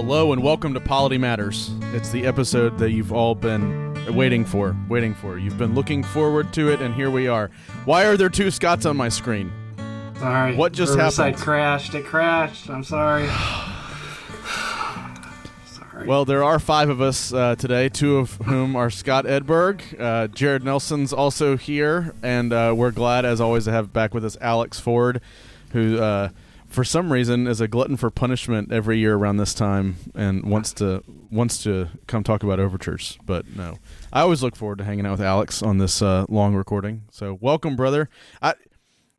Hello and welcome to Polity Matters. It's the episode that you've all been waiting for. You've been looking forward to it, and here we are. Why are there two Scots on my screen? Sorry. What just happened? It crashed. I'm sorry. Sorry. Well, there are five of us today, two of whom are Scott Edberg. Jared Nelson's also here, and we're glad, as always, to have back with us Alex Ford, who... for some reason, is a glutton for punishment every year around this time and wants to come talk about Overtures. But no, I always look forward to hanging out with Alex on this long recording. So welcome, brother.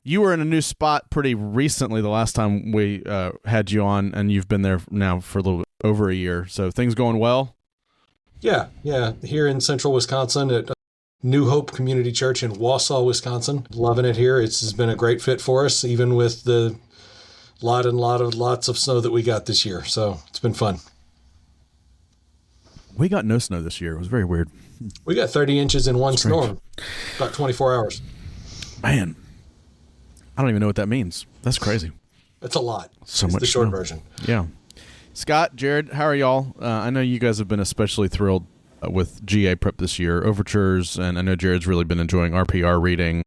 You were in a new spot pretty recently the last time we had you on, and you've been there now for a little bit over a year. So things going well? Yeah. Here in central Wisconsin at New Hope Community Church in Wausau, Wisconsin. Loving it here. It's been a great fit for us, even with the lots of snow that we got this year. So it's been fun. We got no snow this year. It was very weird. We got 30 inches in one storm, about 24 hours. Man, I don't even know what that means. That's crazy. That's a lot. So it's much the short snow. version. Yeah. Scott, Jared, how are y'all? I know you guys have been especially thrilled with GA prep this year, Overtures, and I know Jared's really been enjoying RPR reading.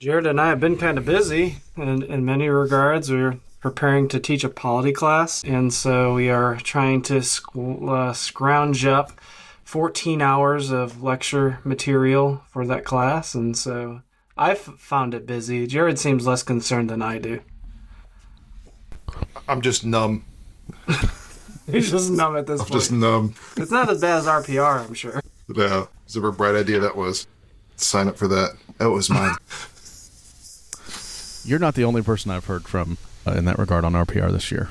Jared and I have been kind of busy in many regards. We're preparing to teach a polity class, and so we are trying to scrounge up 14 hours of lecture material for that class, and so I've found it busy. Jared seems less concerned than I do. I'm just numb. He's just numb at this point. I'm just numb. It's not as bad as RPR, I'm sure. Yeah, super bright idea that was. Sign up for that. That was mine. You're not the only person I've heard from in that regard on RPR this year.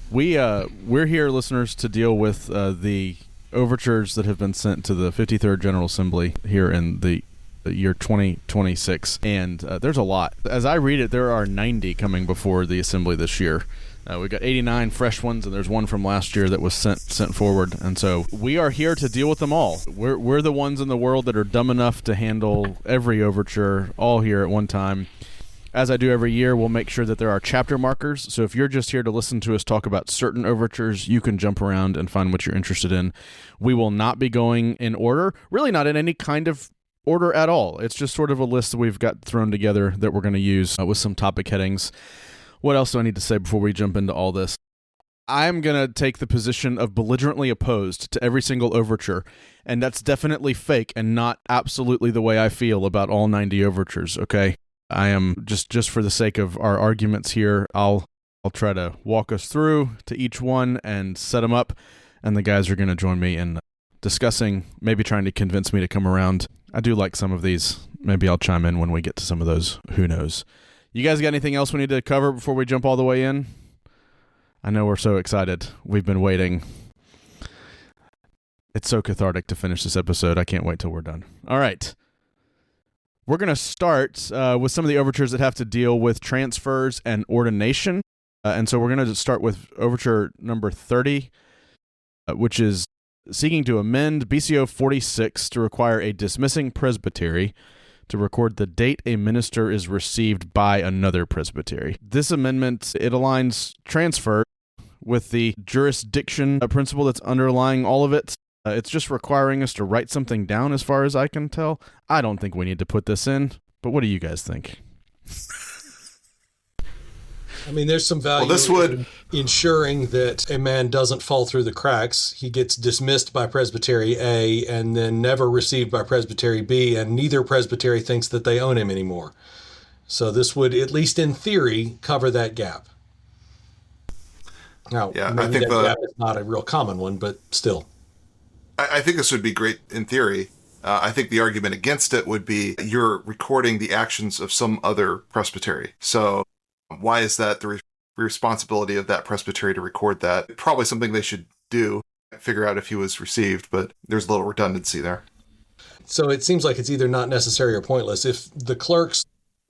We're here, listeners, to deal with the overtures that have been sent to the 53rd General Assembly here in the year 2026, and there's a lot. As I read it, there are 90 coming before the Assembly this year. We got 89 fresh ones, and there's one from last year that was sent forward. And so we are here to deal with them all. We're the ones in the world that are dumb enough to handle every overture all here at one time. As I do every year, we'll make sure that there are chapter markers. So if you're just here to listen to us talk about certain overtures, you can jump around and find what you're interested in. We will not be going in order, really not in any kind of order at all. It's just sort of a list that we've got thrown together that we're going to use with some topic headings. What else do I need to say before we jump into all this? I'm going to take the position of belligerently opposed to every single overture, and that's definitely fake and not absolutely the way I feel about all 90 overtures, okay? I am, just for the sake of our arguments here, I'll try to walk us through to each one and set them up, and the guys are going to join me in discussing, maybe trying to convince me to come around. I do like some of these. Maybe I'll chime in when we get to some of those. Who knows? You guys got anything else we need to cover before we jump all the way in? I know we're so excited. We've been waiting. It's so cathartic to finish this episode. I can't wait till we're done. All right. We're going to start with some of the overtures that have to deal with transfers and ordination. And so we're going to start with overture number 30, which is seeking to amend BCO 46 to require a dismissing presbytery to record the date a minister is received by another presbytery. This amendment, it aligns transfer with the jurisdiction principle that's underlying all of it. It's just requiring us to write something down as far as I can tell. I don't think we need to put this in, but what do you guys think? I mean, there's some value in ensuring that a man doesn't fall through the cracks. He gets dismissed by Presbytery A and then never received by Presbytery B, and neither presbytery thinks that they own him anymore. So this would, at least in theory, cover that gap. Now, yeah, maybe I think that gap is not a real common one, but still. I think this would be great in theory. I think the argument against it would be you're recording the actions of some other presbytery. So why is that the responsibility of that presbytery to record that? Probably something they should do, figure out if he was received, but there's a little redundancy there. So it seems like it's either not necessary or pointless. If the clerks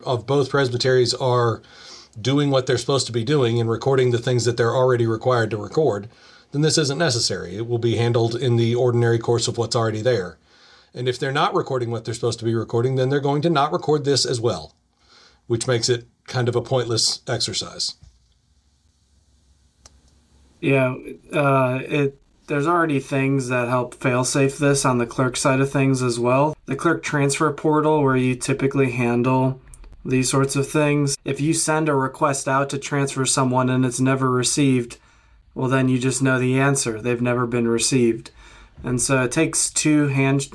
of both presbyteries are doing what they're supposed to be doing and recording the things that they're already required to record, then this isn't necessary. It will be handled in the ordinary course of what's already there. And if they're not recording what they're supposed to be recording, then they're going to not record this as well, which makes it kind of a pointless exercise. Yeah, there's already things that help fail-safe this on the clerk side of things as well. The clerk transfer portal, where you typically handle these sorts of things. If you send a request out to transfer someone and it's never received, well, then you just know the answer. They've never been received. And so it takes two hands.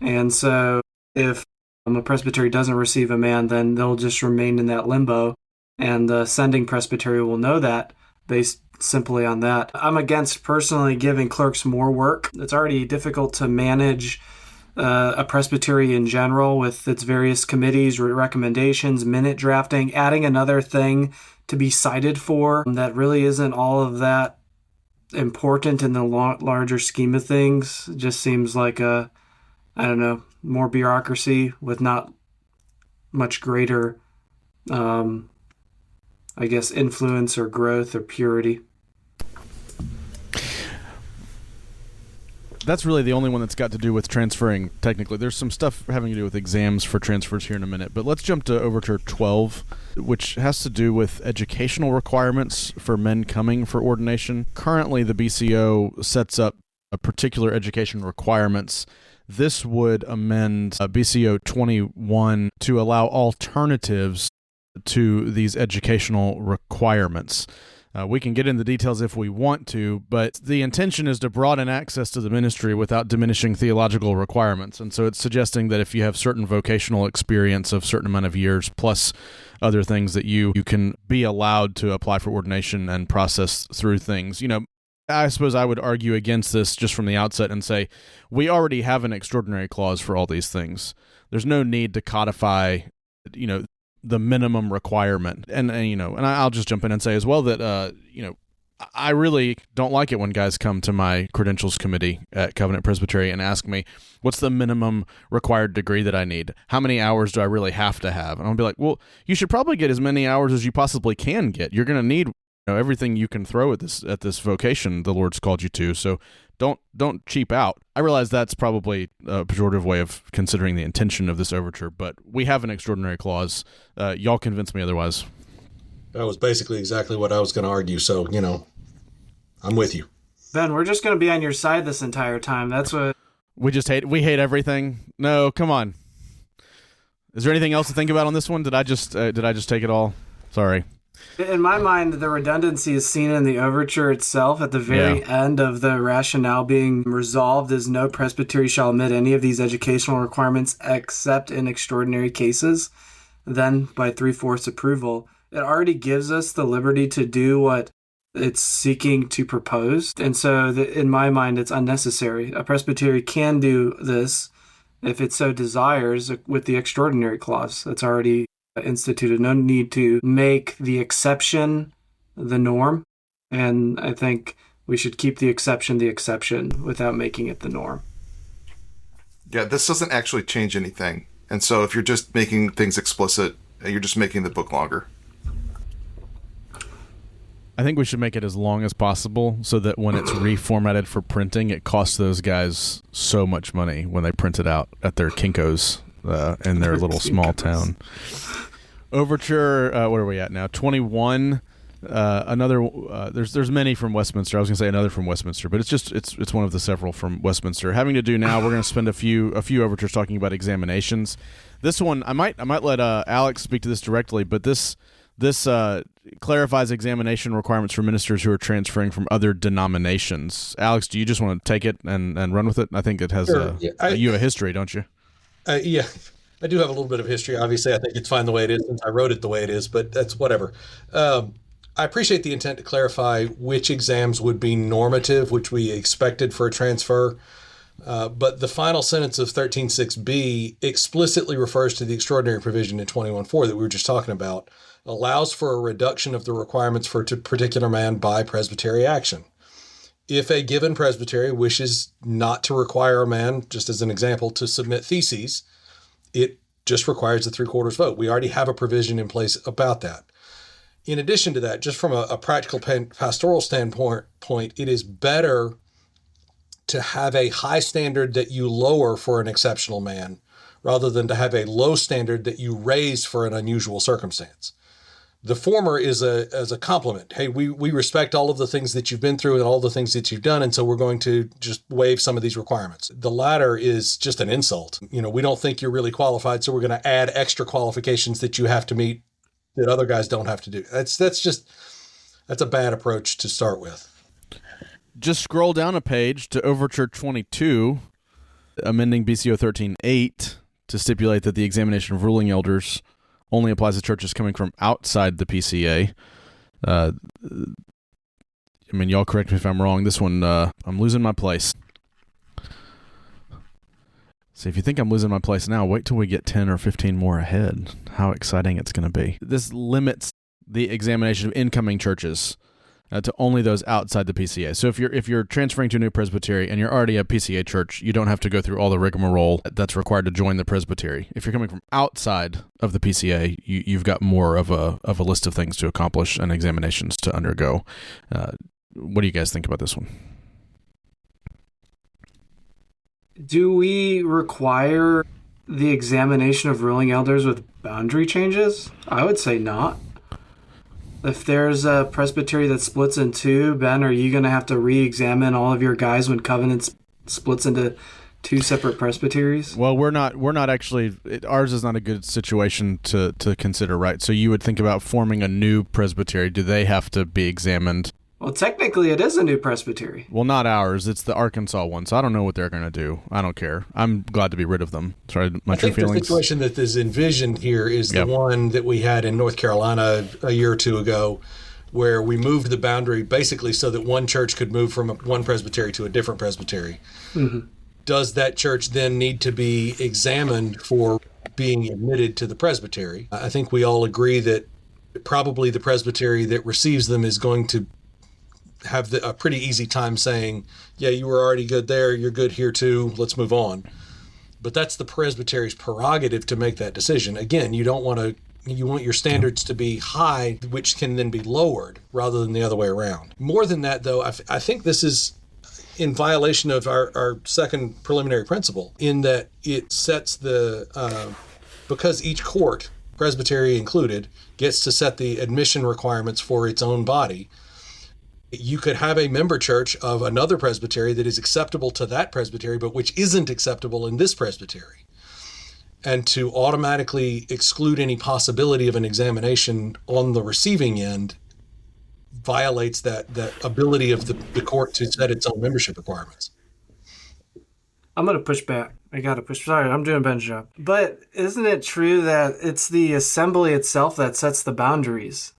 And so if a presbytery doesn't receive a man, then they'll just remain in that limbo. And the sending presbytery will know that based simply on that. I'm against personally giving clerks more work. It's already difficult to manage a presbytery in general with its various committees, recommendations, minute drafting. Adding another thing to be cited for that really isn't all of that important in the larger scheme of things just seems like more bureaucracy with not much greater, influence or growth or purity. That's really the only one that's got to do with transferring technically. There's some stuff having to do with exams for transfers here in a minute, but let's jump to Overture 12, which has to do with educational requirements for men coming for ordination. Currently, the BCO sets up a particular education requirements. This would amend BCO 21 to allow alternatives to these educational requirements. We can get into the details if we want to, but the intention is to broaden access to the ministry without diminishing theological requirements. And so it's suggesting that if you have certain vocational experience of a certain amount of years, plus other things, that you can be allowed to apply for ordination and process through things. I suppose I would argue against this just from the outset and say we already have an extraordinary clause for all these things. There's no need to codify, the minimum requirement. And I'll just jump in and say as well that, I really don't like it when guys come to my credentials committee at Covenant Presbytery and ask me, what's the minimum required degree that I need? How many hours do I really have to have? And I'll be like, well, you should probably get as many hours as you possibly can get. You're going to need everything you can throw at this vocation the Lord's called you to. So don't cheap out. I realize that's probably a pejorative way of considering the intention of this overture, but we have an extraordinary clause. Y'all convince me otherwise. That was basically exactly what I was going to argue. So, I'm with you. Ben, we're just going to be on your side this entire time. That's what we hate everything. No, come on. Is there anything else to think about on this one? Did I just take it all? Sorry. In my mind, the redundancy is seen in the overture itself at the very end of the rationale being resolved as no presbytery shall omit any of these educational requirements except in extraordinary cases. Then, by 3/4 approval, it already gives us the liberty to do what it's seeking to propose. And so, in my mind, it's unnecessary. A presbytery can do this if it so desires with the extraordinary clause that's already instituted. No need to make the exception the norm, and I think we should keep the exception without making it the norm. Yeah, this doesn't actually change anything, and so if you're just making things explicit, you're just making the book longer. I think we should make it as long as possible so that when it's reformatted for printing, it costs those guys so much money when they print it out at their Kinko's in their little small town. Overture, where are we at now? 21. Another. There's many from Westminster. I was going to say another from Westminster, but it's one of the several from Westminster. Having to do now, we're going to spend a few overtures talking about examinations. This one, I might let Alex speak to this directly, but this clarifies examination requirements for ministers who are transferring from other denominations. Alex, do you just want to take it and run with it? I think it has you have a history, don't you? Yeah, I do have a little bit of history. Obviously, I think it's fine the way it is since I wrote it the way it is, but that's whatever. I appreciate the intent to clarify which exams would be normative, which we expected for a transfer. But the final sentence of 13.6b explicitly refers to the extraordinary provision in 21.4 that we were just talking about, allows for a reduction of the requirements for a particular man by presbytery action. If a given presbytery wishes not to require a man, just as an example, to submit theses, it just requires a 3/4 vote. We already have a provision in place about that. In addition to that, just from a practical pastoral standpoint, it is better to have a high standard that you lower for an exceptional man rather than to have a low standard that you raise for an unusual circumstance. The former is as a compliment. Hey, we respect all of the things that you've been through and all the things that you've done, and so we're going to just waive some of these requirements. The latter is just an insult. We don't think you're really qualified, so we're going to add extra qualifications that you have to meet that other guys don't have to do. That's a bad approach to start with. Just scroll down a page to Overture 22, amending BCO 13.8 to stipulate that the examination of ruling elders only applies to churches coming from outside the PCA. Y'all correct me if I'm wrong. This one, I'm losing my place. So if you think I'm losing my place now, wait till we get 10 or 15 more ahead. How exciting it's going to be. This limits the examination of incoming churches to only those outside the PCA. So if you're transferring to a new presbytery and you're already a PCA church, you don't have to go through all the rigmarole that's required to join the presbytery. If you're coming from outside of the PCA, you've got more of a list of things to accomplish and examinations to undergo. What do you guys think about this one? Do we require the examination of ruling elders with boundary changes? I would say not. If there's a presbytery that splits in two, Ben, are you going to have to re-examine all of your guys when covenant splits into two separate presbyteries? Well, we're not actually. Ours is not a good situation to consider, right? So you would think about forming a new presbytery. Do they have to be examined? Well, technically, it is a new presbytery. Well, not ours. It's the Arkansas one, so I don't know what they're going to do. I don't care. I'm glad to be rid of them. Sorry, my true feelings. The situation that is envisioned here is the one that we had in North Carolina a year or two ago, where we moved the boundary basically so that one church could move from one presbytery to a different presbytery. Mm-hmm. Does that church then need to be examined for being admitted to the presbytery? I think we all agree that probably the presbytery that receives them is going to have a pretty easy time saying, yeah, you were already good there, you're good here too, let's move on. But that's the presbytery's prerogative to make that decision. Again, you want your standards to be high, which can then be lowered rather than the other way around. More than that, though, I think this is in violation of our second preliminary principle, in that it sets because each court, presbytery included, gets to set the admission requirements for its own body. You could have a member church of another presbytery that is acceptable to that presbytery, but which isn't acceptable in this presbytery. And to automatically exclude any possibility of an examination on the receiving end violates that ability of the court to set its own membership requirements. I'm going to push back. I got to push. Sorry, I'm doing Ben's job. But isn't it true that it's the assembly itself that sets the boundaries?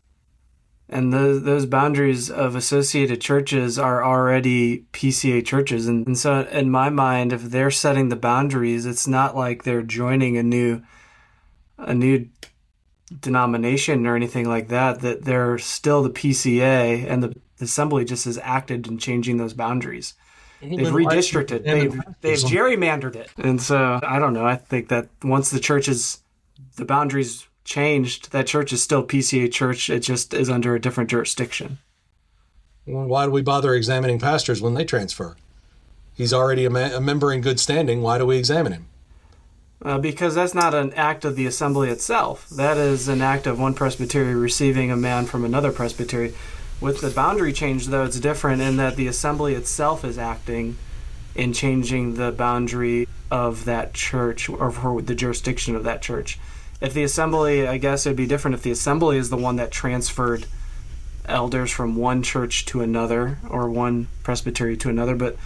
And those boundaries of associated churches are already PCA churches. And so in my mind, if they're setting the boundaries, it's not like they're joining a new denomination or anything like that, that they're still the PCA, and the assembly just has acted in changing those boundaries. They've redistricted. They've gerrymandered it. And so, I don't know. I think that once the boundaries changed, that church is still PCA church. It just is under a different jurisdiction. Well, why do we bother examining pastors when they transfer? He's already a member in good standing. Why do we examine him? Because that's not an act of the assembly itself. That is an act of one presbytery receiving a man from another presbytery. With the boundary change, though, it's different in that the assembly itself is acting in changing the boundary of that church, or for the jurisdiction of that church. If the assembly, I guess it would be different if the assembly is the one that transferred elders from one church to another, or one presbytery to another, but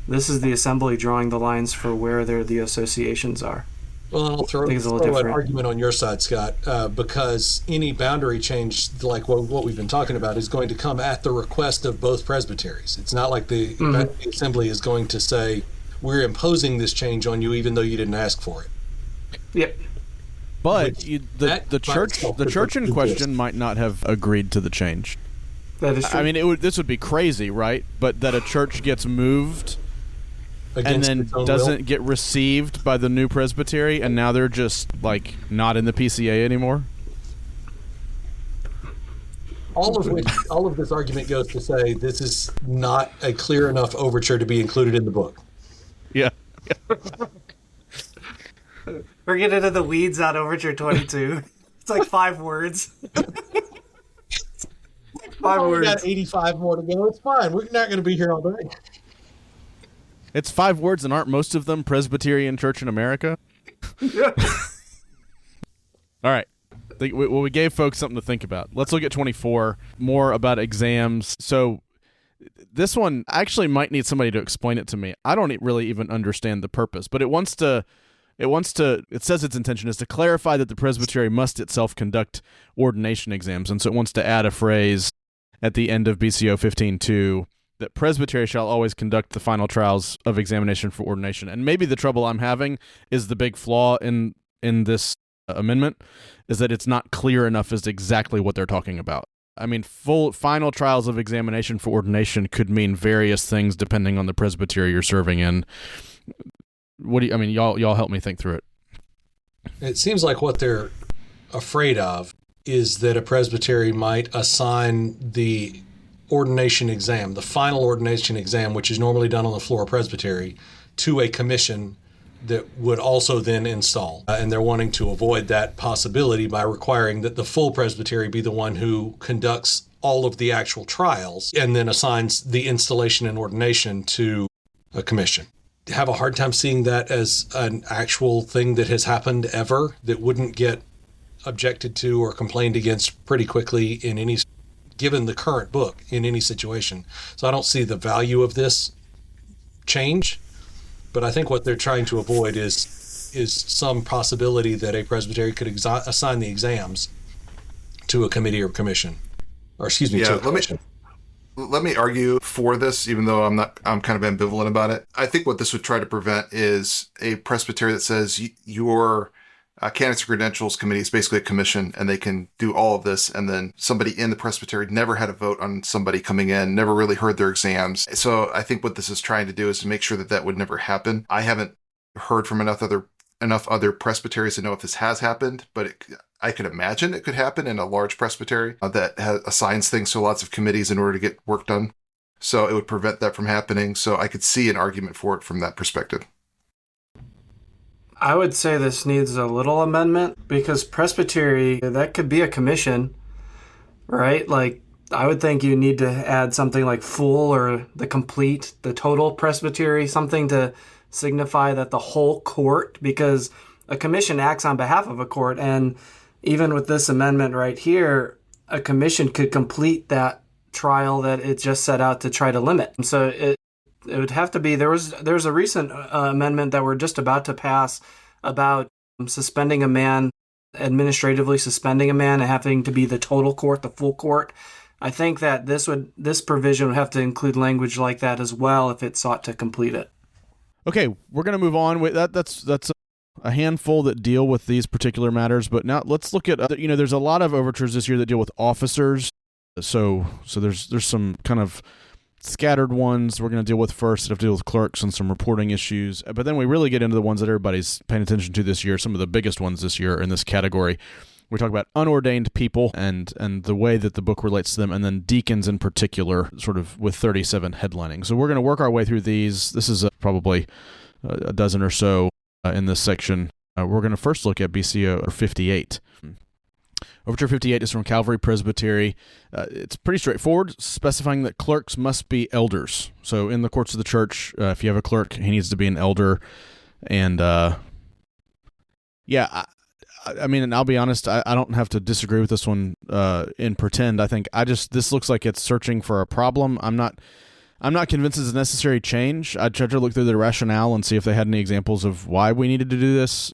this is the assembly drawing the lines for where the associations are. Well, I'll throw an argument on your side, Scott, because any boundary change like what we've been talking about is going to come at the request of both presbyteries. It's not like the assembly is going to say, we're imposing this change on you even though you didn't ask for it. Yep. But the church in question might not have agreed to the change. That is true. I mean, this would be crazy, right? But that a church gets moved and then doesn't get received by the new presbytery, and now they're just like not in the PCA anymore. All of this argument goes to say this is not a clear enough overture to be included in the book. Yeah. We're getting into the weeds on Overture 22. It's like 5 words. 5 We words. got 85 more to go. It's fine. We're not going to be here all day. It's 5 words, and aren't most of them Presbyterian Church in America? Yeah. All right. We gave folks something to think about. Let's look at 24, more about exams. So this one actually might need somebody to explain it to me. I don't really even understand the purpose, but it says its intention is to clarify that the presbytery must itself conduct ordination exams. And so it wants to add a phrase at the end of BCO 15.2 that presbytery shall always conduct the final trials of examination for ordination. And maybe the trouble I'm having is the big flaw in this amendment is that it's not clear enough as to exactly what they're talking about. I mean, final trials of examination for ordination could mean various things depending on the presbytery you're serving in. Y'all help me think through it. It seems like what they're afraid of is that a presbytery might assign the ordination exam, the final ordination exam, which is normally done on the floor of presbytery, to a commission that would also then install. And they're wanting to avoid that possibility by requiring that the full presbytery be the one who conducts all of the actual trials and then assigns the installation and ordination to a commission. Have a hard time seeing that as an actual thing that has happened ever, that wouldn't get objected to or complained against pretty quickly in any, given the current book, in any situation. So I don't see the value of this change, but I think what they're trying to avoid is some possibility that a presbytery could assign the exams to a committee or commission, or excuse me, to a commission. Let me argue for this, even though I'm kind of ambivalent about it. I think what this would try to prevent is a presbytery that says your candidates and credentials committee is basically a commission and they can do all of this. And then somebody in the presbytery never had a vote on somebody coming in, never really heard their exams. So I think what this is trying to do is to make sure that would never happen. I haven't heard from enough other presbyteries to know if this has happened, but I could imagine it could happen in a large presbytery that assigns things to lots of committees in order to get work done. So it would prevent that from happening. So I could see an argument for it from that perspective. I would say this needs a little amendment because presbytery, that could be a commission, right? Like, I would think you need to add something like full or the complete, the total presbytery, something to signify that the whole court, because a commission acts on behalf of a court. And even with this amendment right here, a commission could complete that trial that it just set out to try to limit. So it would have to be, there's a recent amendment that we're just about to pass about suspending a man, administratively suspending a man and having to be the total court, the full court. I think that this provision would have to include language like that as well if it sought to complete it. Okay, we're going to move on with that. That's a handful that deal with these particular matters, but now let's look at there's a lot of overtures this year that deal with officers. So there's some kind of scattered ones we're going to deal with first that have to deal with clerks and some reporting issues. But then we really get into the ones that everybody's paying attention to this year, some of the biggest ones this year in this category. We talk about unordained people and the way that the book relates to them, and then deacons in particular, sort of with 37 headlining. So we're going to work our way through these. This is probably a dozen or so in this section. We're going to first look at BCO 58. Overture 58 is from Calvary Presbytery. It's pretty straightforward, specifying that clerks must be elders. So in the courts of the church, if you have a clerk, he needs to be an elder. And I mean, and I'll be honest, I don't have to disagree with this one in pretend. I think this looks like it's searching for a problem. I'm not convinced it's a necessary change. I tried to look through the rationale and see if they had any examples of why we needed to do this.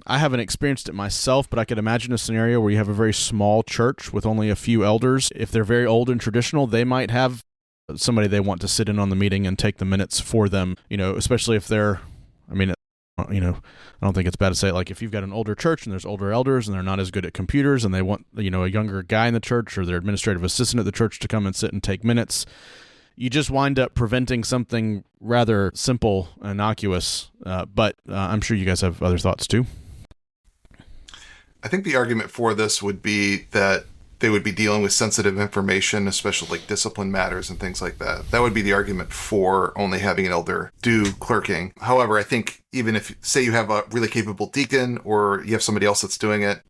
I haven't experienced it myself, but I could imagine a scenario where you have a very small church with only a few elders. If they're very old and traditional, they might have somebody they want to sit in on the meeting and take the minutes for them, especially if they're, I don't think it's bad to say, like, if you've got an older church and there's older elders and they're not as good at computers and they want, a younger guy in the church or their administrative assistant at the church to come and sit and take minutes, you just wind up preventing something rather simple and innocuous. But I'm sure you guys have other thoughts too. I think the argument for this would be that they would be dealing with sensitive information, especially like discipline matters and things like that. That would be the argument for only having an elder do clerking. However, I think even if, say you have a really capable deacon or you have somebody else that's doing it,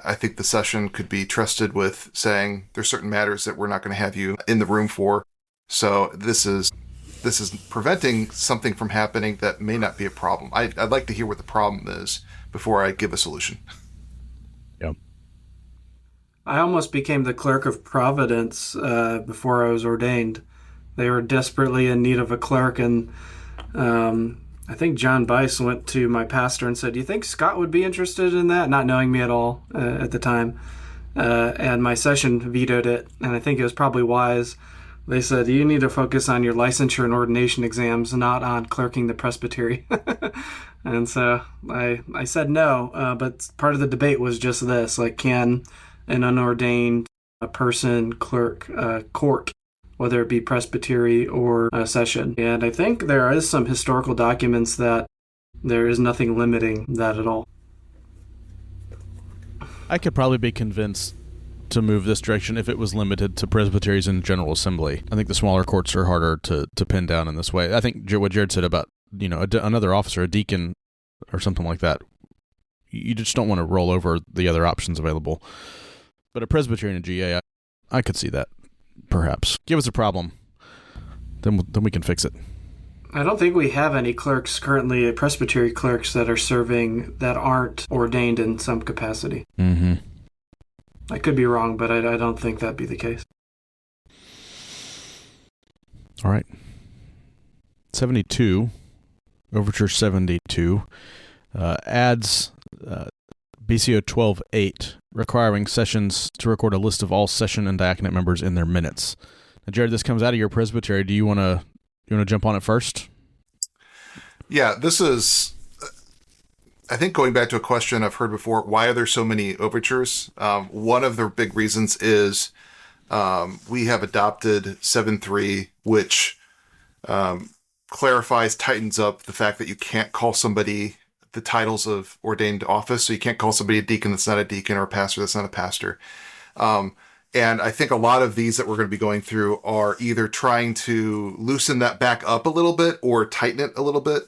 I think the session could be trusted with saying there's certain matters that we're not going to have you in the room for. So this is preventing something from happening that may not be a problem. I'd like to hear what the problem is before I give a solution. Yep. I almost became the clerk of Providence before I was ordained. They were desperately in need of a clerk, and I think John Bice went to my pastor and said, "Do you think Scott would be interested in that?" Not knowing me at all at the time. And my session vetoed it, and I think it was probably wise. They said, "You need to focus on your licensure and ordination exams, not on clerking the presbytery." And so I said no, but part of the debate was just this, like, can an unordained person clerk court, whether it be presbytery or a session? And I think there is some historical documents that there is nothing limiting that at all. I could probably be convinced to move this direction if it was limited to presbyteries and General Assembly. I think the smaller courts are harder to pin down in this way. I think what Jared said about, another officer, a deacon or something like that, you just don't want to roll over the other options available. But a presbytery and a GA, I could see that, perhaps. Give us a problem, then we can fix it. I don't think we have any clerks currently, presbytery clerks that are serving that aren't ordained in some capacity. Mm-hmm. I could be wrong, but I don't think that'd be the case. All right. 72, Overture 72, adds BCO 12.8, requiring sessions to record a list of all session and diaconate members in their minutes. Now, Jared, this comes out of your presbytery. Do you want to jump on it first? Yeah, this is, I think, going back to a question I've heard before, why are there so many overtures? One of the big reasons is we have adopted 7.3, which clarifies, tightens up the fact that you can't call somebody the titles of ordained office. So you can't call somebody a deacon that's not a deacon or a pastor that's not a pastor. And I think a lot of these that we're going to be going through are either trying to loosen that back up a little bit or tighten it a little bit.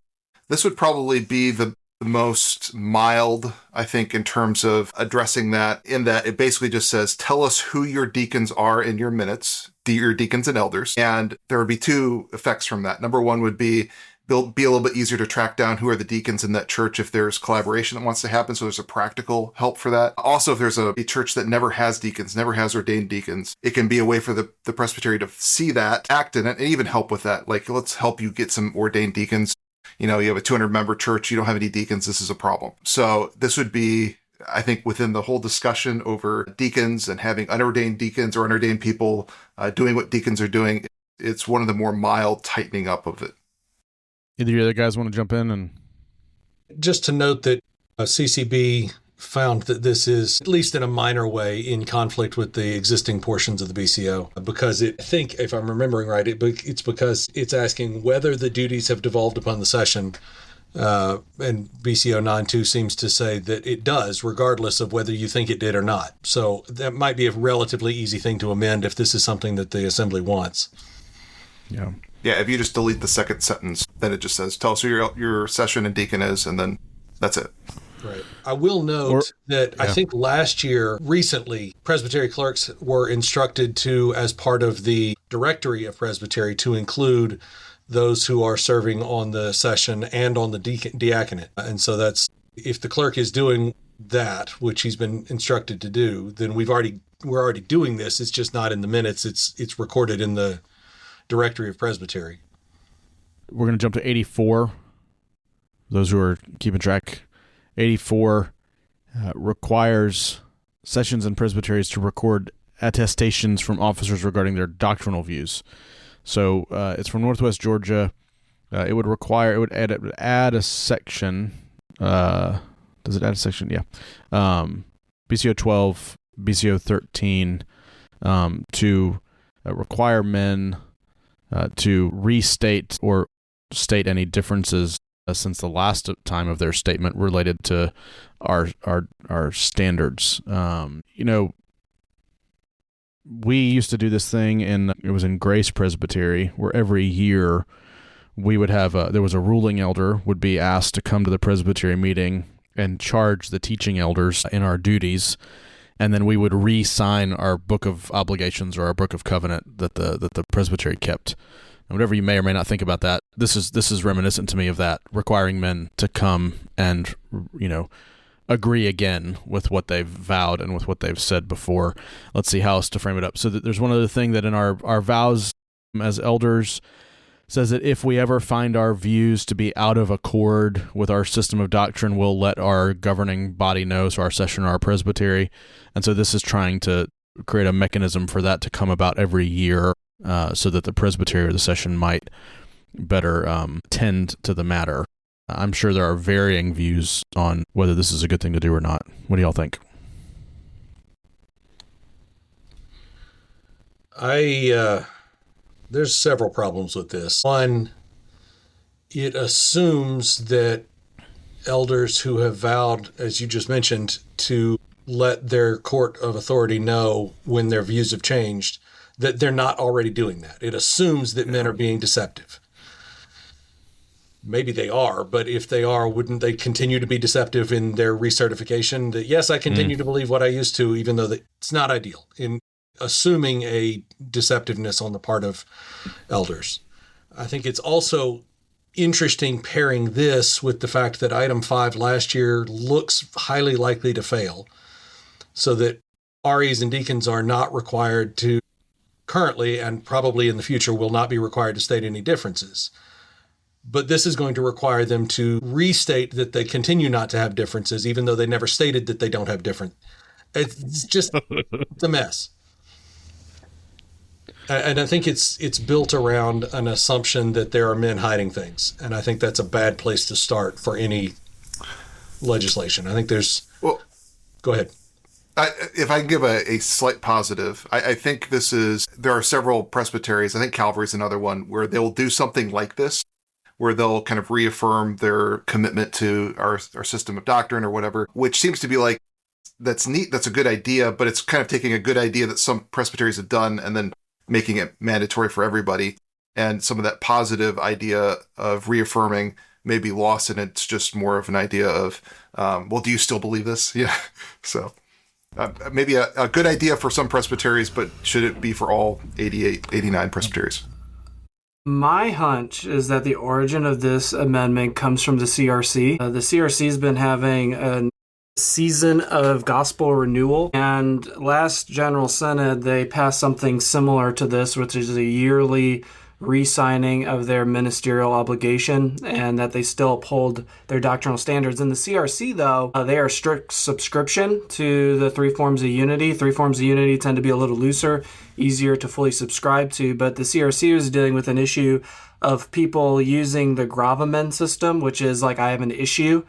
This would probably be the most mild, I think, in terms of addressing that, in that it basically just says, tell us who your deacons are in your minutes, your deacons and elders. And there would be two effects from that. Number one would be a little bit easier to track down who are the deacons in that church if there's collaboration that wants to happen. So there's a practical help for that. Also, if there's a church that never has deacons, never has ordained deacons, it can be a way for the presbytery to see that, act in it, and even help with that. Like, let's help you get some ordained deacons. You have a 200-member church, you don't have any deacons, this is a problem. So this would be, I think, within the whole discussion over deacons and having unordained deacons or unordained people doing what deacons are doing, it's one of the more mild tightening up of it. Either of you other guys want to jump in? And just to note that CCB found that this is, at least in a minor way, in conflict with the existing portions of the BCO, because I think, if I'm remembering right, it's because it's asking whether the duties have devolved upon the session, and BCO 9.2 seems to say that it does, regardless of whether you think it did or not. So that might be a relatively easy thing to amend if this is something that the assembly wants. yeah. Yeah, if you just delete the second sentence, then it just says, tell us who your session and deacon is, and then that's it. Right. I will note that I think recently, presbytery clerks were instructed to, as part of the directory of presbytery, to include those who are serving on the session and on the diaconate. And so that's, if the clerk is doing that, which he's been instructed to do, then we're already doing this. It's just not in the minutes. It's recorded in the directory of presbytery. We're going to jump to 84. Those who are keeping track, 84 requires sessions and presbyteries to record attestations from officers regarding their doctrinal views. So it's from Northwest Georgia. It would add a section. Does it add a section? Yeah. BCO 12, BCO 13 to require men to restate or state any differences since the last time of their statement related to our standards. We used to do this thing it was in Grace Presbytery, where every year we would have there was a ruling elder would be asked to come to the presbytery meeting and charge the teaching elders in our duties, and then we would re-sign our book of obligations or our book of covenant that the presbytery kept. And whatever you may or may not think about that, this is reminiscent to me of that, requiring men to come and, agree again with what they've vowed and with what they've said before. Let's see how else to frame it up. So there's one other thing that in our vows as elders says that if we ever find our views to be out of accord with our system of doctrine, we'll let our governing body know, so our session or our presbytery. And so this is trying to create a mechanism for that to come about every year, so that the presbytery or the session might better tend to the matter. I'm sure there are varying views on whether this is a good thing to do or not. What do y'all think? There's several problems with this. One, it assumes that elders who have vowed, as you just mentioned, to let their court of authority know when their views have changed, that they're not already doing that. It assumes that men are being deceptive. Maybe they are, but if they are, wouldn't they continue to be deceptive in their recertification? That, yes, I continue to believe what I used to, even though it's not ideal in assuming a deceptiveness on the part of elders. I think it's also interesting pairing this with the fact that item 5 last year looks highly likely to fail, so that REs and deacons are not required to currently, and probably in the future will not be required to state any differences. But this is going to require them to restate that they continue not to have differences, even though they never stated that they don't have different. It's just, it's a mess. And I think it's built around an assumption that there are men hiding things. And I think that's a bad place to start for any legislation. I think there's... Well, go ahead. If I can give a slight positive, I think there are several presbyteries, I think Calvary's another one, where they'll do something like this, where they'll kind of reaffirm their commitment to our system of doctrine or whatever, which seems to be like, that's neat, that's a good idea, but it's kind of taking a good idea that some presbyteries have done and then making it mandatory for everybody. And some of that positive idea of reaffirming may be lost, and it's just more of an idea of, well, do you still believe this? Yeah. So maybe a good idea for some presbyteries, but should it be for all 88, 89 presbyteries? My hunch is that the origin of this amendment comes from the CRC. The CRC has been having a season of gospel renewal, and last General Synod, they passed something similar to this, which is a yearly re-signing of their ministerial obligation, and that they still uphold their doctrinal standards. In the CRC, though, they are strict subscription to the three forms of unity. Three forms of unity tend to be a little looser, easier to fully subscribe to, but the CRC is dealing with an issue of people using the gravamen system, which is like, I have an issue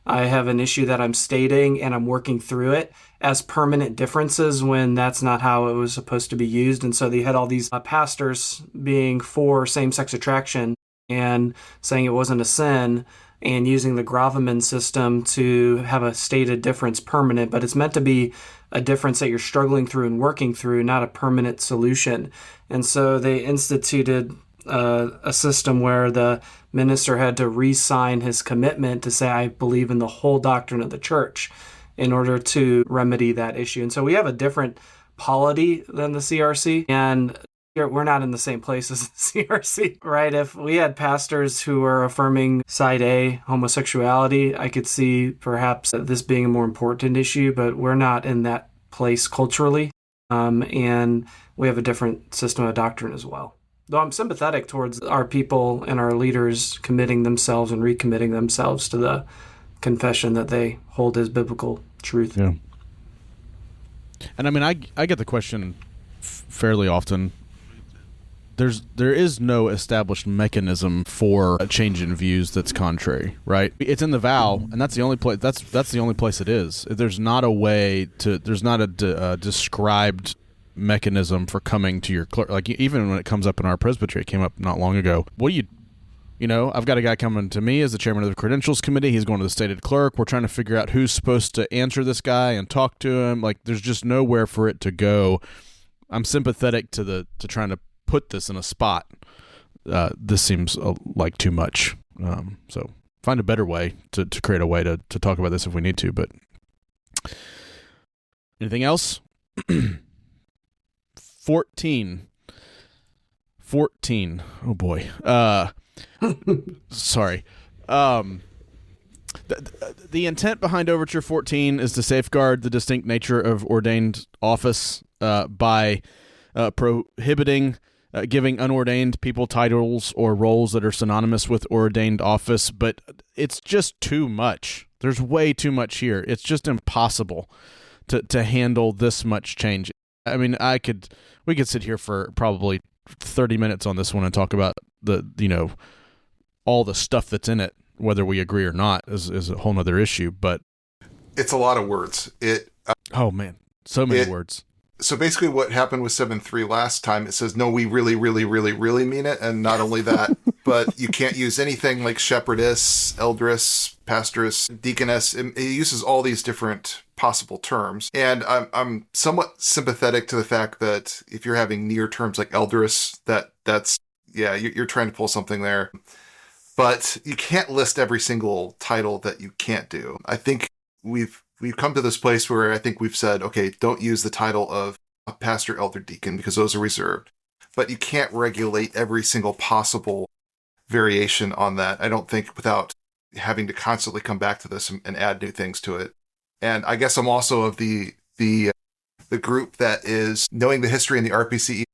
that I'm stating and I'm working through it, as permanent differences when that's not how it was supposed to be used. And so they had all these pastors being for same-sex attraction and saying it wasn't a sin, and using the gravamen system to have a stated difference permanent, but it's meant to be a difference that you're struggling through and working through, not a permanent solution. And so they instituted a system where the minister had to re-sign his commitment to say, I believe in the whole doctrine of the church, in order to remedy that issue. And so we have a different polity than the CRC, and we're not in the same place as the CRC, right? If we had pastors who were affirming side A homosexuality, I could see perhaps this being a more important issue, but we're not in that place culturally, and we have a different system of doctrine as well. Though I'm sympathetic towards our people and our leaders committing themselves and recommitting themselves to the confession that they hold as biblical truth. Yeah. And I mean, I get the question fairly often. There is no established mechanism for a change in views that's contrary, right? It's in the vow, and that's the only place. That's the only place it is. There's not a way to. There's not a described mechanism for coming to your clerk. Like, even when it comes up in our presbytery, it came up not long ago. What do you know, I've got a guy coming to me as the chairman of the credentials committee. He's going to the stated clerk. We're trying to figure out who's supposed to answer this guy and talk to him. Like, there's just nowhere for it to go. I'm sympathetic to trying to put this in a spot. This seems like too much. So find a better way to create a way to talk about this if we need to. But anything else? 14. Oh boy. Sorry. The intent behind Overture 14 is to safeguard the distinct nature of ordained office by prohibiting giving unordained people titles or roles that are synonymous with ordained office, but it's just too much. There's way too much here. It's just impossible to handle this much change. I mean, we could sit here for probably 30 minutes on this one and talk about all the stuff that's in it. Whether we agree or not is a whole nother issue, but it's a lot of words. Oh man, so many words. So basically what happened with 7.3 last time, it says, no, we really, really, really, really mean it. And not only that, but you can't use anything like shepherdess, eldress, pastoress, deaconess. It uses all these different possible terms. And I'm somewhat sympathetic to the fact that if you're having near terms like eldress, you're trying to pull something there. But you can't list every single title that you can't do. I think we've come to this place where I think we've said, okay, don't use the title of a pastor, elder, deacon, because those are reserved. But you can't regulate every single possible variation on that, I don't think, without having to constantly come back to this and add new things to it. And I guess I'm also of the group that is knowing the history in the RPCE.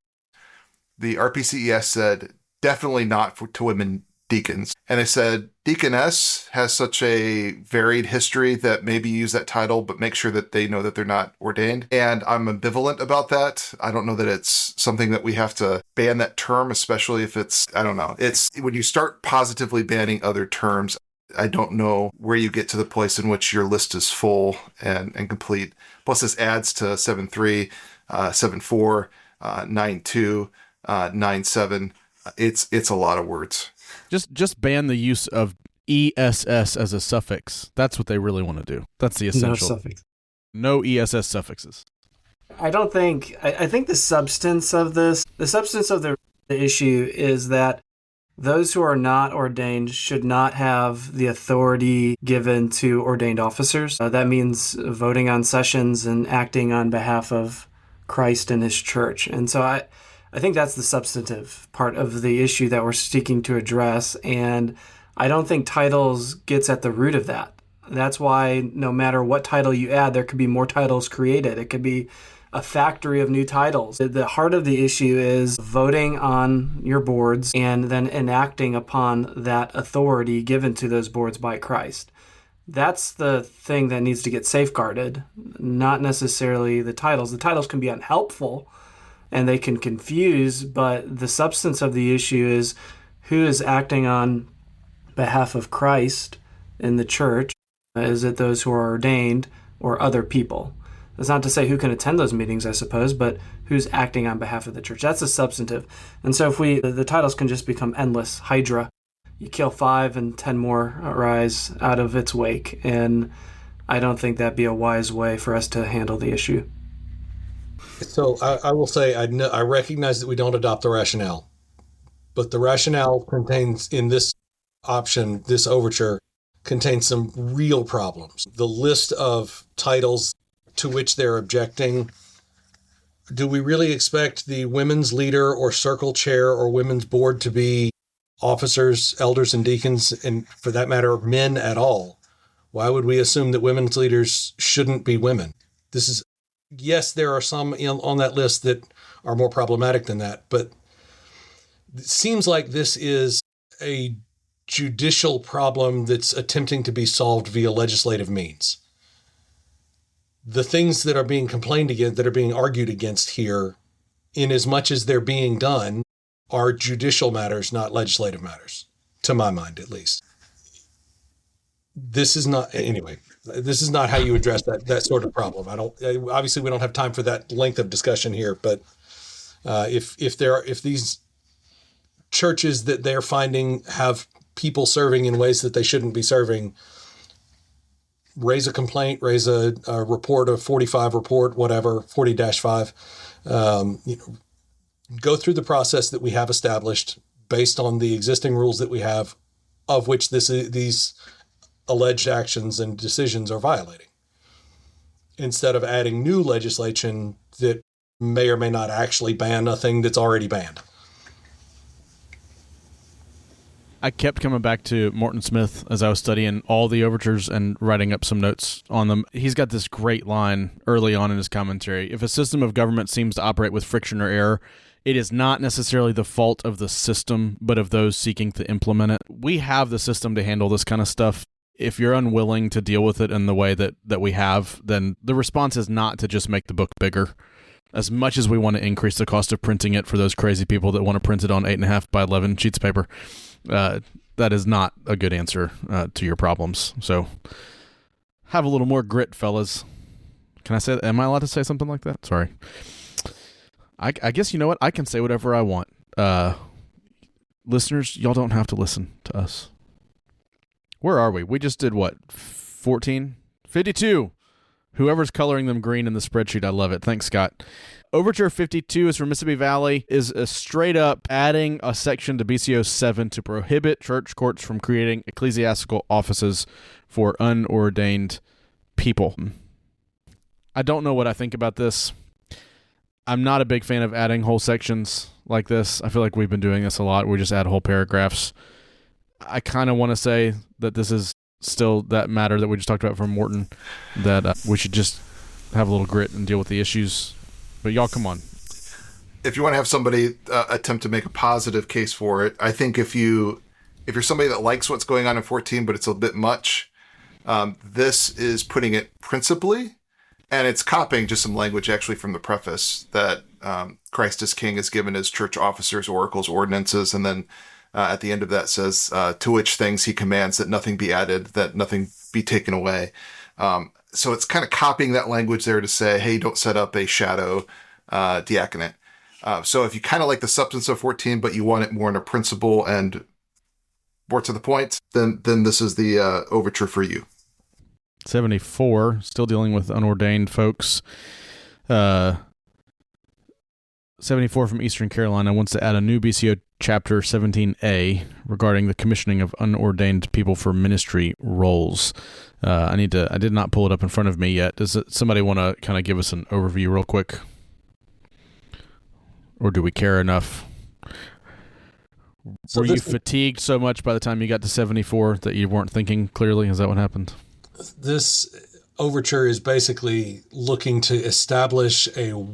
The RPCES said, definitely not to women deacons. And they said, deaconess has such a varied history that maybe use that title, but make sure that they know that they're not ordained. And I'm ambivalent about that. I don't know that it's something that we have to ban that term, especially if I don't know. It's when you start positively banning other terms, I don't know where you get to the place in which your list is full and complete. Plus this adds to 7.3, 7.4, 9.2, 9.7. It's a lot of words. Just ban the use of ESS as a suffix. That's what they really want to do. That's the essential. No suffix. No ESS suffixes. I think the substance of the issue is that those who are not ordained should not have the authority given to ordained officers. That means voting on sessions and acting on behalf of Christ and his church. And so I think that's the substantive part of the issue that we're seeking to address, and I don't think titles gets at the root of that. That's why no matter what title you add, there could be more titles created. It could be a factory of new titles. The heart of the issue is voting on your boards and then enacting upon that authority given to those boards by Christ. That's the thing that needs to get safeguarded, not necessarily the titles. The titles can be unhelpful, and they can confuse, but the substance of the issue is who is acting on behalf of Christ in the church. Is it those who are ordained or other people? That's not to say who can attend those meetings, I suppose, but who's acting on behalf of the church. That's a substantive. And so if the titles can just become endless, Hydra. You kill 5 and 10 more arise out of its wake. And I don't think that'd be a wise way for us to handle the issue. So I will say I recognize that we don't adopt the rationale, but the rationale contains in this option, this overture, contains some real problems. The list of titles to which they're objecting. Do we really expect the women's leader or circle chair or women's board to be officers, elders, and deacons, and for that matter, men at all? Why would we assume that women's leaders shouldn't be women? Yes, there are some on that list that are more problematic than that, but it seems like this is a judicial problem that's attempting to be solved via legislative means. The things that are being complained against, that are being argued against here, in as much as they're being done, are judicial matters, not legislative matters, to my mind at least. This is not how you address that sort of problem. Obviously we don't have time for that length of discussion here, but if these churches that they're finding have people serving in ways that they shouldn't be serving, raise a complaint, raise a report, a 45 report, whatever, 40-5, go through the process that we have established based on the existing rules that we have, of which these alleged actions and decisions are violating, instead of adding new legislation that may or may not actually ban a thing that's already banned. I kept coming back to Morton Smith as I was studying all the overtures and writing up some notes on them. He's got this great line early on in his commentary. If a system of government seems to operate with friction or error, it is not necessarily the fault of the system, but of those seeking to implement it. We have the system to handle this kind of stuff. If you're unwilling to deal with it in the way that we have, then the response is not to just make the book bigger. As much as we want to increase the cost of printing it for those crazy people that want to print it on 8.5 by 11 sheets of paper, that is not a good answer to your problems. So have a little more grit, fellas. Can I say that? Am I allowed to say something like that? Sorry. I guess, you know what? I can say whatever I want. Listeners, y'all don't have to listen to us. Where are we? We just did what? 14? 52. Whoever's coloring them green in the spreadsheet, I love it. Thanks, Scott. Overture 52 is from Mississippi Valley, is a straight up adding a section to BCO 7 to prohibit church courts from creating ecclesiastical offices for unordained people. I don't know what I think about this. I'm not a big fan of adding whole sections like this. I feel like we've been doing this a lot. We just add whole paragraphs. I kind of want to say that this is still that matter that we just talked about from Morton, that we should just have a little grit and deal with the issues. But y'all, come on. If you want to have somebody attempt to make a positive case for it, I think if you're somebody that likes what's going on in 14, but it's a bit much, this is putting it principally, and it's copying just some language actually from the preface that Christ is King is given as church officers, oracles, ordinances, and then at the end of that says, to which things he commands that nothing be added, that nothing be taken away. So it's kind of copying that language there to say, hey, don't set up a shadow diaconate. So if you kind of like the substance of 14, but you want it more in a principle and more to the point, then this is the overture for you. 74, still dealing with unordained folks. 74 from Eastern Carolina wants to add a new BCO chapter 17A regarding the commissioning of unordained people for ministry roles. I did not pull it up in front of me yet. Does somebody want to kind of give us an overview real quick? Or do we care enough? Were you fatigued so much by the time you got to 74 that you weren't thinking clearly? Is that what happened? This overture is basically looking to establish a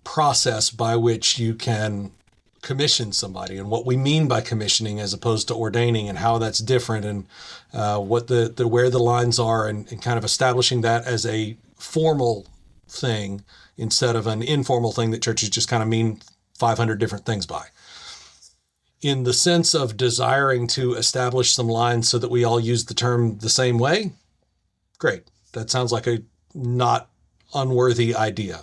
process by which you can commission somebody, and what we mean by commissioning as opposed to ordaining, and how that's different, and what the where the lines are, and kind of establishing that as a formal thing instead of an informal thing that churches just kind of mean 500 different things by. In the sense of desiring to establish some lines so that we all use the term the same way, great. That sounds like a not unworthy idea.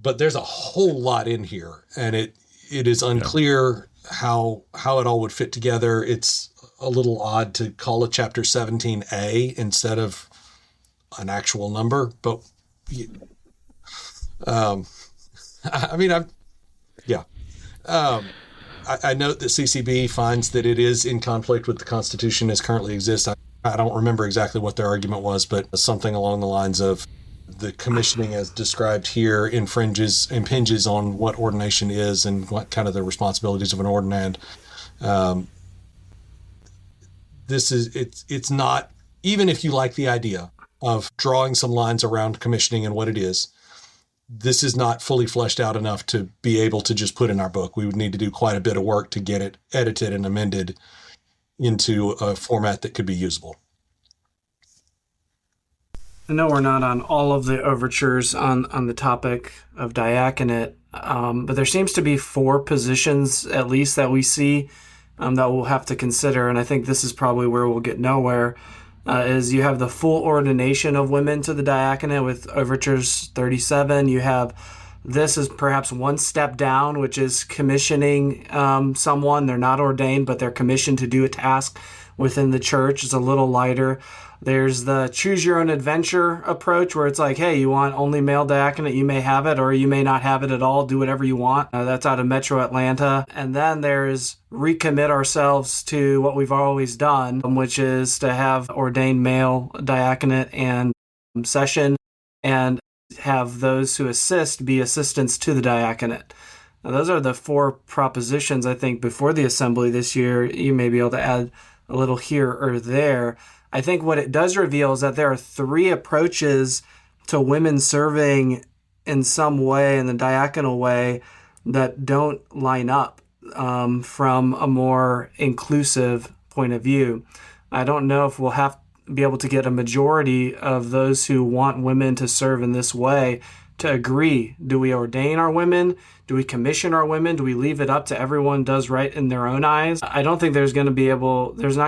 But there's a whole lot in here, and it is unclear how it all would fit together. It's a little odd to call it chapter 17A instead of an actual number, but I note that CCB finds that it is in conflict with the Constitution as currently exists. I don't remember exactly what their argument was, but something along the lines of the commissioning as described here impinges on what ordination is and what kind of the responsibilities of an ordinand. It's not, even if you like the idea of drawing some lines around commissioning and what it is, this is not fully fleshed out enough to be able to just put in our book. We would need to do quite a bit of work to get it edited and amended into a format that could be usable. I know we're not on all of the overtures on the topic of diaconate, but there seems to be 4 positions at least that we see that we'll have to consider, and I think this is probably where we'll get nowhere, is you have the full ordination of women to the diaconate with Overtures 37. You have this is perhaps one step down, which is commissioning someone. They're not ordained, but they're commissioned to do a task within the church. It's a little lighter. There's the choose your own adventure approach where it's like, hey, you want only male diaconate, you may have it, or you may not have it at all. Do whatever you want. That's out of Metro Atlanta. And then there's recommit ourselves to what we've always done, which is to have ordained male diaconate and session, and have those who assist be assistants to the diaconate. Now, those are the 4 propositions, I think, before the assembly this year. You may be able to add a little here or there. I think what it does reveal is that there are 3 approaches to women serving in some way, in the diaconal way, that don't line up from a more inclusive point of view. I don't know if we'll have to be able to get a majority of those who want women to serve in this way to agree. Do we ordain our women? Do we commission our women? Do we leave it up to everyone does right in their own eyes? I don't think there's not going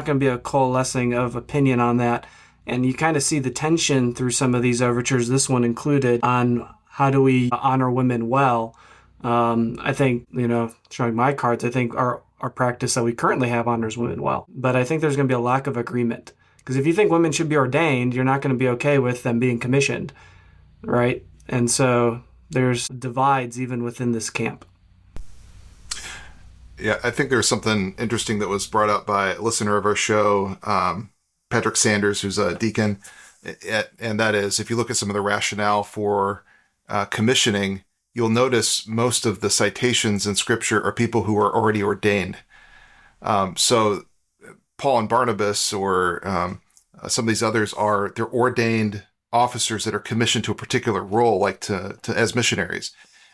to be a coalescing of opinion on that. And you kind of see the tension through some of these overtures, this one included, on how do we honor women well. I think, showing my cards, I think our practice that we currently have honors women well. But I think there's going to be a lack of agreement. Because if you think women should be ordained, you're not going to be okay with them being commissioned, right? And so there's divides even within this camp. Yeah, I think there's something interesting that was brought up by a listener of our show, Patrick Sanders, who's a deacon. And that is, if you look at some of the rationale for commissioning, you'll notice most of the citations in Scripture are people who are already ordained. So Paul and Barnabas or some of these others they're ordained officers that are commissioned to a particular role, like to as missionaries.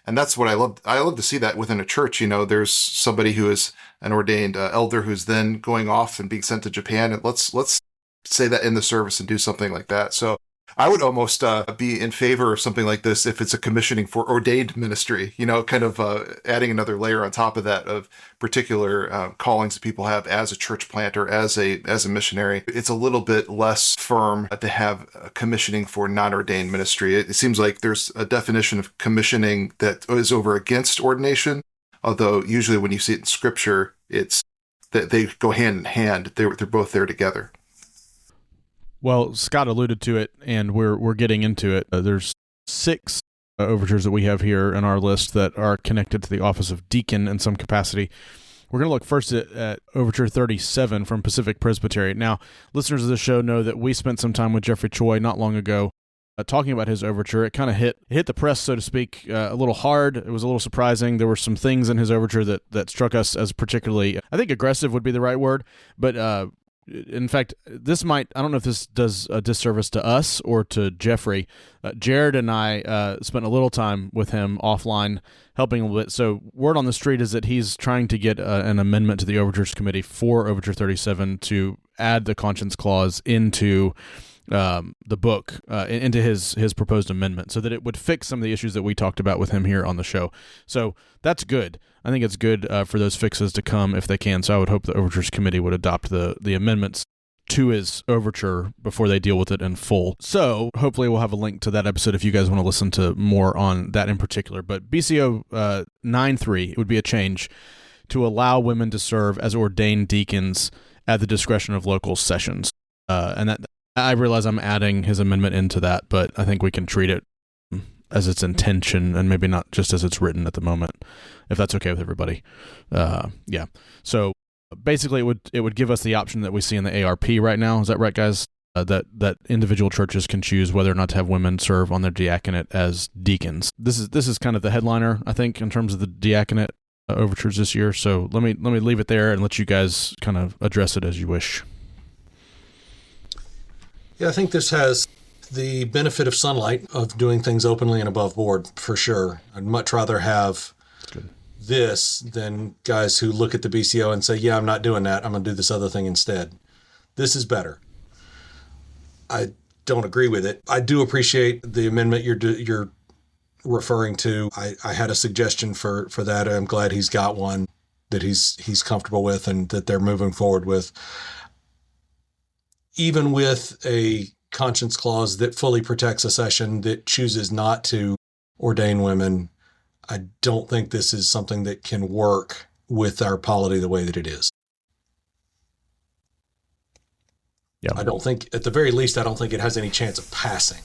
And that's what I love. I love to see that within a church. There's somebody who is an ordained elder who's then going off and being sent to Japan. And let's say that in the service and do something like that. So I would almost be in favor of something like this if it's a commissioning for ordained ministry, kind of adding another layer on top of that of particular callings that people have as a church planter, as a missionary. It's a little bit less firm to have commissioning for non-ordained ministry. It seems like there's a definition of commissioning that is over against ordination, although usually when you see it in Scripture, it's that they go hand in hand. They're both there together. Well, Scott alluded to it, and we're getting into it. There's 6 overtures that we have here in our list that are connected to the office of deacon in some capacity. We're going to look first at Overture 37 from Pacific Presbytery. Now, listeners of the show know that we spent some time with Jeffrey Choi not long ago talking about his overture. It kind of hit the press, so to speak, a little hard. It was a little surprising. There were some things in his overture that struck us as particularly, I think aggressive would be the right word, but in fact, I don't know if this does a disservice to us or to Jeffrey. Jared and I spent a little time with him offline, helping a little bit. So word on the street is that he's trying to get an amendment to the Overtures Committee for Overture 37 to add the conscience clause into the book, into his proposed amendment, so that it would fix some of the issues that we talked about with him here on the show. So that's good. I think it's good for those fixes to come if they can. So I would hope the Overtures Committee would adopt the amendments to his overture before they deal with it in full. So hopefully we'll have a link to that episode if you guys want to listen to more on that in particular. But BCO 9.3, it would be a change to allow women to serve as ordained deacons at the discretion of local sessions. And that I realize I'm adding his amendment into that, but I think we can treat it as its intention and maybe not just as it's written at the moment, if that's okay with everybody. Yeah. So basically it would give us the option that we see in the ARP right now. Is that right, guys? That individual churches can choose whether or not to have women serve on their diaconate as deacons. This is kind of the headliner, I think, in terms of the diaconate overtures this year. So let me leave it there and let you guys kind of address it as you wish. Yeah, I think this has the benefit of sunlight, of doing things openly and above board, for sure. I'd much rather have this than guys who look at the BCO and say, yeah, I'm not doing that. I'm going to do this other thing instead. This is better. I don't agree with it. I do appreciate the amendment you're referring to. I had a suggestion for that. I'm glad he's got one that he's comfortable with and that they're moving forward with. Even with a conscience clause that fully protects a session that chooses not to ordain women, I don't think this is something that can work with our polity the way that it is. I don't think, at the very least, I don't think it has any chance of passing.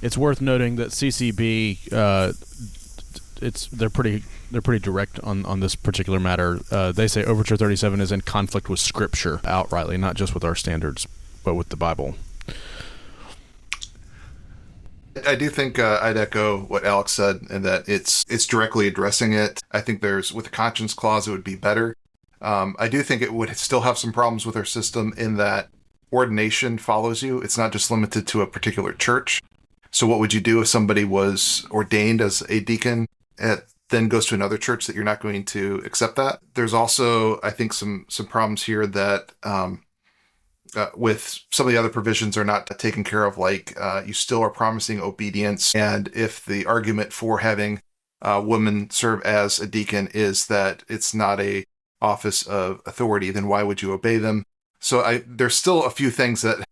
It's worth noting that CCB, they're pretty direct on this particular matter. They say Overture 37 is in conflict with Scripture outrightly, not just with our standards, but with the Bible. I do think I'd echo what Alex said, in that it's directly addressing it. I think with a conscience clause, it would be better. I do think it would still have some problems with our system in that ordination follows you. It's not just limited to a particular church. So what would you do if somebody was ordained as a deacon and then goes to another church that you're not going to accept that? There's also, I think, some problems here that with some of the other provisions are not taken care of, like you still are promising obedience. And if the argument for having women serve as a deacon is that it's not a office of authority, then why would you obey them? So there's still a few things that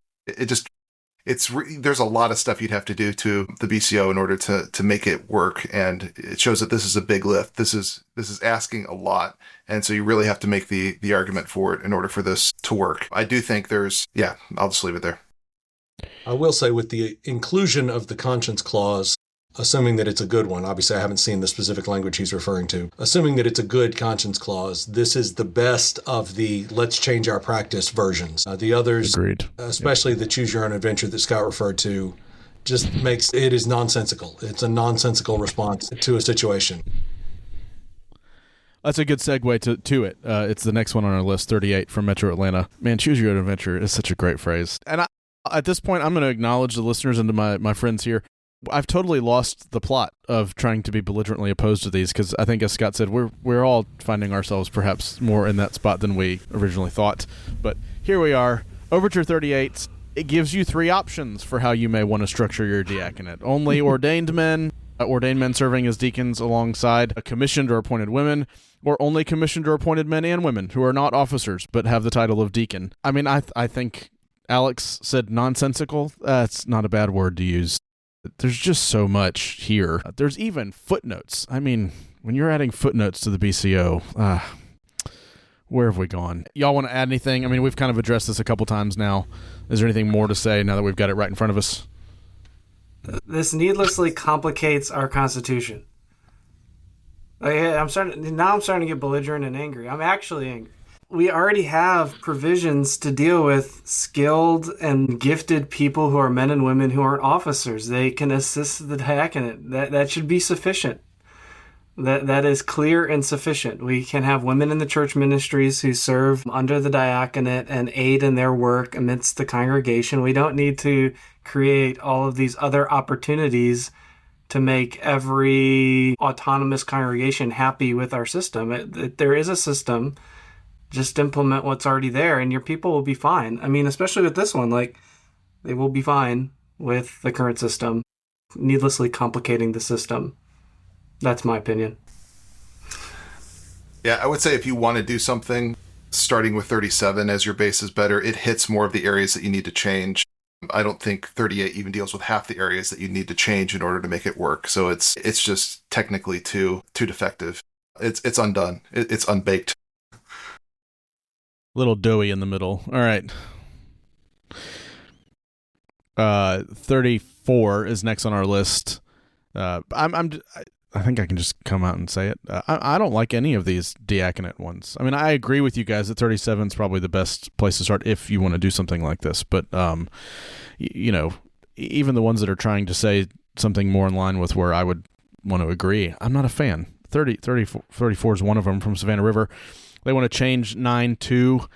there's a lot of stuff you'd have to do to the BCO in order to make it work. And it shows that this is a big lift. This is asking a lot. And so you really have to make the argument for it in order for this to work. I do think I'll just leave it there. I will say, with the inclusion of the conscience clause, assuming that it's a good one, obviously I haven't seen the specific language he's referring to, assuming that it's a good conscience clause, this is the best of the let's change our practice versions. The others, agreed, especially the choose your own adventure that Scott referred to, just it is nonsensical. It's a nonsensical response to a situation. That's a good segue to it. It's the next one on our list, 38 from Metro Atlanta. Man, choose your own adventure is such a great phrase. And at this point, I'm going to acknowledge the listeners and to my friends here. I've totally lost the plot of trying to be belligerently opposed to these, because I think, as Scott said, we're all finding ourselves perhaps more in that spot than we originally thought. But here we are. Overture 38, it gives you 3 options for how you may want to structure your diaconate. Only ordained men serving as deacons alongside commissioned or appointed women, or only commissioned or appointed men and women who are not officers but have the title of deacon. I mean, I think Alex said nonsensical. That's not a bad word to use. There's just so much here. There's even footnotes. I mean, when you're adding footnotes to the BCO, where have we gone? Y'all want to add anything? I mean, we've kind of addressed this a couple times now. Is there anything more to say now that we've got it right in front of us? This needlessly complicates our Constitution. I'm starting to get belligerent and angry. I'm actually angry. We already have provisions to deal with skilled and gifted people who are men and women who aren't officers. They can assist the diaconate. That should be sufficient. That is clear and sufficient. We can have women in the church ministries who serve under the diaconate and aid in their work amidst the congregation. We don't need to create all of these other opportunities to make every autonomous congregation happy with our system. There is a system. Just implement what's already there and your people will be fine. I mean, especially with this one, they will be fine with the current system, needlessly complicating the system. That's my opinion. Yeah, I would say if you want to do something, starting with 37 as your base is better. It hits more of the areas that you need to change. I don't think 38 even deals with half the areas that you need to change in order to make it work. So it's just technically too defective. It's undone. It's unbaked. Little doughy in the middle. All right. 34 is next on our list. I think I can just come out and say it. I don't like any of these diaconate ones. I mean, I agree with you guys that 37 is probably the best place to start if you want to do something like this. But, even the ones that are trying to say something more in line with where I would want to agree, I'm not a fan. 34 is one of them from Savannah River. They want to change 9-2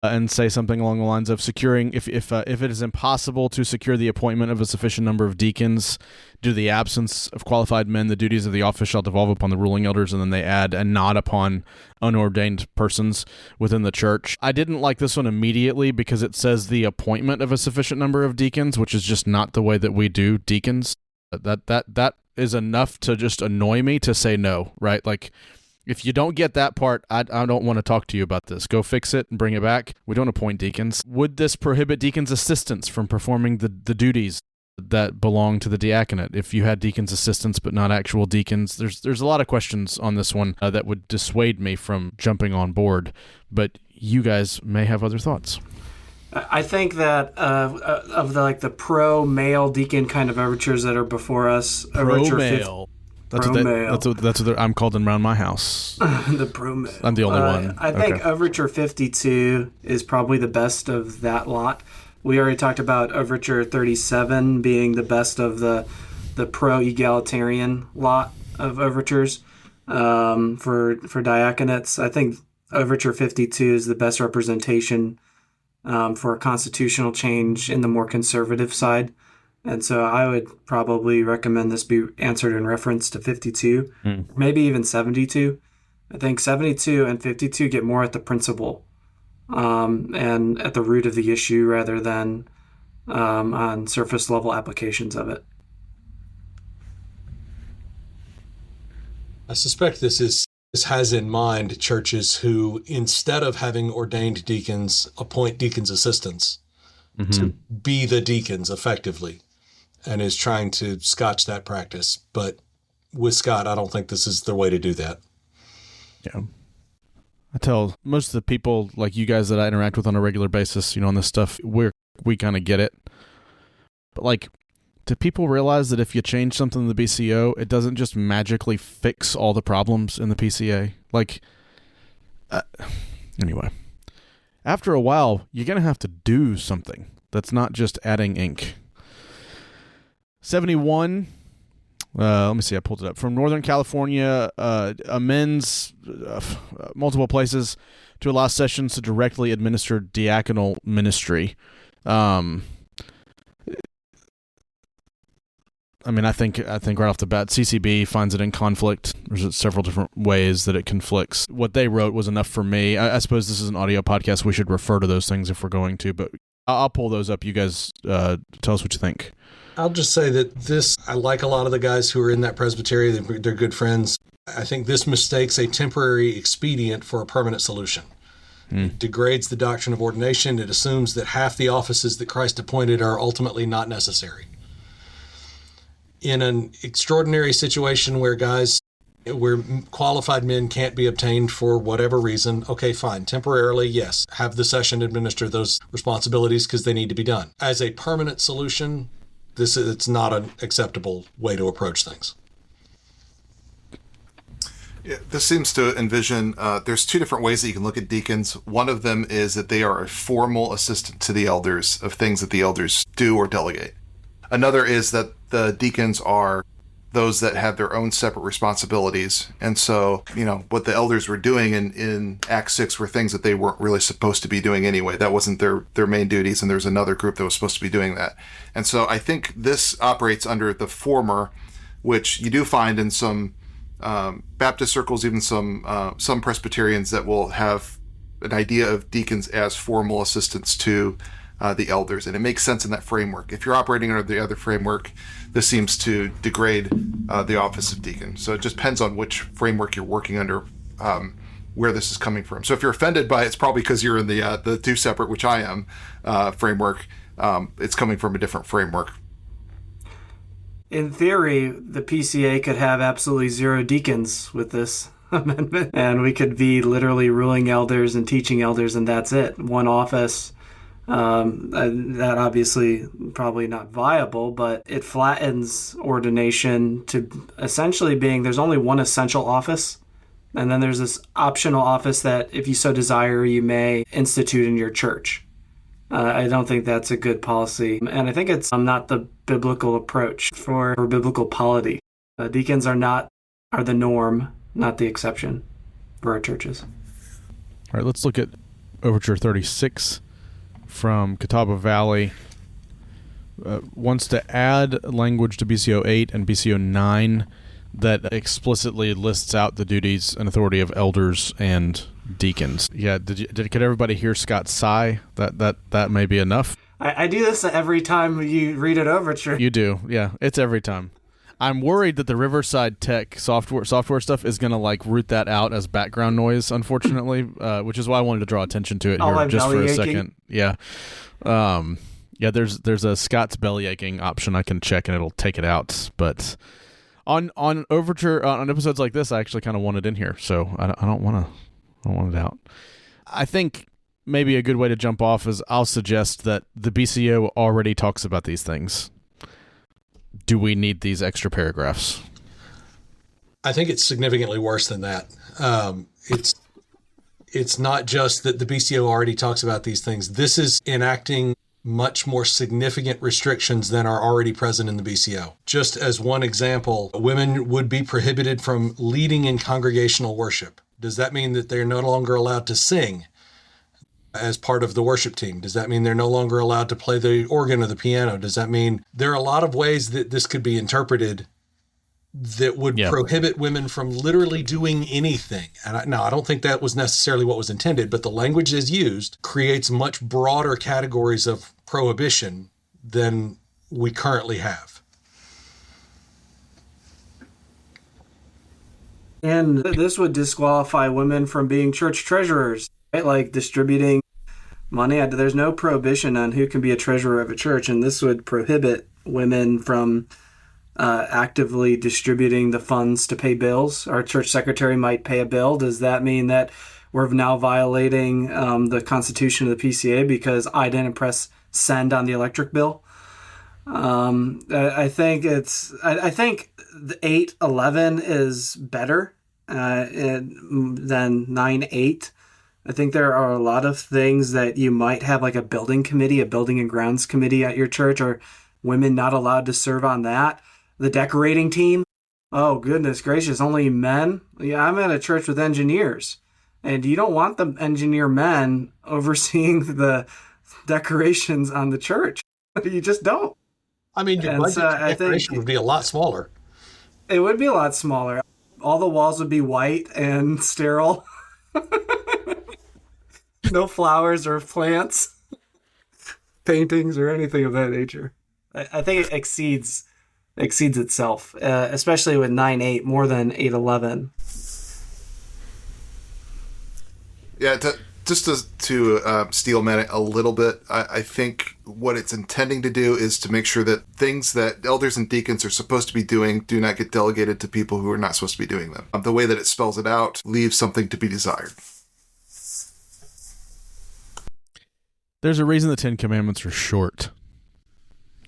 and say something along the lines of securing, if it is impossible to secure the appointment of a sufficient number of deacons due to the absence of qualified men, the duties of the office shall devolve upon the ruling elders, and then they add, and not upon unordained persons within the church. I didn't like this one immediately because it says the appointment of a sufficient number of deacons, which is just not the way that we do deacons. That is enough to just annoy me to say no, right? Like, if you don't get that part, I don't want to talk to you about this. Go fix it and bring it back. We don't appoint deacons. Would this prohibit deacons' assistants from performing the duties that belong to the diaconate? If you had deacons' assistants but not actual deacons, there's a lot of questions on this one that would dissuade me from jumping on board. But you guys may have other thoughts. I think that of the pro male deacon kind of overtures that are before us, Pro male. That's what I'm called around my house. The pro male. I'm the only one. I think Overture 52 is probably the best of that lot. We already talked about Overture 37 being the best of the pro egalitarian lot of overtures for diaconates. I think Overture 52 is the best representation for a constitutional change in the more conservative side. And so I would probably recommend this be answered in reference to 52, maybe even 72. I think 72 and 52 get more at the principle and at the root of the issue rather than on surface level applications of it. I suspect this has in mind churches who, instead of having ordained deacons, appoint deacons' assistants to be the deacons effectively, and is trying to scotch that practice. But with Scott, I don't think this is the way to do that. Yeah. I tell most of the people like you guys that I interact with on a regular basis, on this stuff, we kind of get it. But like, do people realize that if you change something in the BCO, it doesn't just magically fix all the problems in the PCA? Like, anyway, after a while, you're going to have to do something that's not just adding ink. 71, let me see, I pulled it up. From Northern California, amends multiple places to allow sessions to directly administer diaconal ministry. I think right off the bat, CCB finds it in conflict. There's several different ways that it conflicts. What they wrote was enough for me. I suppose this is an audio podcast. We should refer to those things if we're going to, but I'll pull those up. You guys tell us what you think. I'll just say that I like a lot of the guys who are in that presbytery. They're good friends. I think this mistakes a temporary expedient for a permanent solution. It degrades the doctrine of ordination. It assumes that half the offices that Christ appointed are ultimately not necessary. In an extraordinary situation where qualified men can't be obtained for whatever reason, okay, fine. Temporarily, yes, have the session administer those responsibilities because they need to be done. As a permanent solution, it's not an acceptable way to approach things. Yeah, this seems to envision, there's two different ways that you can look at deacons. One of them is that they are a formal assistant to the elders of things that the elders do or delegate. Another is that the deacons are those that have their own separate responsibilities. And so, what the elders were doing in Acts 6 were things that they weren't really supposed to be doing anyway. That wasn't their main duties, and there's another group that was supposed to be doing that. And so I think this operates under the former, which you do find in some Baptist circles, even some Presbyterians that will have an idea of deacons as formal assistants to the elders, and it makes sense in that framework. If you're operating under the other framework, this seems to degrade the office of deacon. So it just depends on which framework you're working under, where this is coming from. So if you're offended by it, it's probably because you're in the two separate, which I am, framework. It's coming from a different framework. In theory, the PCA could have absolutely zero deacons with this amendment, and we could be literally ruling elders and teaching elders, and that's it. One office. That obviously probably not viable, but it flattens ordination to essentially being there's only one essential office, and then there's this optional office that if you so desire you may institute in your church. I don't think that's a good policy, and I think it's not the biblical approach for biblical polity. Deacons are the norm, not the exception for our churches. All right, let's look at Overture 36 from Catawba Valley. Wants to add language to BCO 8 and BCO 9 that explicitly lists out the duties and authority of elders and deacons. Yeah, could everybody hear Scott sigh? That may be enough. I do this every time you read an overture. You do, yeah. It's every time. I'm worried that the Riverside Tech software stuff is going to root that out as background noise, unfortunately, which is why I wanted to draw attention to it here just for a second. Yeah. There's a Scott's belly aching option I can check and it'll take it out. But on Overture, on episodes like this, I actually kind of want it in here. So I don't want it out. I think maybe a good way to jump off is I'll suggest that the BCO already talks about these things. Do we need these extra paragraphs? I think it's significantly worse than that. It's not just that the BCO already talks about these things. This is enacting much more significant restrictions than are already present in the BCO. Just as one example, women would be prohibited from leading in congregational worship. Does that mean that they're no longer allowed to sing as part of the worship team? Does that mean they're no longer allowed to play the organ or the piano? Does that mean there are a lot of ways that this could be interpreted that would prohibit women from literally doing anything? And I don't think that was necessarily what was intended, but the language as used creates much broader categories of prohibition than we currently have. And this would disqualify women from being church treasurers, right? Like distributing money. There's no prohibition on who can be a treasurer of a church, and this would prohibit women from actively distributing the funds to pay bills. Our church secretary might pay a bill. Does that mean that we're now violating the Constitution of the PCA because I didn't press send on the electric bill? I think the 8:11 is better than 9:8. I think there are a lot of things that you might have, like a building committee, a building and grounds committee at your church. Are women not allowed to serve on that? The decorating team? Oh, goodness gracious, only men? Yeah, I'm at a church with engineers, and you don't want the engineer men overseeing the decorations on the church. You just don't. I mean, your budget decoration would be a lot smaller. It would be a lot smaller. All the walls would be white and sterile. No flowers or plants, paintings, or anything of that nature. I think it exceeds itself, especially with 9:8 more than 8:11. Yeah, just to steelman it a little bit, I think what it's intending to do is to make sure that things that elders and deacons are supposed to be doing do not get delegated to people who are not supposed to be doing them. The way that it spells it out leaves something to be desired. There's a reason the Ten Commandments are short.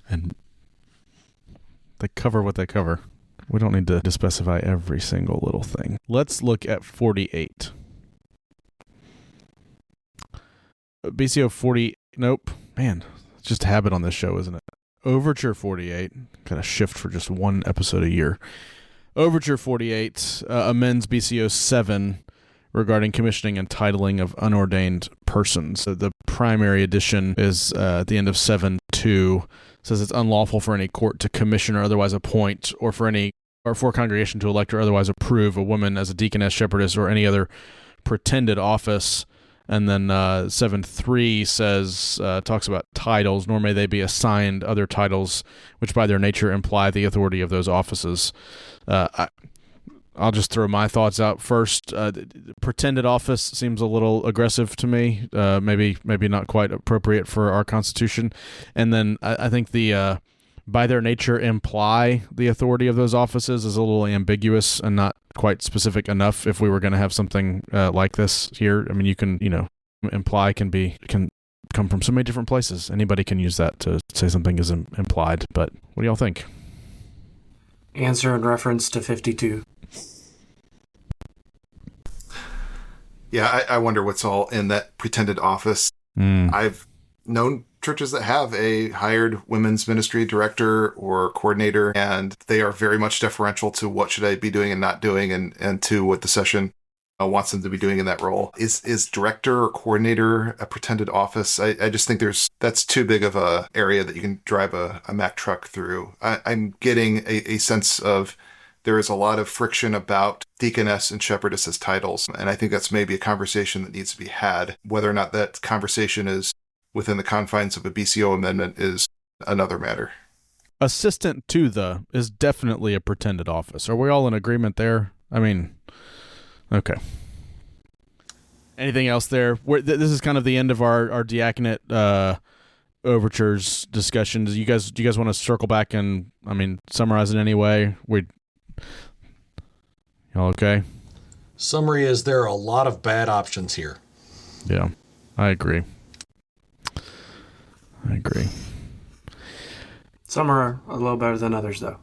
And they cover what they cover. We don't need to specify every single little thing. Let's look at 48. BCO 40. Nope. Man, it's just a habit on this show, isn't it? Overture 48. Got to shift for just one episode a year. Overture 48 amends BCO 7 regarding commissioning and titling of unordained persons. So the primary edition is at the end of 7:2. Says it's unlawful for any court to commission or otherwise appoint, or for a congregation to elect or otherwise approve a woman as a deaconess, shepherdess, or any other pretended office. And then 7:3 says talks about titles, nor may they be assigned other titles which by their nature imply the authority of those offices. I'll just throw my thoughts out first. Pretended office seems a little aggressive to me. Maybe not quite appropriate for our Constitution. And then I think the by their nature imply the authority of those offices is a little ambiguous and not quite specific enough if we were going to have something like this here. I mean, you can, imply can come from so many different places. Anybody can use that to say something is implied. But what do y'all think? Answer in reference to 52. Yeah, I wonder what's all in that pretended office. I've known churches that have a hired women's ministry director or coordinator, and they are very much deferential to what should I be doing and not doing, and to what the session wants them to be doing in that role. Is director or coordinator a pretended office? I just think that's too big of a area that you can drive a Mack truck through. I'm getting a sense of there is a lot of friction about deaconess and shepherdess as titles, and I think that's maybe a conversation that needs to be had. Whether or not that conversation is within the confines of a BCO amendment is another matter. Assistant to the is definitely a pretended office. Are we all in agreement there? I mean, okay. Anything else there? This is kind of the end of our diaconate overtures discussion. Do you guys want to circle back and, summarize it anyway? Y'all okay? Summary is there are a lot of bad options here. Yeah. I agree. Some are a little better than others, though.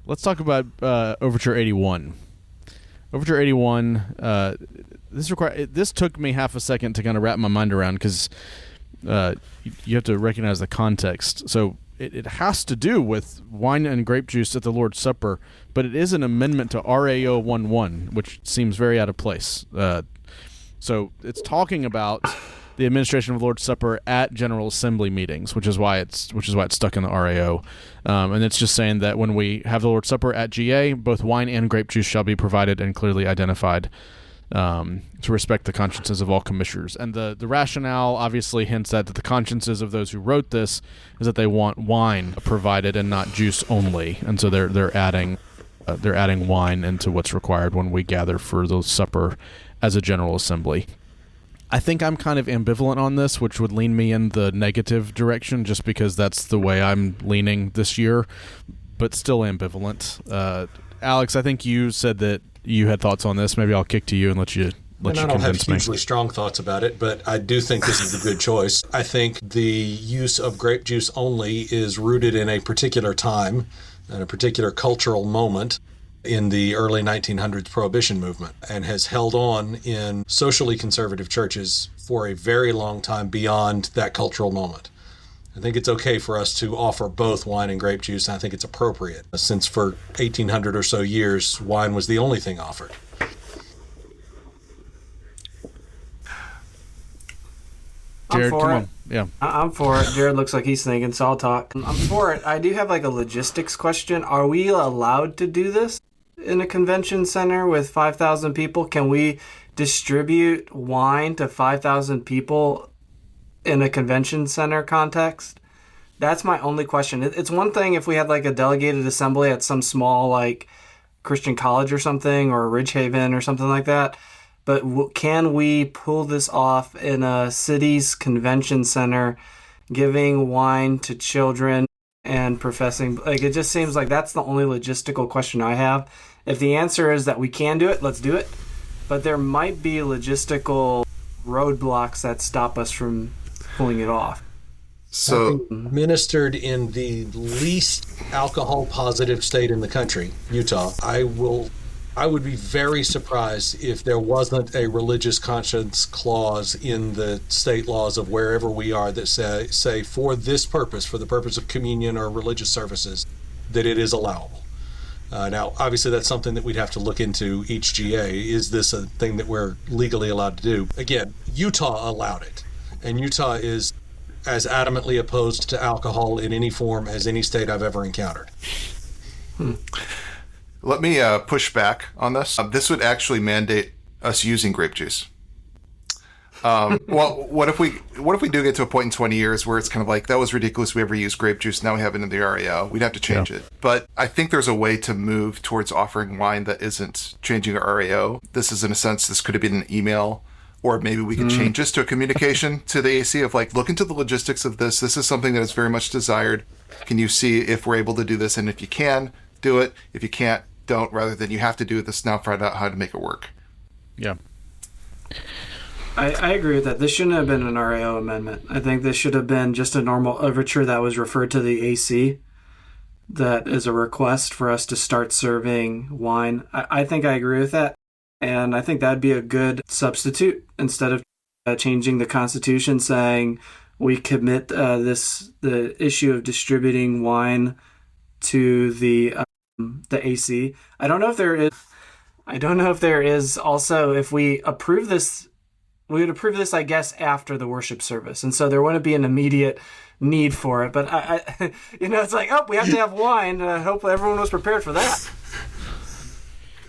Let's talk about Overture 81. Overture 81. This took me half a second to kind of wrap my mind around because you have to recognize the context. So it has to do with wine and grape juice at the Lord's Supper, but it is an amendment to RAO 11, which seems very out of place. So it's talking about the administration of Lord's Supper at General Assembly meetings, which is why it's stuck in the RAO, and it's just saying that when we have the Lord's Supper at GA, both wine and grape juice shall be provided and clearly identified, to respect the consciences of all commissioners. And the rationale obviously hints at that the consciences of those who wrote this is that they want wine provided and not juice only, and so they're adding wine into what's required when we gather for the supper as a General Assembly. I think I'm kind of ambivalent on this, which would lean me in the negative direction just because that's the way I'm leaning this year, but still ambivalent. Alex, I think you said that you had thoughts on this. Maybe I'll kick to you and let you I don't have convince me. hugely strong thoughts about it, but I do think this is a good choice. I think the use of grape juice only is rooted in a particular time and a particular cultural moment in the early 1900s Prohibition movement, and has held on in socially conservative churches for a very long time beyond that cultural moment. I think it's okay for us to offer both wine and grape juice, and I think it's appropriate, since for 1800 or so years, wine was the only thing offered. Jared, I'm for come it. on. Yeah. I'm for it. Jared looks like he's thinking, so I'll talk. I'm for it. I do have like a logistics question. Are we allowed to do this in a convention center with 5,000 people? Can we distribute wine to 5,000 people in a convention center context? That's my only question. It's one thing if we had like a delegated assembly at some small like Christian college or something, or Ridgehaven or something like that. But can we pull this off in a city's convention center, giving wine to children and professing? Like, it just seems like that's the only logistical question I have. If the answer is that we can do it, let's do it. But there might be logistical roadblocks that stop us from pulling it off. So Ministered in the least alcohol positive state in the country, Utah, I would be very surprised if there wasn't a religious conscience clause in the state laws of wherever we are that say for this purpose, for the purpose of communion or religious services, that it is allowable. Now, obviously, that's something that we'd have to look into each GA. Is this a thing that we're legally allowed to do? Again, Utah allowed it, and Utah is as adamantly opposed to alcohol in any form as any state I've ever encountered. let me push back on this. This would actually mandate us using grape juice. Well, what if we do get to a point in 20 years where it's kind of like, that was ridiculous, we ever used grape juice, now we have it in the RAO, we'd have to change it. But I think there's a way to move towards offering wine that isn't changing our RAO. This is, in a sense, this could have been an email, or maybe we could change this to a communication to the AC of like, look into the logistics of this. This is something that is very much desired. Can you see if we're able to do this? And if you can, do it. If you can't, don't, rather than you have to do this now, find out how to make it work. Yeah. I agree with that. This shouldn't have been an RAO amendment. I think this should have been just a normal overture that was referred to the AC. That is a request for us to start serving wine. I think I agree with that. And I think that'd be a good substitute instead of changing the Constitution saying we commit the issue of distributing wine to the AC. I don't know if there is also, if we approve this, we would approve this, I guess, after the worship service. And so there wouldn't be an immediate need for it. But, I it's like, we have to have wine. Hopefully everyone was prepared for that.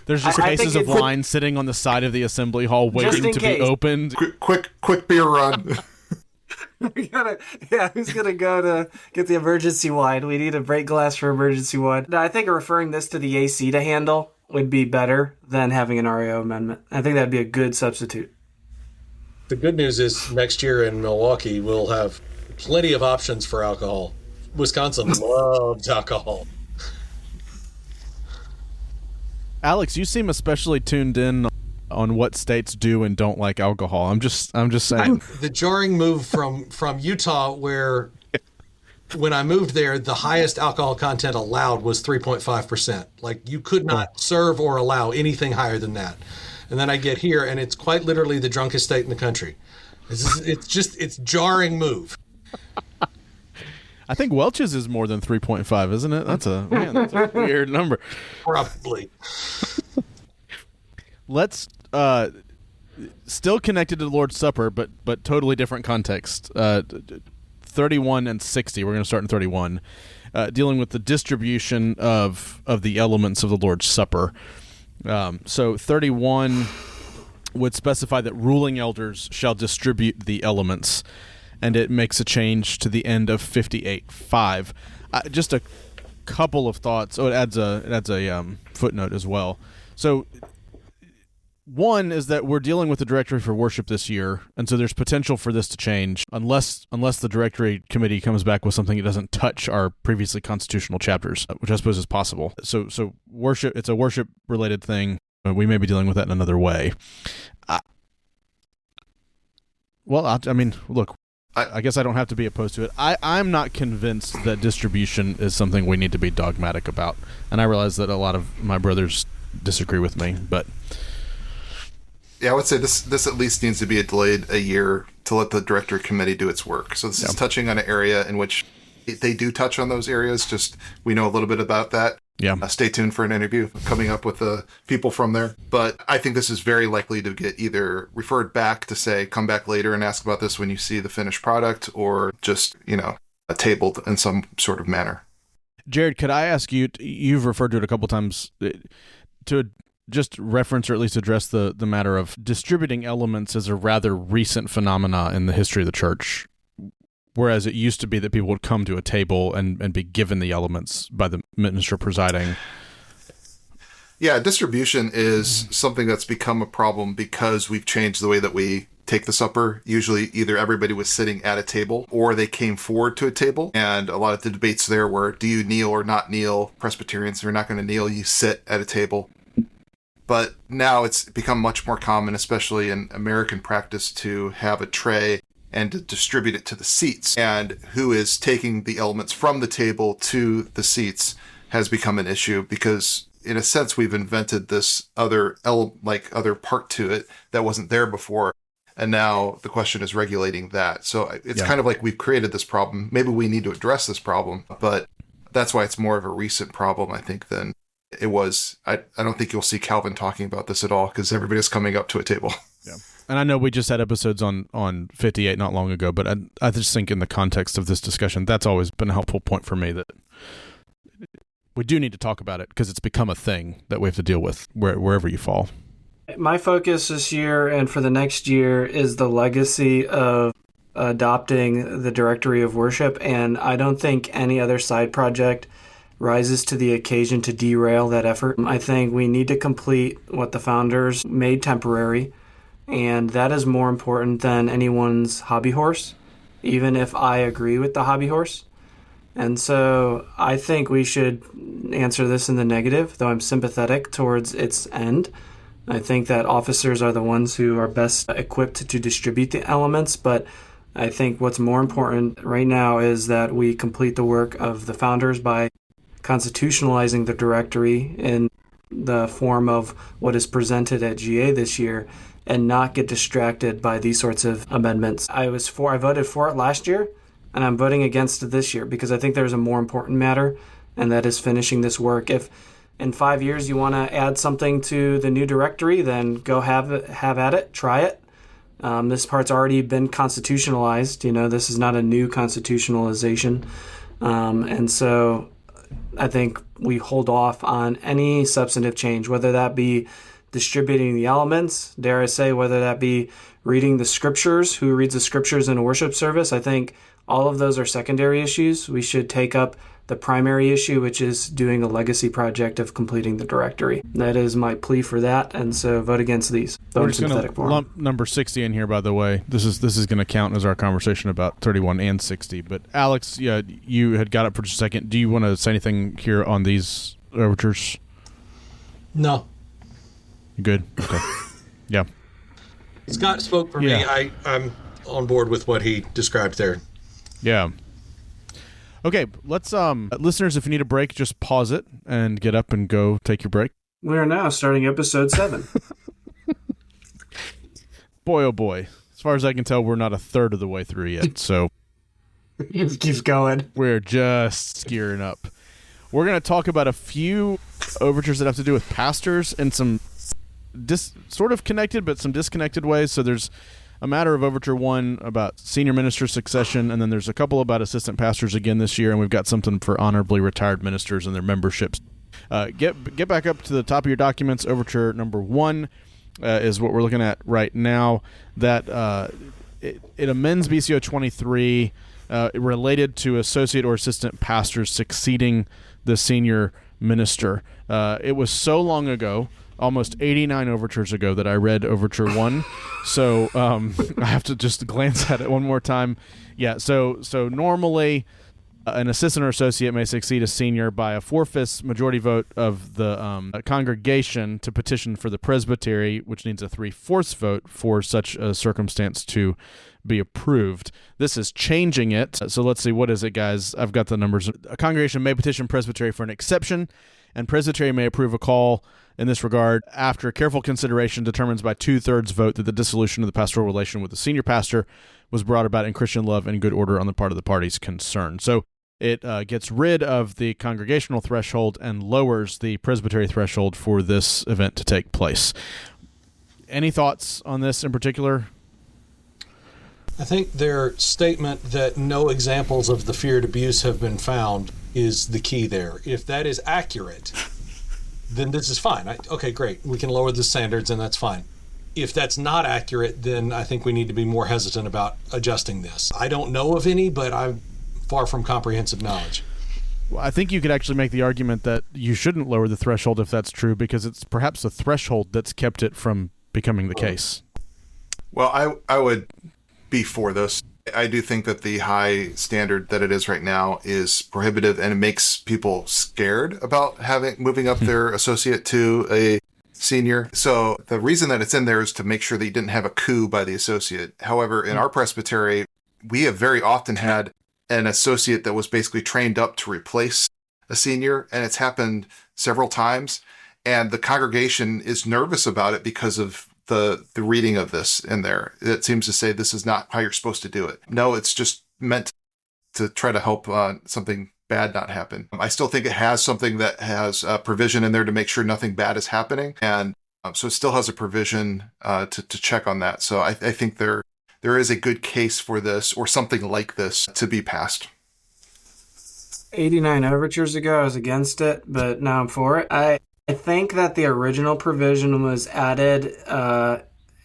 There's just cases of wine sitting on the side of the assembly hall waiting to be opened. Quick beer run. Who's going to go to get the emergency wine? We need a break glass for emergency wine. I think referring this to the AC to handle would be better than having an RAO amendment. I think that'd be a good substitute. The good news is next year in Milwaukee, we'll have plenty of options for alcohol. Wisconsin loves alcohol. Alex, you seem especially tuned in on what states do and don't like alcohol. I'm just saying. The jarring move from Utah, where when I moved there, the highest alcohol content allowed was 3.5%. Like, you could not serve or allow anything higher than that. And then I get here, and it's quite literally the drunkest state in the country. It's jarring move. I think Welch's is more than 3.5, isn't it? That's a weird number. Probably. Let's still connected to the Lord's Supper, but totally different context. 31 and 60. We're going to start in 31, dealing with the distribution of the elements of the Lord's Supper. So 31 would specify that ruling elders shall distribute the elements, and it makes a change to the end of 58:5. Just a couple of thoughts. Oh, it adds a footnote as well. So one is that we're dealing with the directory for worship this year, and so there's potential for this to change unless the directory committee comes back with something that doesn't touch our previously constitutional chapters, which I suppose is possible. So worship, it's a worship related thing. We may be dealing with that in another way. Look, I guess I don't have to be opposed to it. I'm not convinced that distribution is something we need to be dogmatic about, and I realize that a lot of my brothers disagree with me, but yeah, I would say this at least needs to be delayed a year to let the directory committee do its work. So this is touching on an area in which they do touch on those areas. Just we know a little bit about that. Yeah. Stay tuned for an interview coming up with the people from there. But I think this is very likely to get either referred back to say, come back later and ask about this when you see the finished product, or just, tabled in some sort of manner. Jared, could I ask you, you've referred to it a couple times, to just reference or at least address the matter of distributing elements as a rather recent phenomena in the history of the church, whereas it used to be that people would come to a table and be given the elements by the minister presiding. Yeah, distribution is something that's become a problem because we've changed the way that we take the supper. Usually either everybody was sitting at a table or they came forward to a table. And a lot of the debates there were, do you kneel or not kneel? Presbyterians are not going to kneel, you sit at a table. But now it's become much more common, especially in American practice, to have a tray and to distribute it to the seats. And who is taking the elements from the table to the seats has become an issue because, in a sense, we've invented this other part to it that wasn't there before. And now the question is regulating that. So it's kind of like we've created this problem. Maybe we need to address this problem, but that's why it's more of a recent problem, I think, than it was. I don't think you'll see Calvin talking about this at all because everybody's coming up to a table. Yeah. And I know we just had episodes on 58 not long ago, but I just think in the context of this discussion, that's always been a helpful point for me, that we do need to talk about it because it's become a thing that we have to deal with wherever you fall. My focus this year and for the next year is the legacy of adopting the directory of worship, and I don't think any other side project rises to the occasion to derail that effort. I think we need to complete what the founders made temporary, and that is more important than anyone's hobby horse, even if I agree with the hobby horse. And so I think we should answer this in the negative, though I'm sympathetic towards its end. I think that officers are the ones who are best equipped to distribute the elements, but I think what's more important right now is that we complete the work of the founders by constitutionalizing the directory in the form of what is presented at GA this year, and not get distracted by these sorts of amendments. I voted for it last year, and I'm voting against it this year because I think there's a more important matter, and that is finishing this work. If in 5 years you want to add something to the new directory, then go have at it, try it. This part's already been constitutionalized. This is not a new constitutionalization. And so I think we hold off on any substantive change, whether that be distributing the elements, dare I say, whether that be reading the scriptures, who reads the scriptures in a worship service. I think all of those are secondary issues. We should take up the primary issue, which is doing a legacy project of completing the directory. That is my plea for that, and so vote against these. We're just going to lump number 60 in here, by the way. This is going to count as our conversation about 31 and 60. But Alex, you had got up for just a second. Do you want to say anything here on these overtures? No. Good. Okay. Yeah. Scott spoke for me. I'm on board with what he described there. Yeah. Okay, let's listeners, if you need a break, just pause it and get up and go take your break. We are now starting episode 7. Boy, oh boy. As far as I can tell, we're not a third of the way through yet, so It just keeps going. we're just gearing up. We're going to talk about a few overtures that have to do with pastors in some sort of connected but some disconnected ways. So there's a matter of Overture 1 about senior minister succession, and then there's a couple about assistant pastors again this year, and we've got something for honorably retired ministers and their memberships. Get back up to the top of your documents. Overture number 1 is what we're looking at right now. That it amends BCO 23 related to associate or assistant pastors succeeding the senior minister. It was so long ago, almost 89 overtures ago, that I read Overture 1. So I have to just glance at it one more time. Yeah, so normally an assistant or associate may succeed a senior by a 4/5 majority vote of the congregation to petition for the presbytery, which needs a 3/4 vote for such a circumstance to be approved. This is changing it. So let's see, what is it, guys? I've got the numbers. A congregation may petition presbytery for an exception, and presbytery may approve a call in this regard after careful consideration determines by 2/3 vote that the dissolution of the pastoral relation with the senior pastor was brought about in Christian love and good order on the part of the parties concerned. So it gets rid of the congregational threshold and lowers the presbytery threshold for this event to take place. Any thoughts on this in particular? I think their statement that no examples of the feared abuse have been found is the key there. If that is accurate, then this is fine. Okay, great. We can lower the standards, and that's fine. If that's not accurate, then I think we need to be more hesitant about adjusting this. I don't know of any, but I'm far from comprehensive knowledge. Well, I think you could actually make the argument that you shouldn't lower the threshold if that's true, because it's perhaps the threshold that's kept it from becoming the case. Well, I would be for this. I do think that the high standard that it is right now is prohibitive, and it makes people scared about moving up their associate to a senior. So the reason that it's in there is to make sure that you didn't have a coup by the associate. However, in our presbytery, we have very often had an associate that was basically trained up to replace a senior, and it's happened several times. And the congregation is nervous about it because of the reading of this in there. It seems to say this is not how you're supposed to do it. No, it's just meant to try to help something bad not happen. I still think it has something that has a provision in there to make sure nothing bad is happening. And so it still has a provision to check on that. So I think there is a good case for this or something like this to be passed. 89 overtures ago, I was against it, but now I'm for it. I think that the original provision was added a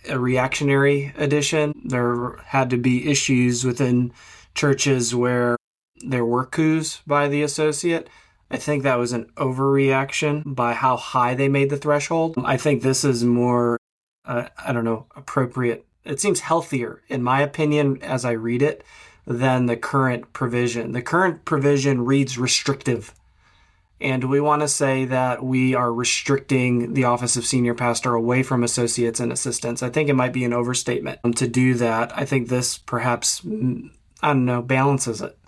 reactionary edition. There had to be issues within churches where there were coups by the associate. I think that was an overreaction by how high they made the threshold. I think this is more, appropriate. It seems healthier, in my opinion, as I read it, than the current provision. The current provision reads restrictive. And we want to say that we are restricting the office of senior pastor away from associates and assistants. I think it might be an overstatement to do that. I think this perhaps, balances it.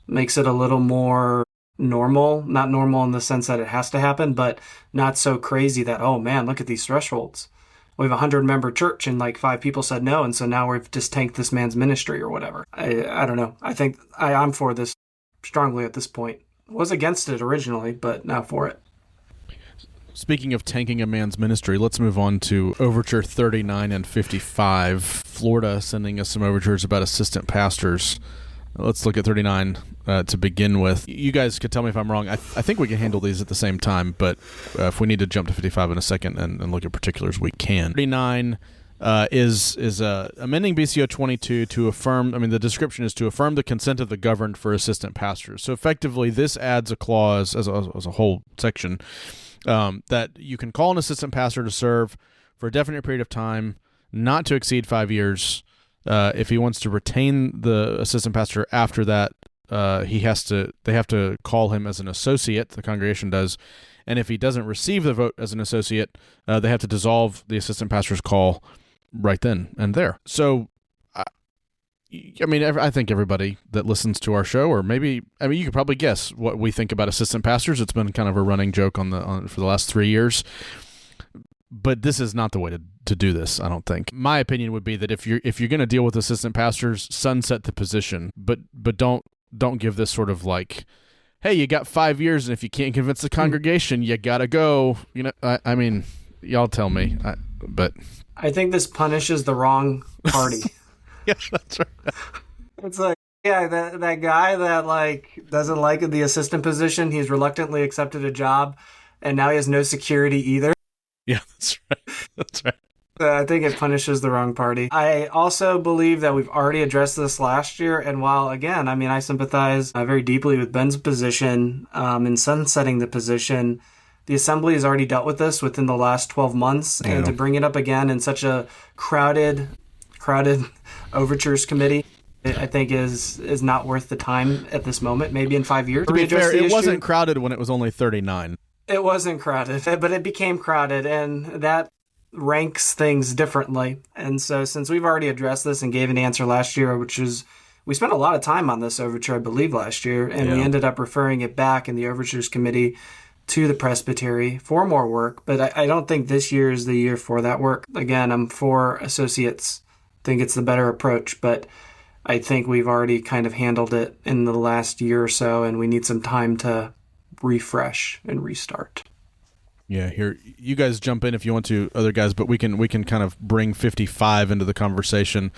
Makes it a little more normal. Not normal in the sense that it has to happen, but not so crazy that, oh man, look at these thresholds. We have a 100-member church and like 5 people said no, and so now we've just tanked this man's ministry or whatever. I don't know. I think I'm for this strongly at this point. Was against it originally, but now for it. Speaking of tanking a man's ministry, let's move on to Overture 39 and 55. Florida sending us some overtures about assistant pastors. Let's look at 39 to begin with. You guys could tell me if I'm wrong. I think we can handle these at the same time, but if we need to jump to 55 in a second and look at particulars, we can. 39 is amending BCO 22 to affirm, the description is to affirm the consent of the governed for assistant pastors. So effectively, this adds a clause as a whole section that you can call an assistant pastor to serve for a definite period of time, not to exceed 5 years. If he wants to retain the assistant pastor after that, they have to call him as an associate, the congregation does, And if he doesn't receive the vote as an associate, they have to dissolve the assistant pastor's call right then and there. So, I mean, I think everybody that listens to our show, or maybe, I mean, you could probably guess what we think about assistant pastors. It's been kind of a running joke for the last 3 years. But this is not the way to do this, I don't think. My opinion would be that if you're going to deal with assistant pastors, sunset the position, but don't give this sort of like, hey, you got 5 years, and if you can't convince the congregation, you gotta go. You know, I mean, y'all tell me. But I think this punishes the wrong party. yeah, that's right. It's like, yeah, that guy that like doesn't like the assistant position, he's reluctantly accepted a job, and now he has no security either. Yeah, that's right. That's right. I think it punishes the wrong party. I also believe that we've already addressed this last year, and while, again, I mean, I sympathize very deeply with Ben's position in sunsetting the position, the Assembly has already dealt with this within the last 12 months, and to bring it up again in such a crowded Overtures committee, I think is not worth the time at this moment. Maybe in 5 years. To be fair, it wasn't crowded when it was only 39. It wasn't crowded, but it became crowded, and that ranks things differently. And so since we've already addressed this and gave an answer last year, which is, we spent a lot of time on this overture, I believe, last year, and we ended up referring it back in the Overtures Committee to the Presbytery for more work. But I don't think this year is the year for that work. Again, I'm for associates. I think it's the better approach, but I think we've already kind of handled it in the last year or so, and we need some time to refresh and restart. Yeah, here, you guys jump in if you want to, other guys, but we can kind of bring 55 into the conversation,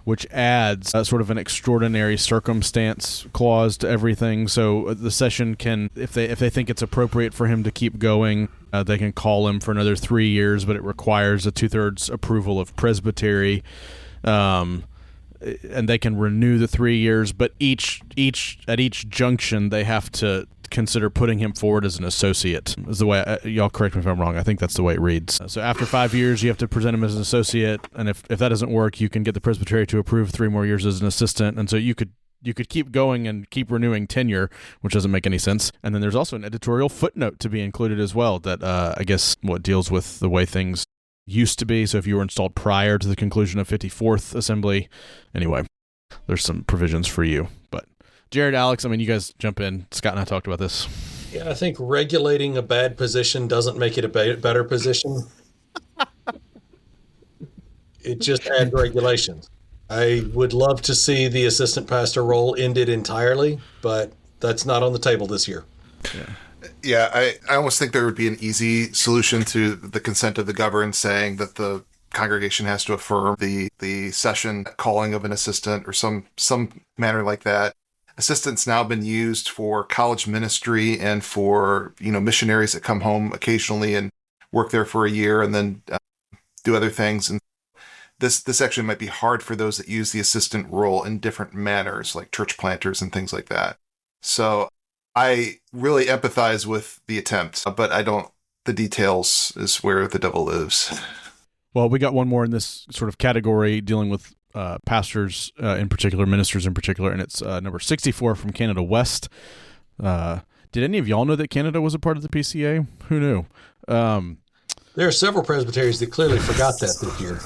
which adds sort of an extraordinary circumstance clause to everything. So the session can, if they think it's appropriate for him to keep going, they can call him for another 3 years, but it requires a 2/3 approval of Presbytery. And they can renew the 3 years, but at each junction they have to consider putting him forward as an associate. Is the way y'all correct me if I'm wrong. I think that's the way it reads. So after 5 years, you have to present him as an associate, and if that doesn't work, you can get the Presbytery to approve 3 more years as an assistant, and so you could keep going and keep renewing tenure, which doesn't make any sense. And then there's also an editorial footnote to be included as well that I guess what deals with the way things used to be. So if you were installed prior to the conclusion of 54th Assembly, anyway, there's some provisions for you. But Jared, Alex, I mean, you guys jump in. Scott and I talked about this. Yeah, I think regulating a bad position doesn't make it a better position. It just adds regulations. I would love to see the assistant pastor role ended entirely, but that's not on the table this year. Yeah, I almost think there would be an easy solution to the consent of the governed saying that the congregation has to affirm the session calling of an assistant or some manner like that. Assistant's now been used for college ministry and for, missionaries that come home occasionally and work there for a year and then do other things. And this actually might be hard for those that use the assistant role in different manners, like church planters and things like that. So I really empathize with the attempt, but the details is where the devil lives. Well, we got one more in this sort of category dealing with pastors in particular, ministers in particular, and it's number 64 from Canada West. Did any of y'all know that Canada was a part of the PCA? Who knew? There are several presbyteries that clearly forgot that this year.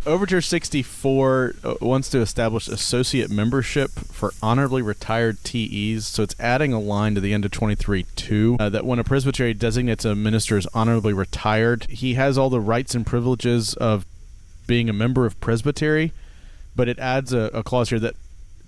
Overture 64 wants to establish associate membership for honorably retired TEs, so it's adding a line to the end of 23.2 that when a presbytery designates a minister as honorably retired, he has all the rights and privileges of being a member of presbytery, but it adds a clause here that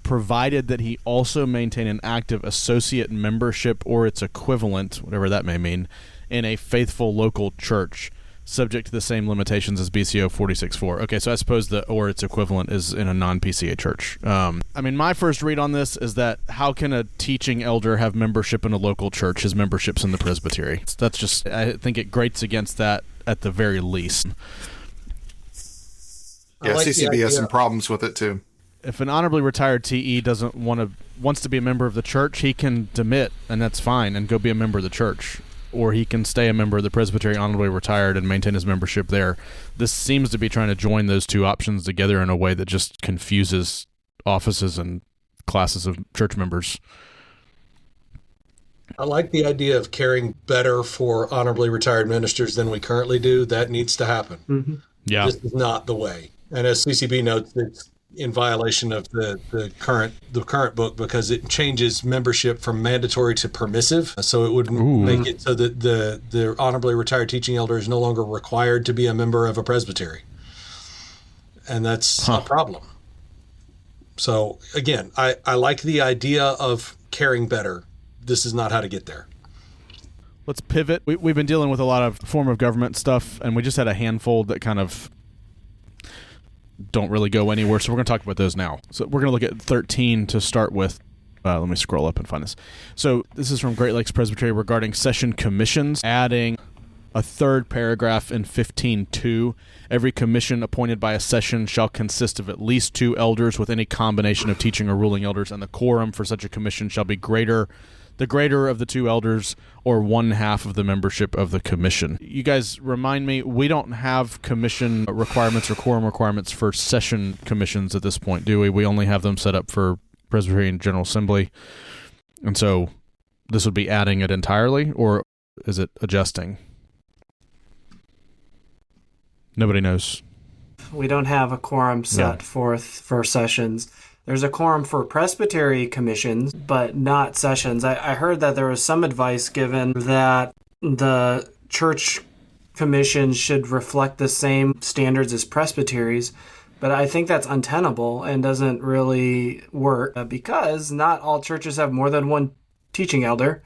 provided that he also maintain an active associate membership or its equivalent, whatever that may mean, in a faithful local church, subject to the same limitations as BCO 46.4. Okay, so I suppose the or its equivalent is in a non-PCA church. I mean, my first read on this is that how can a teaching elder have membership in a local church? His membership's in the presbytery. That's just, I think it grates against that at the very least. Yeah, like CCB has some problems with it too. If an honorably retired TE wants to be a member of the church, he can demit, and that's fine, and go be a member of the church. Or he can stay a member of the presbytery honorably retired and maintain his membership there. This seems to be trying to join those two options together in a way that just confuses offices and classes of church members. I like the idea of caring better for honorably retired ministers than we currently do. That needs to happen. Mm-hmm. Yeah. This is not the way. And as CCB notes, it's in violation of the current book because it changes membership from mandatory to permissive. So it would make it so that the honorably retired teaching elder is no longer required to be a member of a presbytery. And that's a problem. So again, I like the idea of caring better. This is not how to get there. Let's pivot. We've been dealing with a lot of form of government stuff, and we just had a handful that kind of don't really go anywhere, so we're going to talk about those now. So we're going to look at 13 to start with. Let me scroll up and find this. So this is from Great Lakes Presbytery regarding session commissions, adding a third paragraph in 15.2. Every commission appointed by a session shall consist of at least 2 elders with any combination of teaching or ruling elders, and the quorum for such a commission shall be the greater of the 2 elders, or 1/2 of the membership of the commission. You guys remind me, we don't have commission requirements or quorum requirements for session commissions at this point, do we? We only have them set up for Presbyterian General Assembly. And so this would be adding it entirely, or is it adjusting? Nobody knows. We don't have a quorum set forth for sessions. There's a quorum for presbytery commissions, but not sessions. I heard that there was some advice given that the church commissions should reflect the same standards as presbyteries, but I think that's untenable and doesn't really work because not all churches have more than one teaching elder.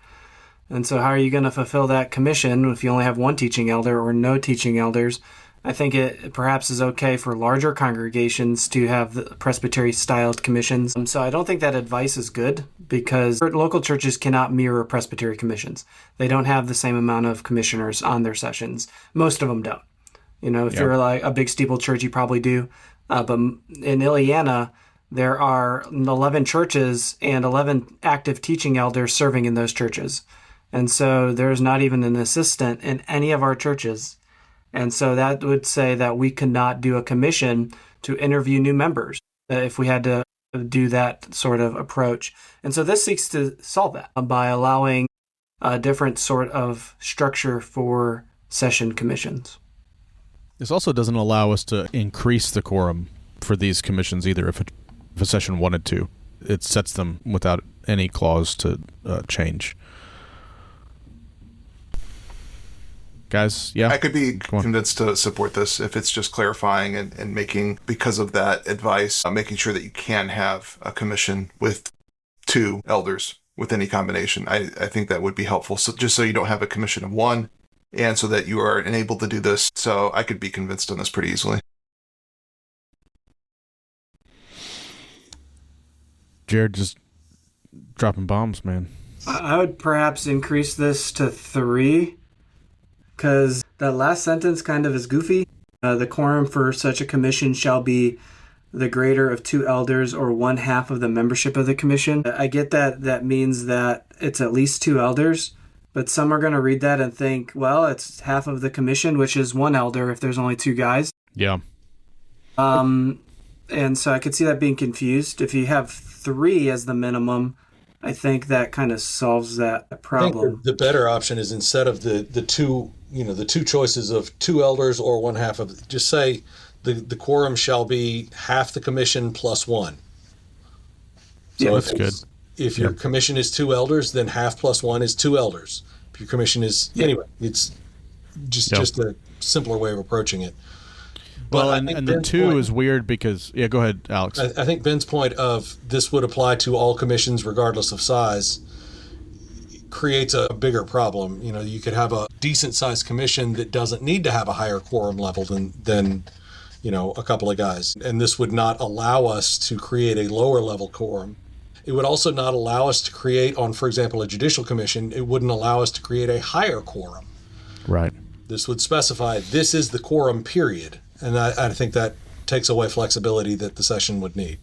And so how are you going to fulfill that commission if you only have one teaching elder or no teaching elders? I think it perhaps is okay for larger congregations to have the presbytery-styled commissions. So I don't think that advice is good because local churches cannot mirror presbytery commissions. They don't have the same amount of commissioners on their sessions. Most of them don't. If you're like a big steeple church, you probably do. But in Ileana, there are 11 churches and 11 active teaching elders serving in those churches. And so there's not even an assistant in any of our churches. And so that would say that we could not do a commission to interview new members if we had to do that sort of approach. And so this seeks to solve that by allowing a different sort of structure for session commissions. This also doesn't allow us to increase the quorum for these commissions either if a session wanted to. It sets them without any clause to change. Guys, yeah? I could be convinced to support this if it's just clarifying and making, because of that advice, making sure that you can have a commission with 2 elders with any combination. I think that would be helpful. So just so you don't have a commission of 1 and so that you are enabled to do this. So I could be convinced on this pretty easily. Jared just dropping bombs, man. I would perhaps increase this to 3. Because that last sentence kind of is goofy. The quorum for such a commission shall be the greater of 2 elders or 1/2 of the membership of the commission. I get that means that it's at least 2 elders, but some are going to read that and think, well, it's half of the commission, which is 1 elder if there's only 2 guys. Yeah. And so I could see that being confused. If you have 3 as the minimum, I think that kind of solves that problem. I think the better option is instead of the 2, the 2 choices of 2 elders or 1/2 of, just say the quorum shall be half the commission plus 1. So that's good. If your commission is 2 elders, then half plus 1 is 2 elders. If your commission is, anyway, it's just a simpler way of approaching it. Well, and the 2 is weird because, go ahead, Alex. I think Ben's point of this would apply to all commissions regardless of size creates a bigger problem. You could have a decent sized commission that doesn't need to have a higher quorum level than a couple of guys. And this would not allow us to create a lower level quorum. It would also not allow us to create on, for example, a judicial commission, it wouldn't allow us to create a higher quorum. Right. This would specify this is the quorum period. And I think that takes away flexibility that the session would need.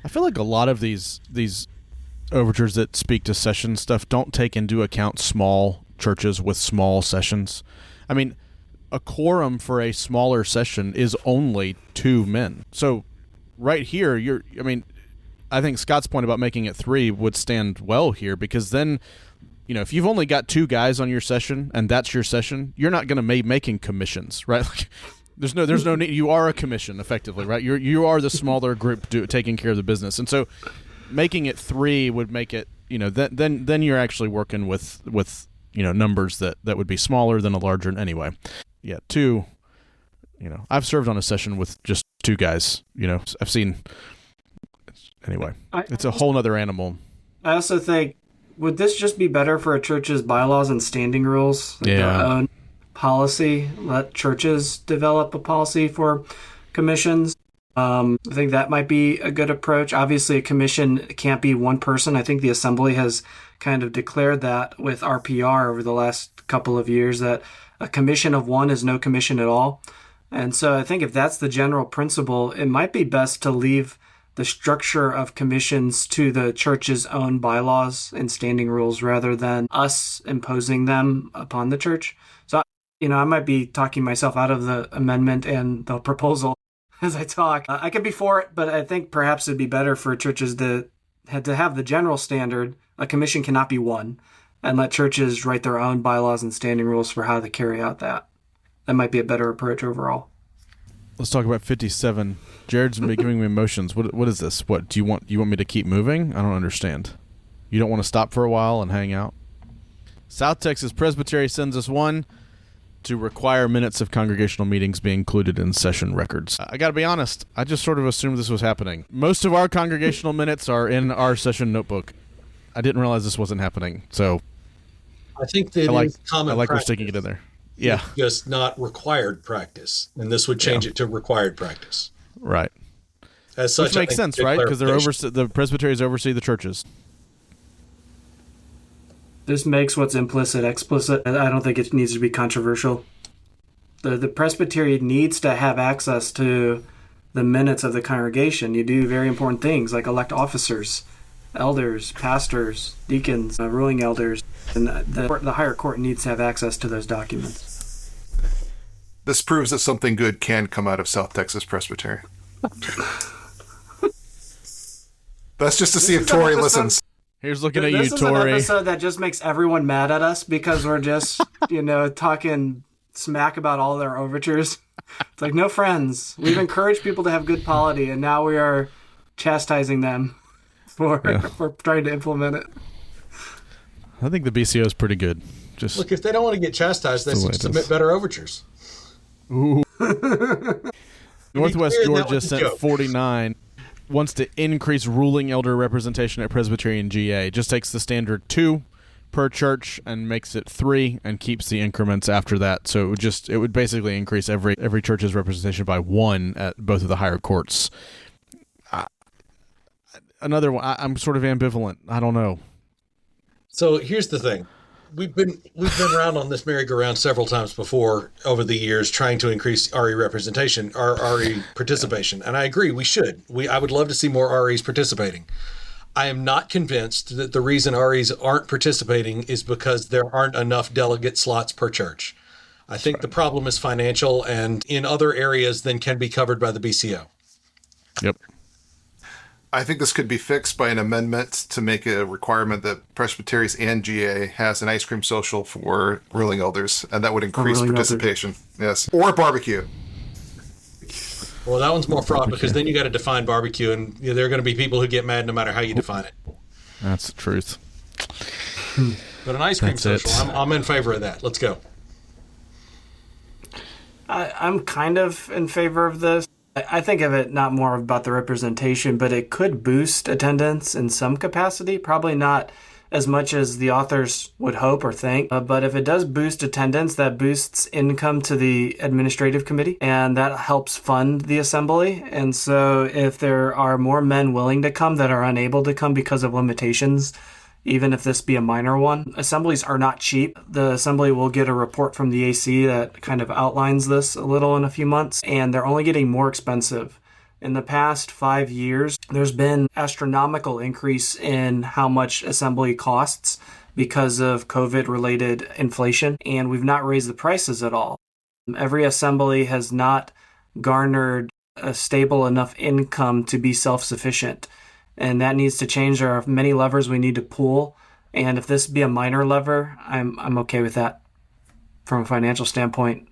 I feel like a lot of these overtures that speak to session stuff don't take into account small churches with small sessions. I mean, a quorum for a smaller session is only 2 men. So right here, I think Scott's point about making it 3 would stand well here, because then, if you've only got 2 guys on your session and that's your session, you're not going to be making commissions, right? Like, there's no need. You are a commission effectively, right? You are the smaller group taking care of the business, and so making it 3 would make it, then you're actually working with numbers that would be smaller than a larger anyway. Yeah, 2. I've served on a session with just 2 guys. I've seen. Anyway, it's a whole other animal. I also think, would this just be better for a church's bylaws and standing rules? Their own policy? Let churches develop a policy for commissions. I think that might be a good approach. Obviously, a commission can't be one person. I think the Assembly has kind of declared that with RPR over the last couple of years, that a commission of one is no commission at all. And so I think if that's the general principle, it might be best to leave the structure of commissions to the church's own bylaws and standing rules rather than us imposing them upon the church. So, I might be talking myself out of the amendment and the proposal as I talk. I could be for it, but I think perhaps it'd be better for churches to have the general standard. A commission cannot be one, and let churches write their own bylaws and standing rules for how to carry out that. That might be a better approach overall. Let's talk about 57. Jared's giving me emotions. What is this? What do you want? You want me to keep moving? I don't understand. You don't want to stop for a while and hang out? South Texas Presbytery sends us one to require minutes of congregational meetings be included in session records. I got to be honest. I just sort of assumed this was happening. Most of our congregational minutes are in our session notebook. I didn't realize this wasn't happening. So I think that common. I like we're sticking it in there. Yeah. It's just not required practice. And this would change it to required practice. Right. As such, which makes sense, right? Because the presbyteries oversee the churches. This makes what's implicit explicit. I don't think it needs to be controversial. The presbytery needs to have access to the minutes of the congregation. You do very important things like elect officers, elders, pastors, deacons, ruling elders, and the higher court needs to have access to those documents. This proves that something good can come out of South Texas Presbytery. That's just to see if Tori listens. Here's looking at you, Tori. This is an episode that just makes everyone mad at us because we're just, talking smack about all their overtures. It's like, no friends. We've encouraged people to have good polity, and now we are chastising them for trying to implement it. I think the BCO is pretty good. Just look, if they don't want to get chastised, they should submit better overtures. Ooh. Northwest Georgia sent 49. Wants to increase ruling elder representation at Presbyterian GA. Just takes the standard 2 per church and makes it 3 and keeps the increments after that. So it would basically increase every church's representation by 1 at both of the higher courts. Another one, I'm sort of ambivalent. I don't know. So here's the thing. We've been around on this merry-go-round several times before over the years trying to increase RE representation, or RE participation. And I agree, we should. I would love to see more REs participating. I am not convinced that the reason REs aren't participating is because there aren't enough delegate slots per church. I think the problem is financial and in other areas than can be covered by the BCO. Yep. I think this could be fixed by an amendment to make a requirement that presbyteries and GA has an ice cream social for ruling elders, and that would increase participation. Yes. Or barbecue. Well, that one's more fraught because then you got to define barbecue, and there are going to be people who get mad no matter how you define it. That's the truth. But an ice cream social, I'm in favor of that. Let's go. I'm kind of in favor of this. I think of it not more about the representation, but it could boost attendance in some capacity. Probably not as much as the authors would hope or think. But if it does boost attendance, that boosts income to the administrative committee, and that helps fund the assembly. And so if there are more men willing to come that are unable to come because of limitations, even if this be a minor one, assemblies are not cheap. The assembly will get a report from the AC that kind of outlines this a little in a few months, and they're only getting more expensive. In the past 5 years, there's been astronomical increase in how much assembly costs because of COVID-related inflation, and we've not raised the prices at all. Every assembly has not garnered a stable enough income to be self-sufficient. and that needs to change. There are many levers we need to pull, and if this be a minor lever, I'm okay with that from a financial standpoint.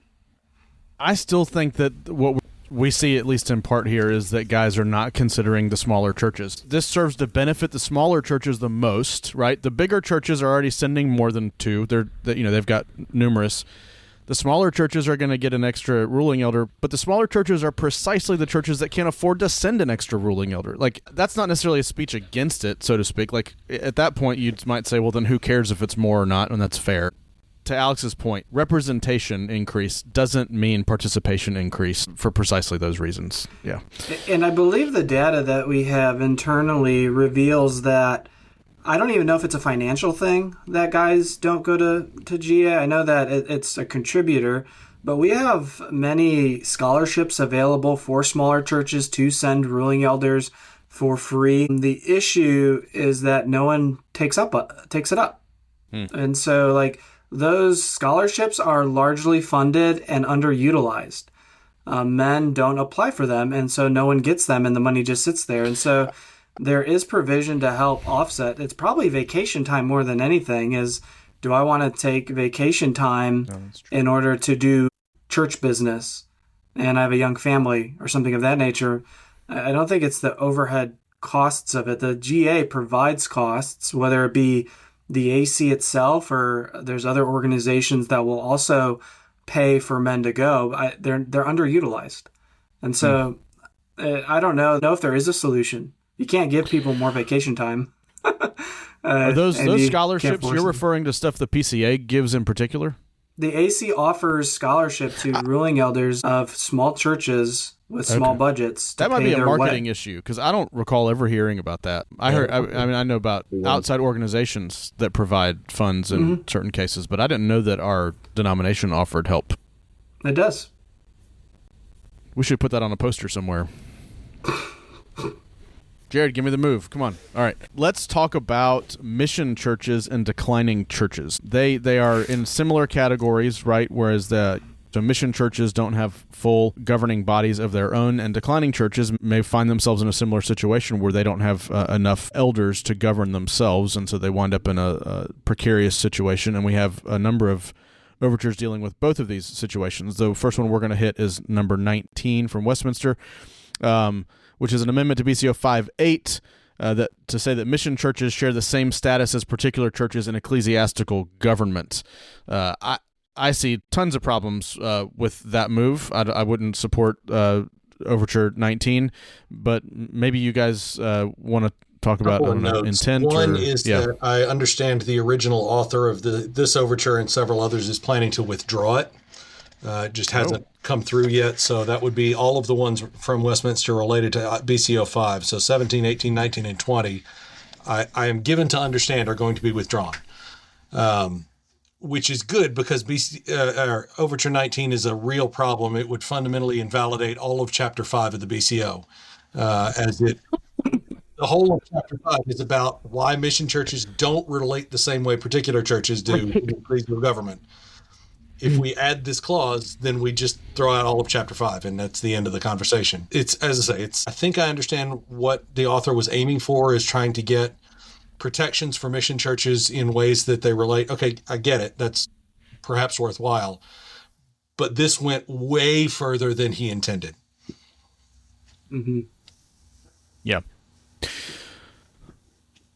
I still think that what we see, at least in part here, is that guys are not considering the smaller churches. This serves to benefit the smaller churches the most, right? The bigger churches are already sending more than two. They've got numerous. The smaller churches are going to get an extra ruling elder, but the smaller churches are precisely the churches that can't afford to send an extra ruling elder. Like, that's not necessarily a speech against it, so to speak. Like, at that point, you might say, well, then who cares if it's more or not, and that's fair. To Alex's point, representation increase doesn't mean participation increase for precisely those reasons. Yeah. And I believe the data that we have internally reveals that I don't even know if it's a financial thing that guys don't go to GA. I know that it's a contributor, but we have many scholarships available for smaller churches to send ruling elders for free. The issue is that no one takes it up. And so, like, those scholarships are largely funded and underutilized. Men don't apply for them, and so no one gets them, and the money just sits there. And so there is provision to help offset. It's probably vacation time more than anything. Is, do I want to take vacation time in order to do church business, and I have a young family or something of that nature? I don't think it's the overhead costs of it. The GA provides costs, whether it be the AC itself, or there's other organizations that will also pay for men to go. They're underutilized. And so I don't know if there is a solution. You can't give people more vacation time. Are those scholarships you're referring to stuff the PCA gives in particular? The AC offers scholarship to ruling elders of small churches with small budgets. That might be a marketing issue, because I don't recall ever hearing about that. I know about outside organizations that provide funds in certain cases, but I didn't know that our denomination offered help. It does. We should put that on a poster somewhere. Jared, give me the move. Come on. All right. Let's talk about mission churches and declining churches. They are in similar categories, right? Whereas the mission churches don't have full governing bodies of their own, and declining churches may find themselves in a similar situation where they don't have enough elders to govern themselves, and so they wind up in a precarious situation. And we have a number of overtures dealing with both of these situations. The first one we're going to hit is number 19 from Westminster, which is an amendment to BCO 5.8 that to say that mission churches share the same status as particular churches in ecclesiastical government. I see tons of problems with that move. I wouldn't support Overture 19, but maybe you guys want to talk about intent. One is that I understand the original author of this overture and several others is planning to withdraw it. It just hasn't come through yet, so that would be all of the ones from Westminster related to BCO 5. So 17, 18, 19, and 20, I am given to understand are going to be withdrawn, which is good because Overture 19 is a real problem. It would fundamentally invalidate all of Chapter 5 of the BCO, the whole of Chapter 5 is about why mission churches don't relate the same way particular churches do to ecclesiastical government. If we add this clause, then we just throw out all of Chapter 5, and that's the end of the conversation. It's, as I say, I think I understand what the author was aiming for, is trying to get protections for mission churches in ways that they relate. Okay, I get it. That's perhaps worthwhile. But this went way further than he intended. Mm-hmm. Yeah.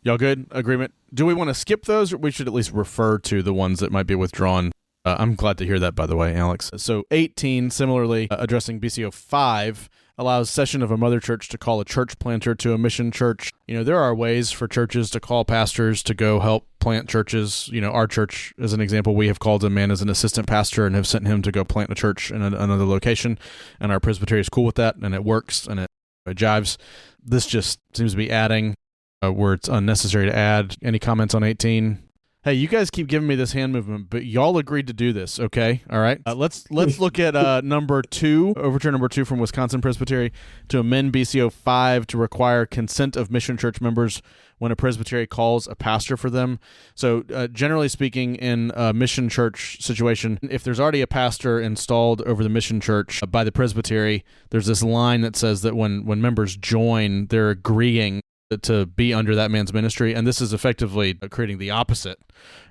Y'all good? Agreement? Do we want to skip those, or we should at least refer to the ones that might be withdrawn? I'm glad to hear that, by the way, Alex. So 18, similarly, addressing BCO 5, allows session of a mother church to call a church planter to a mission church. You know, there are ways for churches to call pastors to go help plant churches. You know, our church, as an example, we have called a man as an assistant pastor and have sent him to go plant a church in another location, and our presbytery is cool with that, and it works, and it jives. This just seems to be adding where it's unnecessary to add. Any comments on 18? Hey, you guys keep giving me this hand movement, but y'all agreed to do this, okay? All right. Let's look at number 2, overture number 2 from Wisconsin Presbytery, to amend BCO 5 to require consent of mission church members when a presbytery calls a pastor for them. So generally speaking, in a mission church situation, if there's already a pastor installed over the mission church by the presbytery, there's this line that says that when members join, they're agreeing to be under that man's ministry, and this is effectively creating the opposite,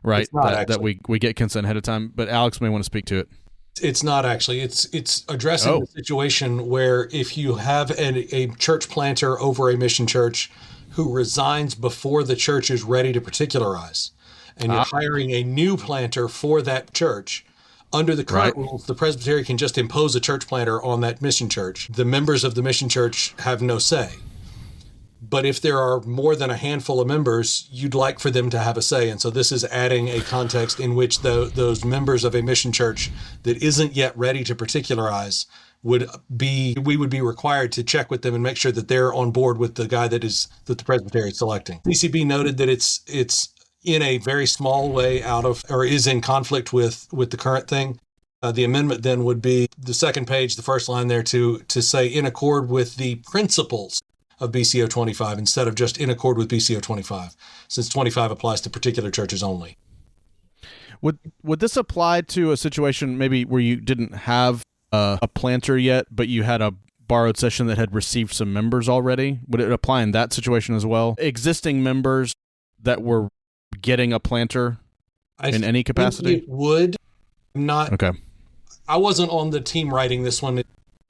right? It's not that we get consent ahead of time. But Alex may want to speak to it. It's not actually. It's addressing the situation where if you have a church planter over a mission church who resigns before the church is ready to particularize, and you're hiring a new planter for that church, under the current rules, the presbytery can just impose a church planter on that mission church. The members of the mission church have no say. But if there are more than a handful of members, you'd like for them to have a say. And so this is adding a context in which those members of a mission church that isn't yet ready to particularize we would be required to check with them and make sure that they're on board with the guy that the presbytery is selecting. CCB noted that it's in a very small way is in conflict with the current thing. The amendment then would be the second page, the first line there to say in accord with the principles of BCO 25 instead of just in accord with BCO 25, since 25 applies to particular churches only. Would this apply to a situation maybe where you didn't have a planter yet, but you had a borrowed session that had received some members already? Would it apply in that situation as well? Existing members that were getting a planter in any capacity? It would not. Okay. I wasn't on the team writing this one.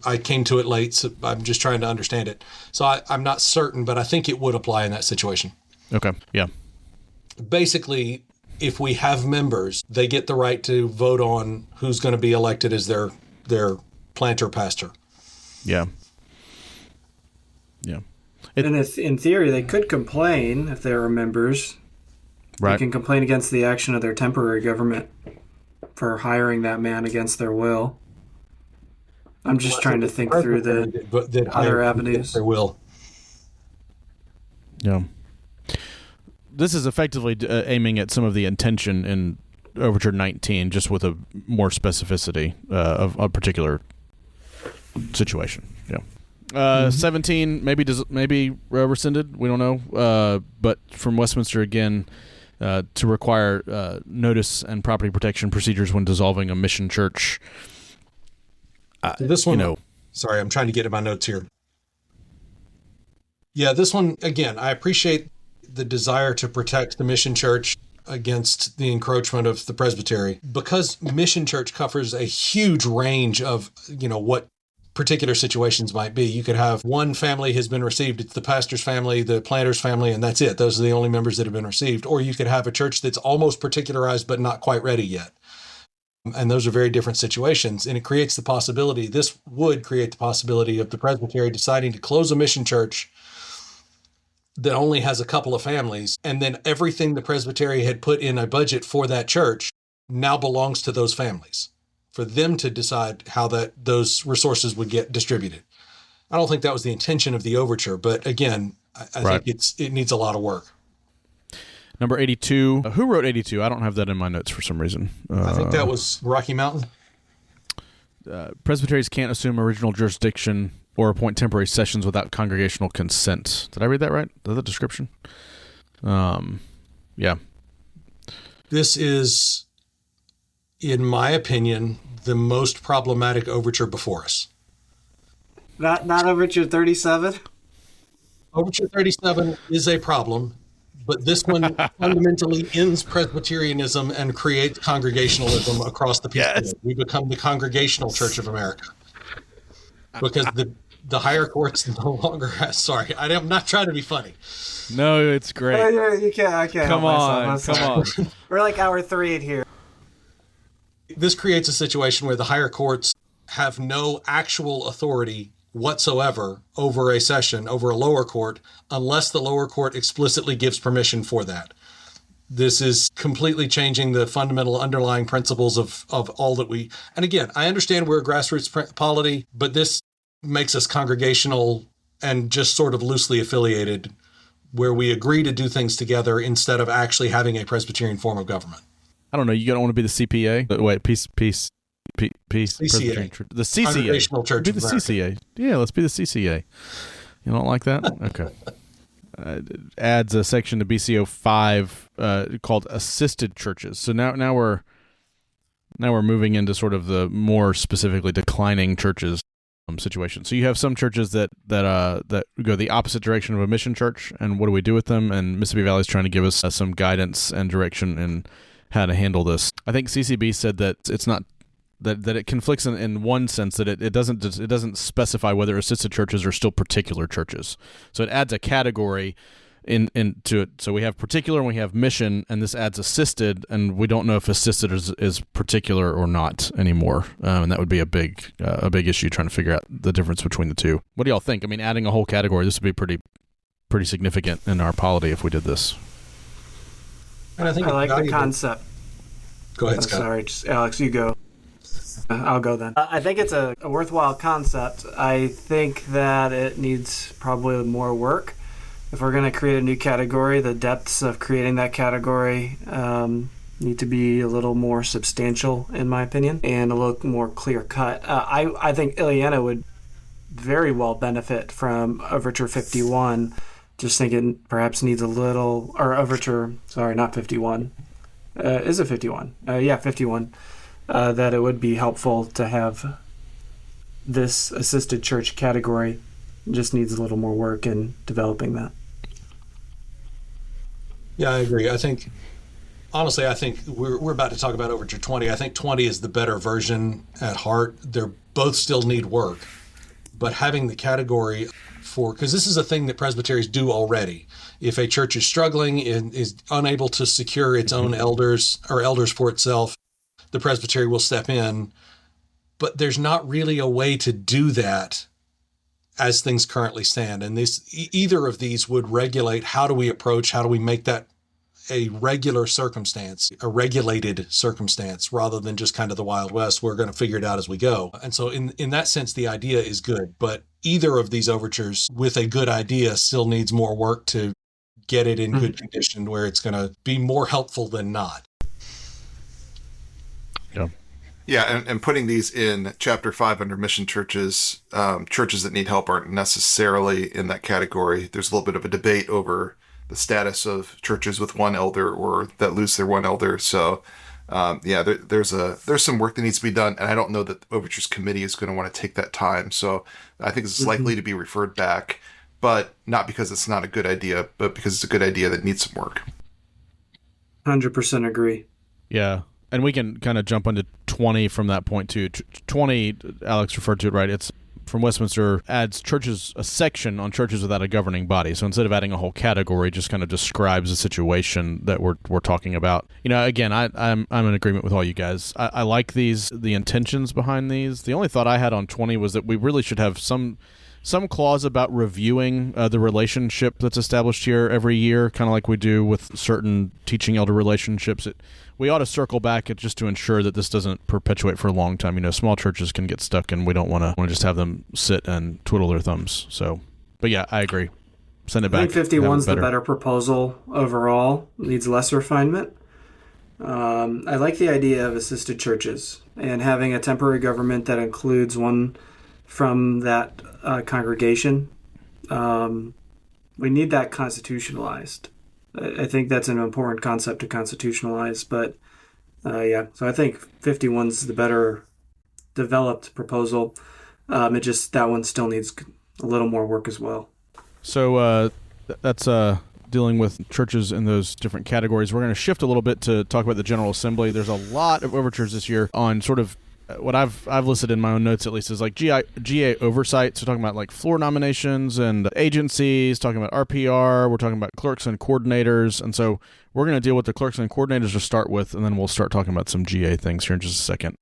I came to it late, so I'm just trying to understand it. So I'm not certain, but I think it would apply in that situation. Okay, yeah. Basically, if we have members, they get the right to vote on who's going to be elected as their planter pastor. Yeah. Yeah. And if, in theory, they could complain if they are members. Right. They can complain against the action of their temporary government for hiring that man against their will. I'm just trying to think through the other avenues. Their will. Yeah. This is effectively aiming at some of the intention in Overture 19, just with a more specificity of a particular situation. Yeah. 17 maybe rescinded. We don't know. But from Westminster again, to require notice and property protection procedures when dissolving a mission church. This one, sorry, I'm trying to get in my notes here. Yeah, this one, again, I appreciate the desire to protect the mission church against the encroachment of the presbytery. Because mission church covers a huge range of, what particular situations might be. You could have one family has been received, it's the pastor's family, the planter's family, and that's it. Those are the only members that have been received. Or you could have a church that's almost particularized but not quite ready yet. And those are very different situations. And this would create the possibility of the presbytery deciding to close a mission church that only has a couple of families, and then everything the presbytery had put in a budget for that church now belongs to those families, for them to decide how those resources would get distributed. I don't think that was the intention of the overture, but again, I think it needs a lot of work. Number 82. Who wrote 82? I don't have that in my notes for some reason. I think that was Rocky Mountain. Presbyteries can't assume original jurisdiction or appoint temporary sessions without congregational consent. Did I read that right? Is that the description? Yeah. This is, in my opinion, the most problematic overture before us. Not Overture 37? Overture 37 is a problem, but this one fundamentally ends Presbyterianism and creates congregationalism across the people. Yes. We become the Congregational Church of America. Because the higher courts no longer have... Sorry, I'm not trying to be funny. No, it's great. You can't. I can't. Come on. We're like hour 3 in here. This creates a situation where the higher courts have no actual authority whatsoever over a session, over a lower court, unless the lower court explicitly gives permission for that. This is completely changing the fundamental underlying principles of all that we... And again, I understand we're a grassroots polity, but this makes us congregational and just sort of loosely affiliated, where we agree to do things together instead of actually having a Presbyterian form of government. I don't know. You don't want to be the CPA? Wait, peace. CCA. The CCA. Congregational Church be the of America. CCA. Yeah, let's be the CCA. You don't like that? Okay. Adds a section to BCO 5 called assisted churches. So now we're moving into sort of the more specifically declining churches. situation. So you have some churches that go the opposite direction of a mission church, and what do we do with them? And Mississippi Valley is trying to give us some guidance and direction in how to handle this. I think CCB said that it's not that it conflicts in one sense, that it doesn't specify whether assisted churches are still particular churches. So it adds a category into it. So we have particular and we have mission, and this adds assisted, and we don't know if assisted is particular or not anymore. And that would be a big issue, trying to figure out the difference between the two. What do y'all think? I mean, adding a whole category, this would be pretty significant in our polity if we did this. And I think I like the concept. Go ahead, Scott. Sorry, just Alex, you go. I'll go then. I think it's a worthwhile concept. I think that it needs probably more work. If we're going to create a new category, the depths of creating that category need to be a little more substantial, in my opinion, and a little more clear-cut. I think Ileana would very well benefit from Overture 51. Just thinking perhaps needs a little, or Overture, sorry, not 51. Is it 51? Yeah, 51. That it would be helpful to have this assisted church category. Just needs a little more work in developing that. Yeah, I agree. I think we're about to talk about Overture 20. I think 20 is the better version at heart. They both still need work, but having the category because this is a thing that presbyteries do already. If a church is struggling and is unable to secure its own elders or elders for itself, the presbytery will step in, but there's not really a way to do that as things currently stand. And either of these would regulate how do we make that a regular circumstance, a regulated circumstance, rather than just kind of the Wild West. We're going to figure it out as we go. And so in that sense, the idea is good, but either of these overtures with a good idea still needs more work to get it in good condition where it's going to be more helpful than not. Yeah, and putting these in Chapter 5 under mission churches, churches that need help aren't necessarily in that category. There's a little bit of a debate over the status of churches with one elder or that lose their one elder. So, there's some work that needs to be done, and I don't know that the Overtures Committee is going to want to take that time. So I think it's likely to be referred back, but not because it's not a good idea, but because it's a good idea that needs some work. 100% agree. Yeah. And we can kind of jump into 20 from that point too. 20, Alex referred to it, right? It's from Westminster, adds a section on churches without a governing body. So instead of adding a whole category, just kind of describes the situation that we're talking about. Again, I'm in agreement with all you guys. I like the intentions behind these. The only thought I had on 20 was that we really should have some clause about reviewing the relationship that's established here every year, kind of like we do with certain teaching elder relationships. We ought to circle back just to ensure that this doesn't perpetuate for a long time. Small churches can get stuck, and we don't want to just have them sit and twiddle their thumbs. So, but yeah, I agree. Send it back. I think 51's the better proposal overall. Needs less refinement. I like the idea of assisted churches and having a temporary government that includes one from that congregation. We need that constitutionalized. I think that's an important concept to constitutionalize, but so I think 51's the better developed proposal. That one still needs a little more work as well. So that's dealing with churches in those different categories. We're going to shift a little bit to talk about the General Assembly. There's a lot of overtures this year on sort of what I've listed in my own notes, at least, is like GA oversight. So talking about like floor nominations and agencies, talking about RPR. We're talking about clerks and coordinators. And so we're going to deal with the clerks and coordinators to start with, and then we'll start talking about some GA things here in just a second.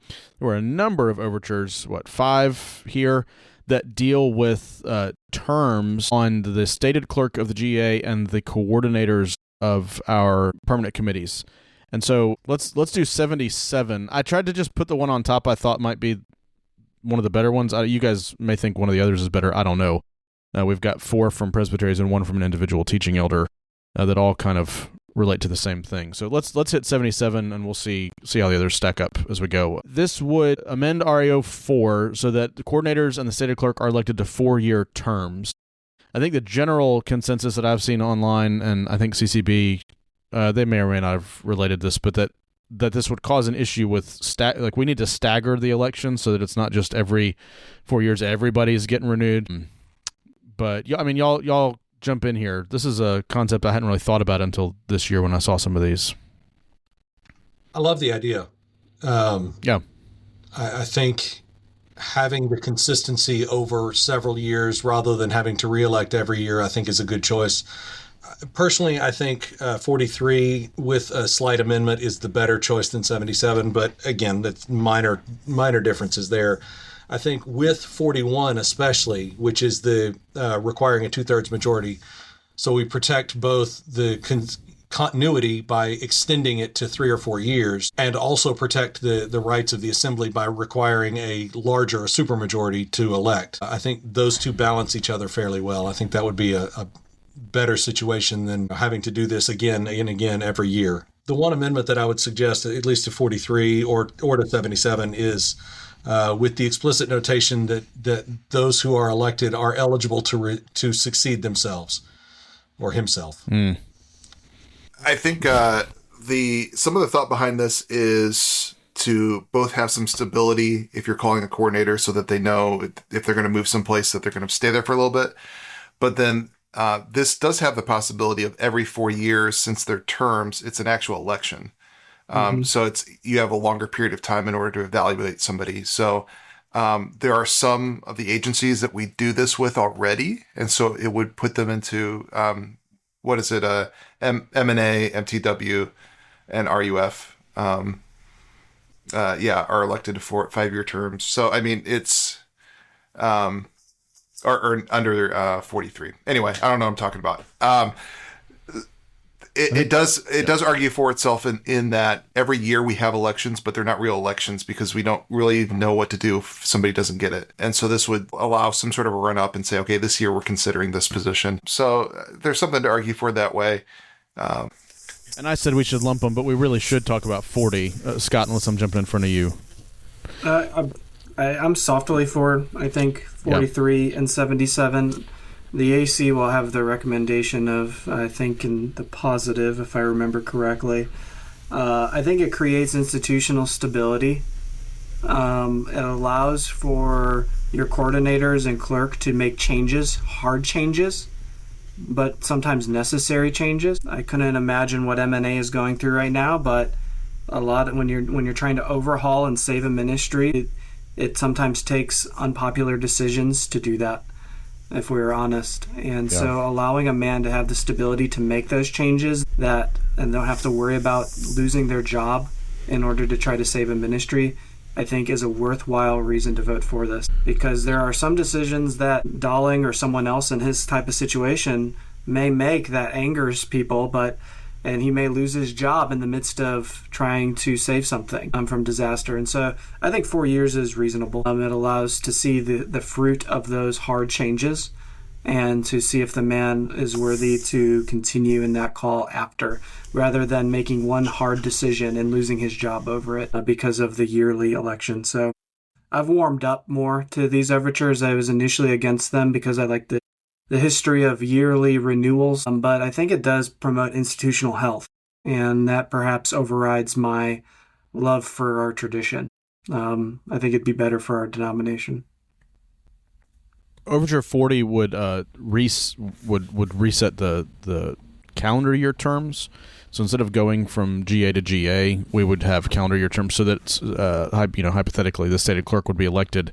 There were a number of overtures, 5 here, that deal with terms on the stated clerk of the GA and the coordinators of our permanent committees. And so let's do 77. I tried to just put the one on top I thought might be one of the better ones. You guys may think one of the others is better. I don't know. We've got 4 from presbyteries and 1 from an individual teaching elder that all kind of relate to the same thing. So let's hit 77, and we'll see how the others stack up as we go. This would amend RAO 4 so that the coordinators and the stated clerk are elected to 4-year terms. I think the general consensus that I've seen online, and I think CCB, they may or may not have related this, but that that this would cause an issue with like we need to stagger the election so that it's not just every 4 years everybody's getting renewed. But yeah, I mean, y'all jump in here. This is a concept I hadn't really thought about until this year when I saw some of these. I love the idea. Yeah. I think having the consistency over several years rather than having to reelect every year, I think is a good choice. Personally, I think 43 with a slight amendment is the better choice than 77. But again, that's minor differences there. I think with 41 especially, which is the requiring a 2/3 majority, so we protect both the continuity by extending it to 3 or 4 years, and also protect the rights of the assembly by requiring a supermajority to elect. I think those two balance each other fairly well. I think that would be a better situation than having to do this again and again every year. The one amendment that I would suggest, at least to 43 or to 77, is with the explicit notation that those who are elected are eligible to succeed themselves or himself. I think some of the thought behind this is to both have some stability if you're calling a coordinator, so that they know if they're going to move someplace that they're going to stay there for a little bit. But then this does have the possibility of every 4 years, since their terms, it's an actual election. So you have a longer period of time in order to evaluate somebody. So there are some of the agencies that we do this with already, and so it would put them into M&A, MTW, and RUF. Are elected for 5-year terms. So I mean, it's or under 43. Anyway, I don't know what I'm talking about. It does argue for itself in that every year we have elections, but they're not real elections because we don't really even know what to do if somebody doesn't get it. And so this would allow some sort of a run up and say, okay, this year we're considering this position. So there's something to argue for that way. And I said we should lump them, but we really should talk about 40. Scott, unless I'm jumping in front of you. I'm softly for, I think, 43 and 77. The AC will have the recommendation of, I think, in the positive, if I remember correctly. I think it creates institutional stability. It allows for your coordinators and clerk to make changes, hard changes, but sometimes necessary changes. I couldn't imagine what M&A is going through right now, but a lot when you're trying to overhaul and save a ministry, it sometimes takes unpopular decisions to do that, if we're honest. And so allowing a man to have the stability to make those changes and don't have to worry about losing their job in order to try to save a ministry, I think is a worthwhile reason to vote for this. Because there are some decisions that Dowling or someone else in his type of situation may make that angers people, and he may lose his job in the midst of trying to save something from disaster. And so I think 4 years is reasonable. It allows to see the fruit of those hard changes and to see if the man is worthy to continue in that call after, rather than making one hard decision and losing his job over it because of the yearly election. So I've warmed up more to these overtures. I was initially against them because I like the history of yearly renewals, but I think it does promote institutional health, and that perhaps overrides my love for our tradition. I think it'd be better for our denomination. Overture 40 would reset the calendar year terms. So instead of going from GA to GA, we would have calendar year terms, so that hypothetically the stated clerk would be elected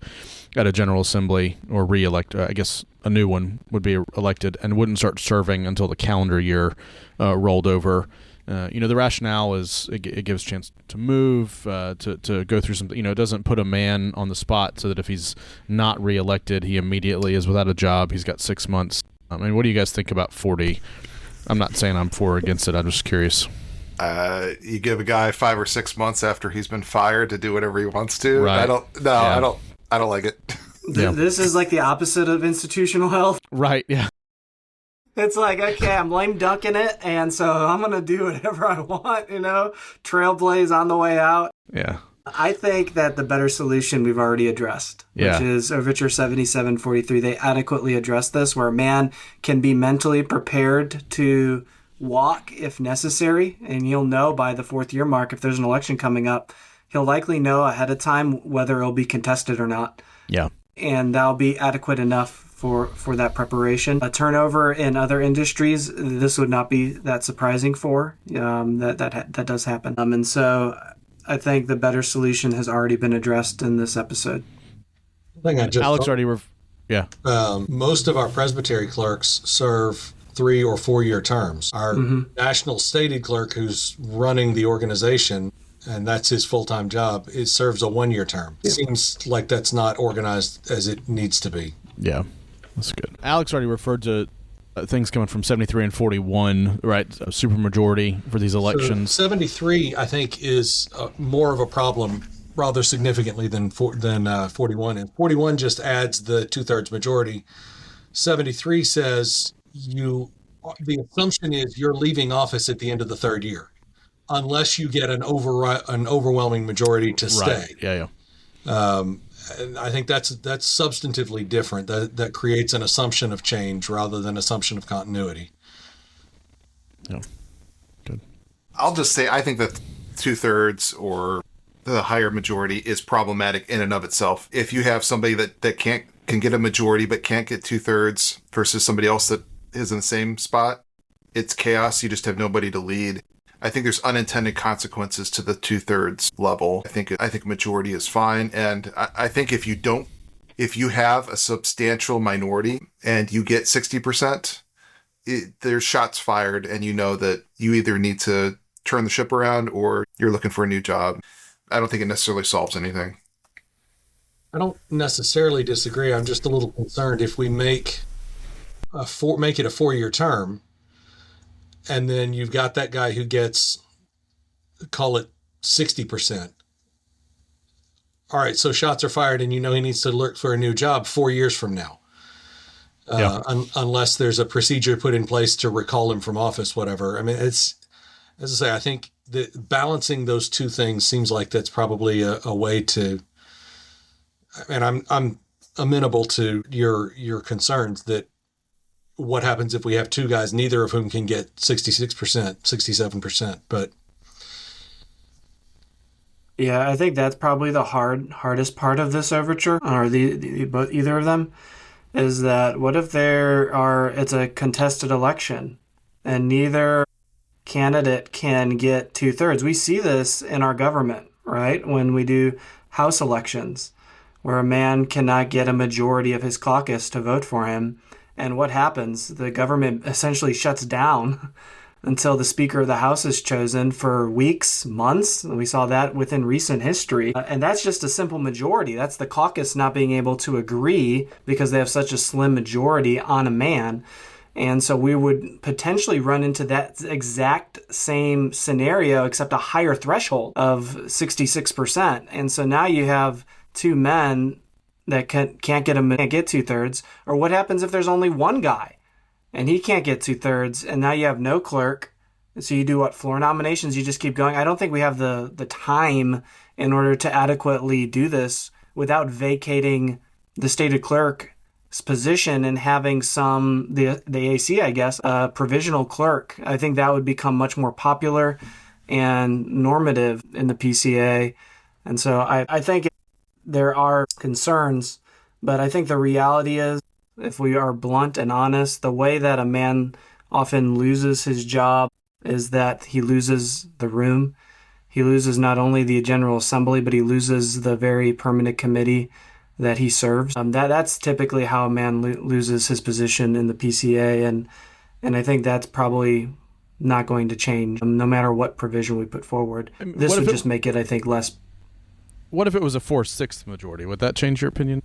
at a general assembly, or re-elect. I guess a new one would be elected and wouldn't start serving until the calendar year rolled over. The rationale is it gives a chance to move, to go through something. It doesn't put a man on the spot so that if he's not reelected, he immediately is without a job. He's got 6 months. I mean, what do you guys think about 40? I'm not saying I'm for or against it. I'm just curious. You give a guy 5 or 6 months after he's been fired to do whatever he wants to. Right. I don't like it. This is like the opposite of institutional health. Right. Yeah. It's like, okay, I'm lame ducking it, and so I'm going to do whatever I want, trailblaze on the way out. Yeah. I think that the better solution we've already addressed, which is Overture 7743. They adequately address this, where a man can be mentally prepared to walk if necessary, and he'll know by the 4th year mark if there's an election coming up. He'll likely know ahead of time whether it'll be contested or not. Yeah. And that'll be adequate enough for that preparation. A turnover in other industries, this would not be that surprising for. That does happen. And so I think the better solution has already been addressed in this episode. Alex already... most of our presbytery clerks serve 3 or 4 year terms. Our national stated clerk, who's running the organization, and that's his full-time job, it serves a 1 year term. It seems like that's not organized as it needs to be. Yeah, that's good. Alex already referred to things coming from 73 and 41, right? A supermajority for these elections. So 73, I think, is more of a problem rather significantly than 41. And 41 just adds the 2/3 majority. 73 says the assumption is you're leaving office at the end of the 3rd year, unless you get an overwhelming majority to stay. Right. Yeah. And I think that's substantively different. That creates an assumption of change rather than assumption of continuity. Yeah. Good. I'll just say I think that 2/3 or the higher majority is problematic in and of itself. If you have somebody that can get a majority but can't get 2/3 versus somebody else that is in the same spot, it's chaos. You just have nobody to lead. I think there's unintended consequences to the 2/3 level. I think majority is fine. And I think if you have a substantial minority and you get 60%, there's shots fired, and you know that you either need to turn the ship around or you're looking for a new job. I don't think it necessarily solves anything. I don't necessarily disagree. I'm just a little concerned if we make it a 4 year term, and then you've got that guy who gets, call it 60%. All right, so shots are fired, and you know he needs to look for a new job 4 years from now. Unless there's a procedure put in place to recall him from office, whatever. I mean, it's, as I say, I think that balancing those two things seems like that's probably a way to, and I'm amenable to your concerns that what happens if we have two guys, neither of whom can get 66%, 67%, but. Yeah, I think that's probably the hardest part of this overture, or either of them, is that what if it's a contested election and neither candidate can get 2/3? We see this in our government, right? When we do House elections, where a man cannot get a majority of his caucus to vote for him. And what happens? The government essentially shuts down until the Speaker of the House is chosen for weeks, months. We saw that within recent history. And that's just a simple majority. That's the caucus not being able to agree because they have such a slim majority on a man. And so we would potentially run into that exact same scenario, except a higher threshold of 66%. And so now you have two men that can't get 2/3. Or what happens if there's only one guy and he can't get 2/3, and now you have no clerk? So you do floor nominations, you just keep going. I don't think we have the time in order to adequately do this without vacating the stated clerk's position and having the AC, I guess, provisional clerk. I think that would become much more popular and normative in the PCA. And so I think there are concerns, but I think the reality is, if we are blunt and honest, the way that a man often loses his job is that he loses the room. He loses not only the General Assembly, but he loses the very permanent committee that he serves. That's typically how a man loses his position in the PCA, and I think that's probably not going to change, no matter what provision we put forward. This would just make it, I think, less. What if it was a 4/6 majority? Would that change your opinion?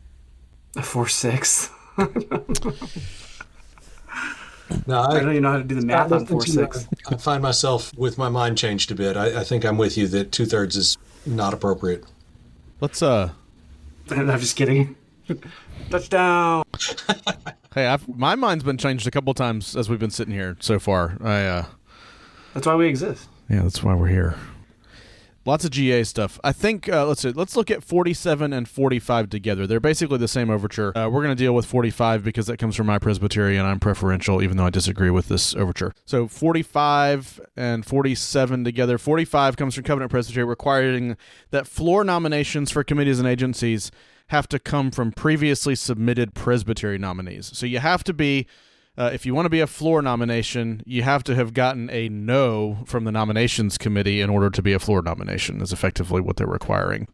A 4/6? No, I don't even know how to do the math on 4/6. I find myself with my mind changed a bit. I think I'm with you that 2/3 is not appropriate. Let's I'm just kidding. Touchdown. Hey, my mind's been changed a couple times as we've been sitting here so far. That's why we exist. Yeah, that's why we're here. Lots of GA stuff. I think, let's look at 47 and 45 together. They're basically the same overture. We're going to deal with 45 because that comes from my Presbytery, and I'm preferential, even though I disagree with this overture. So 45 and 47 together. 45 comes from Covenant Presbytery, requiring that floor nominations for committees and agencies have to come from previously submitted Presbytery nominees. So you have to be... if you want to be a floor nomination, you have to have gotten a no from the nominations committee in order to be a floor nomination, is effectively what they're requiring.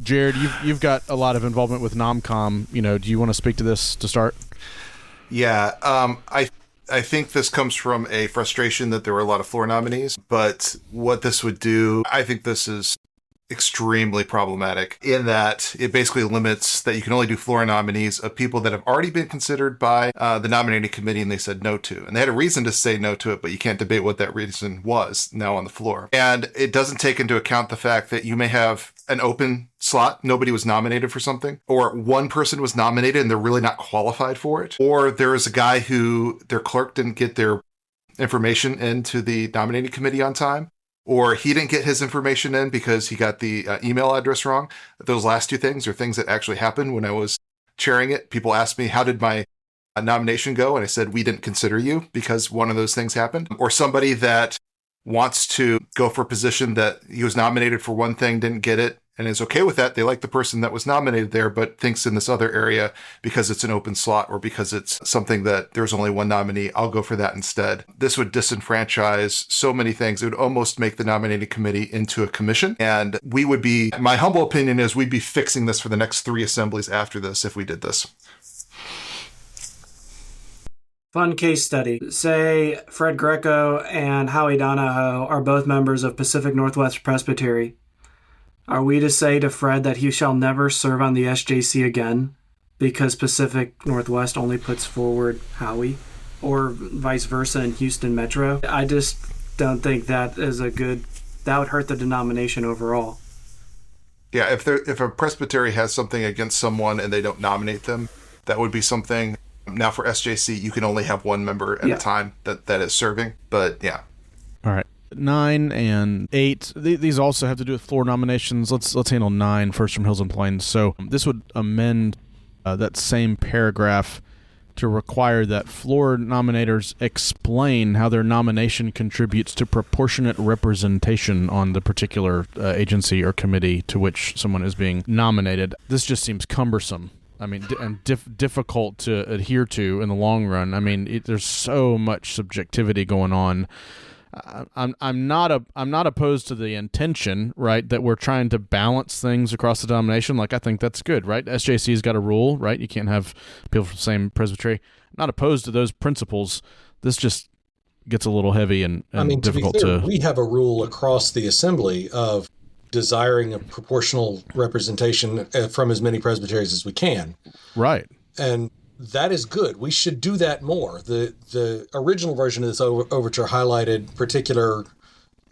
Jared, you've got a lot of involvement with NomCom. Do you want to speak to this to start? Yeah, I think this comes from a frustration that there were a lot of floor nominees, but what this would do, I think this is extremely problematic in that it basically limits that you can only do floor nominees of people that have already been considered by the nominating committee and they said no to. And they had a reason to say no to it, but you can't debate what that reason was now on the floor. And it doesn't take into account the fact that you may have an open slot, nobody was nominated for something, or one person was nominated and they're really not qualified for it, or there is a guy who their clerk didn't get their information into the nominating committee on time, or he didn't get his information in because he got the email address wrong. Those last two things are things that actually happened when I was chairing it. People asked me, how did my nomination go? And I said, we didn't consider you because one of those things happened. Or somebody that wants to go for a position that he was nominated for one thing, didn't get it, and is okay with that. They like the person that was nominated there, but thinks in this other area because it's an open slot or because it's something that there's only one nominee, I'll go for that instead. This would disenfranchise so many things. It would almost make the nominating committee into a commission. And we would be, my humble opinion is we'd be fixing this for the next 3 assemblies after this if we did this. Fun case study. Say Fred Greco and Howie Donahoe are both members of Pacific Northwest Presbytery. Are we to say to Fred that he shall never serve on the SJC again because Pacific Northwest only puts forward Howie, or vice versa in Houston Metro? I just don't think that is that would hurt the denomination overall. Yeah, if a presbytery has something against someone and they don't nominate them, that would be something. Now for SJC, you can only have one member at a time that is serving, but yeah. All right. 9 and 8. These also have to do with floor nominations. Let's handle 9 first from Hills and Plains. So this would amend that same paragraph to require that floor nominators explain how their nomination contributes to proportionate representation on the particular agency or committee to which someone is being nominated. This just seems cumbersome. I mean, and difficult to adhere to in the long run. I mean, there's so much subjectivity going on. I'm not opposed to the intention, right, that we're trying to balance things across the denomination. Like, I think that's good, right? SJC's got a rule, right? You can't have people from the same presbytery. Not opposed to those principles. This just gets a little heavy and difficult to be clear, we have a rule across the assembly of desiring a proportional representation from as many presbyteries as we can. Right. And that is good. We should do that more. The original version of this overture highlighted particular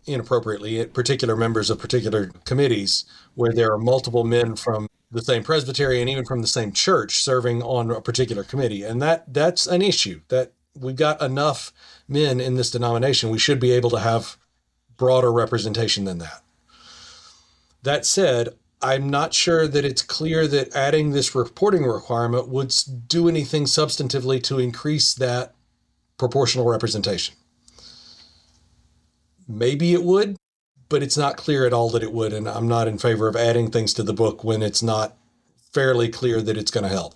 members of particular committees where there are multiple men from the same presbytery and even from the same church serving on a particular committee. And that's an issue. That we've got enough men in this denomination. We should be able to have broader representation than that. That said, I'm not sure that it's clear that adding this reporting requirement would do anything substantively to increase that proportional representation. Maybe it would, but it's not clear at all that it would, and I'm not in favor of adding things to the book when it's not fairly clear that it's going to help.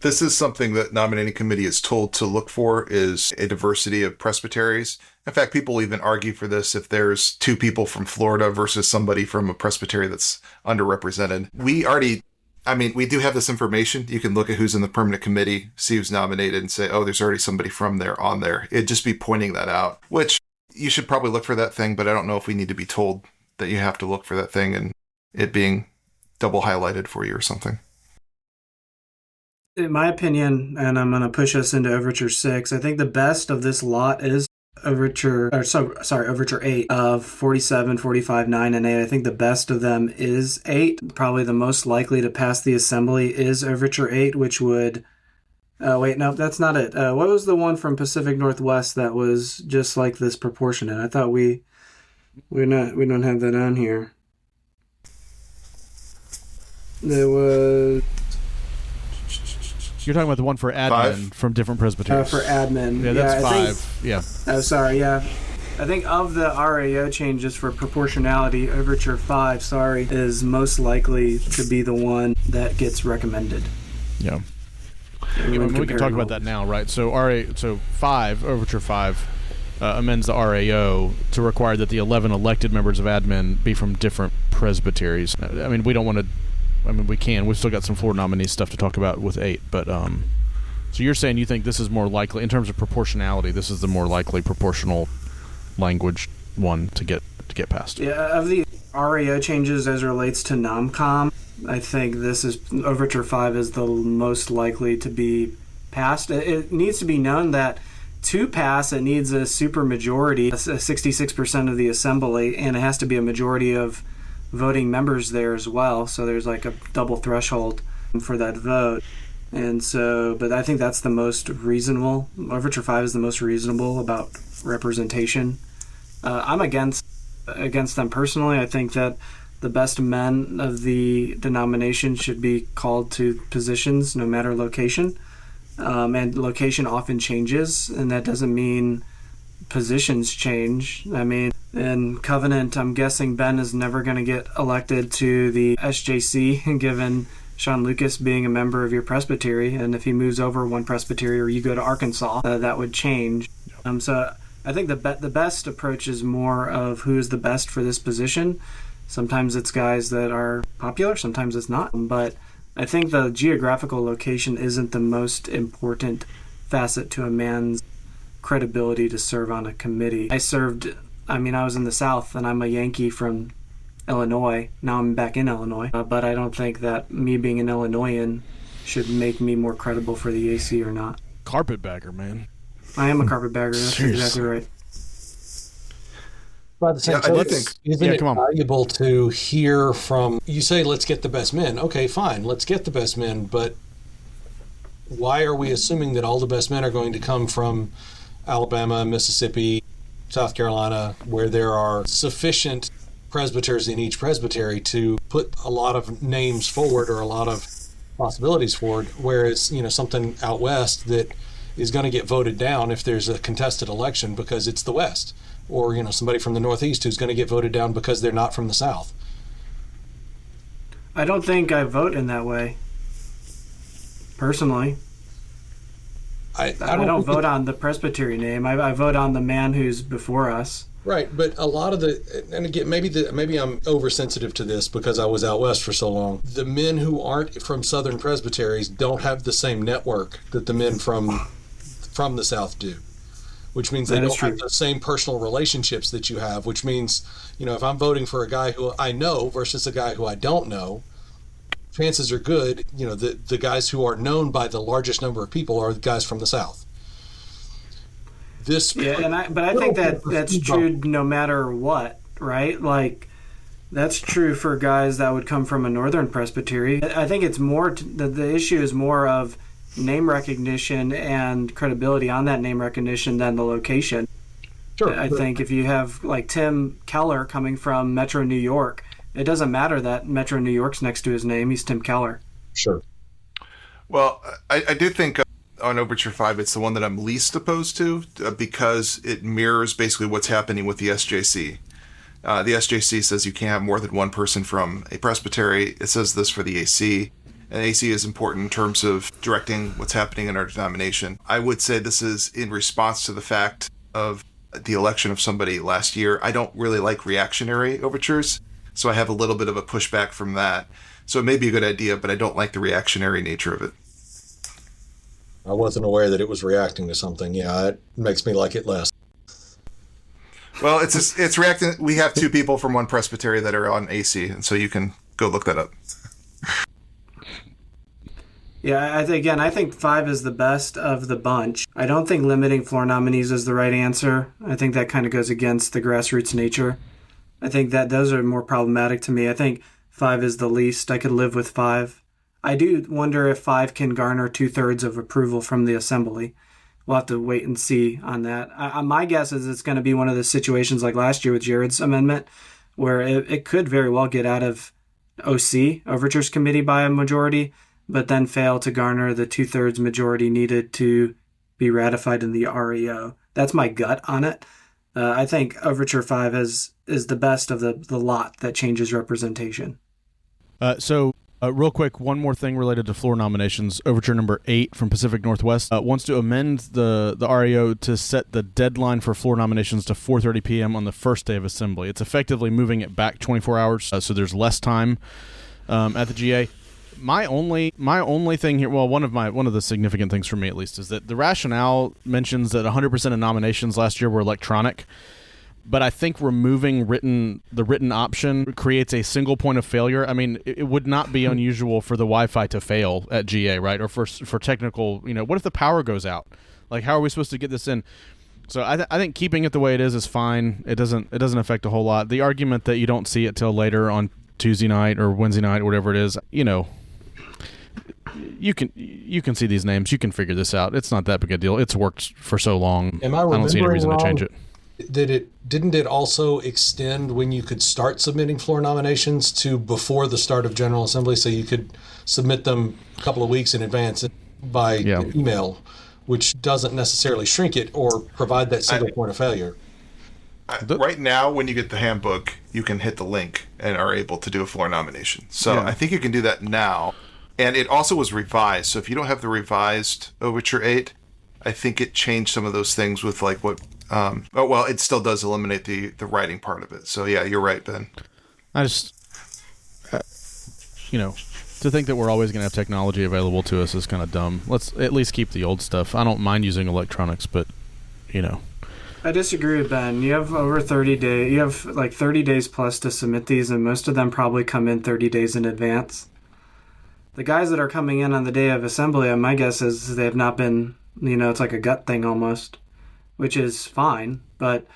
This is something that nominating committee is told to look for, is a diversity of presbyteries. In fact, people even argue for this if there's 2 people from Florida versus somebody from a presbytery that's underrepresented. We do have this information. You can look at who's in the permanent committee, see who's nominated, and say, oh, there's already somebody from there on there. It'd just be pointing that out, which you should probably look for that thing, but I don't know if we need to be told that you have to look for that thing and it being double highlighted for you or something. In my opinion, and I'm going to push us into Overture 6, I think the best of this lot is Overture 8 of 47, 45, 9, and 8. I think the best of them is 8. Probably the most likely to pass the assembly is Overture 8, which would Wait, no, that's not it. What was the one from Pacific Northwest that was just like this proportionate? I thought we don't have that on here. There was You're talking about the one for admin 5? from different presbyteries. for admin. Yeah, that's I 5. think, sorry, yeah. I think of the RAO changes for proportionality, Overture 5, is most likely to be the one that gets recommended. Yeah. We can talk about that now, right? So 5, Overture 5, amends the RAO to require that the 11 elected members of admin be from different presbyteries. I mean, we don't want to. I mean, we can. We've still got some floor nominee stuff to talk about with 8, but so you're saying you think this is more likely in terms of proportionality? This is the more likely proportional language one to get passed. Yeah, of the RAO changes as relates to NomCom, I think this is Overture 5 is the most likely to be passed. It needs to be known that to pass, it needs a super majority, 66% of the assembly, and it has to be a majority of voting members there as well. So there's like a double threshold for that vote. And so, but I think that's the most reasonable. Overture 5 is the most reasonable about representation. I'm against them personally. I think that the best men of the denomination should be called to positions no matter location. And location often changes, and that doesn't mean positions change. I mean, in Covenant, I'm guessing Ben is never going to get elected to the SJC, given Sean Lucas being a member of your presbytery. And if he moves over one presbytery or you go to Arkansas, that would change. So I think the best approach is more of who is the best for this position. Sometimes it's guys that are popular, sometimes it's not. But I think the geographical location isn't the most important facet to a man's credibility to serve on a committee. I was in the South, and I'm a Yankee from Illinois. Now I'm back in Illinois. But I don't think that me being an Illinoisan should make me more credible for the AC or not. Carpetbagger, man. I am a carpetbagger. That's exactly right. By the same token, isn't it valuable to hear from, you say, let's get the best men. Okay, fine, let's get the best men, but why are we assuming that all the best men are going to come from Alabama, Mississippi, South Carolina, where there are sufficient presbyters in each presbytery to put a lot of names forward or a lot of possibilities forward, whereas, something out west that is going to get voted down if there's a contested election because it's the West, or somebody from the Northeast who's going to get voted down because they're not from the South. I don't think I vote in that way, personally. I don't vote on the presbytery name. I vote on the man who's before us. Right, but a lot of and again, maybe I'm oversensitive to this because I was out west for so long. The men who aren't from Southern presbyteries don't have the same network that the men from the South do, which means they don't have the same personal relationships that you have, which means, if I'm voting for a guy who I know versus a guy who I don't know, chances are good, the guys who are known by the largest number of people are the guys from the South. But I think that's true no matter what, right? Like, that's true for guys that would come from a Northern presbytery. I think it's more, the issue is more of name recognition and credibility on that name recognition than the location. Sure. I think if you have like Tim Keller coming from Metro New York, it doesn't matter that Metro New York's next to his name. He's Tim Keller. Sure. Well, I do think on Overture 5, it's the one that I'm least opposed to because it mirrors basically what's happening with the SJC. The SJC says you can't have more than one person from a presbytery. It says this for the AC. And AC is important in terms of directing what's happening in our denomination. I would say this is in response to the fact of the election of somebody last year. I don't really like reactionary overtures, so I have a little bit of a pushback from that. So it may be a good idea, but I don't like the reactionary nature of it. I wasn't aware that it was reacting to something. Yeah, it makes me like it less. Well, it's reacting. We have 2 people from one presbytery that are on AC, and so you can go look that up. Yeah, I think 5 is the best of the bunch. I don't think limiting floor nominees is the right answer. I think that kind of goes against the grassroots nature. I think that those are more problematic to me. I think 5 is the least. I could live with 5. I do wonder if 5 can garner 2/3 of approval from the assembly. We'll have to wait and see on that. My guess is it's going to be one of the situations like last year with Jared's amendment, where it could very well get out of OC, Overtures Committee, by a majority, but then fail to garner the 2/3 majority needed to be ratified in the REO. That's my gut on it. I think Overture 5 is the best of the lot that changes representation. Real quick, one more thing related to floor nominations. Overture number 8 from Pacific Northwest wants to amend the REO to set the deadline for floor nominations to 4:30 p.m. on the first day of assembly. It's effectively moving it back 24 hours, so there's less time at the GA. My only thing here, well, one of the significant things for me at least, is that the rationale mentions that 100% of nominations last year were electronic. But I think removing the written option creates a single point of failure. I mean, it would not be unusual for the Wi-Fi to fail at GA, right? Or for technical, what if the power goes out? Like, how are we supposed to get this in? So I think keeping it the way it is fine. It doesn't affect a whole lot. The argument that you don't see it till later on Tuesday night or Wednesday night or whatever it is, you can see these names. You can figure this out. It's not that big a deal. It's worked for so long. I don't see any reason to change it. Didn't it also extend when you could start submitting floor nominations to before the start of General Assembly, so you could submit them a couple of weeks in advance by email, which doesn't necessarily shrink it or provide that single point of failure? Right now, when you get the handbook, you can hit the link and are able to do a floor nomination. So I think you can do that now. And it also was revised. So if you don't have the revised Overture 8, I think it changed some of those things with like what... it still does eliminate the writing part of it. So, yeah, you're right, Ben. I just, to think that we're always going to have technology available to us is kind of dumb. Let's at least keep the old stuff. I don't mind using electronics, but, I disagree with Ben. You have over 30 days. You have like 30 days plus to submit these, and most of them probably come in 30 days in advance. The guys that are coming in on the day of assembly, my guess is they have not been, it's like a gut thing almost, which is fine, but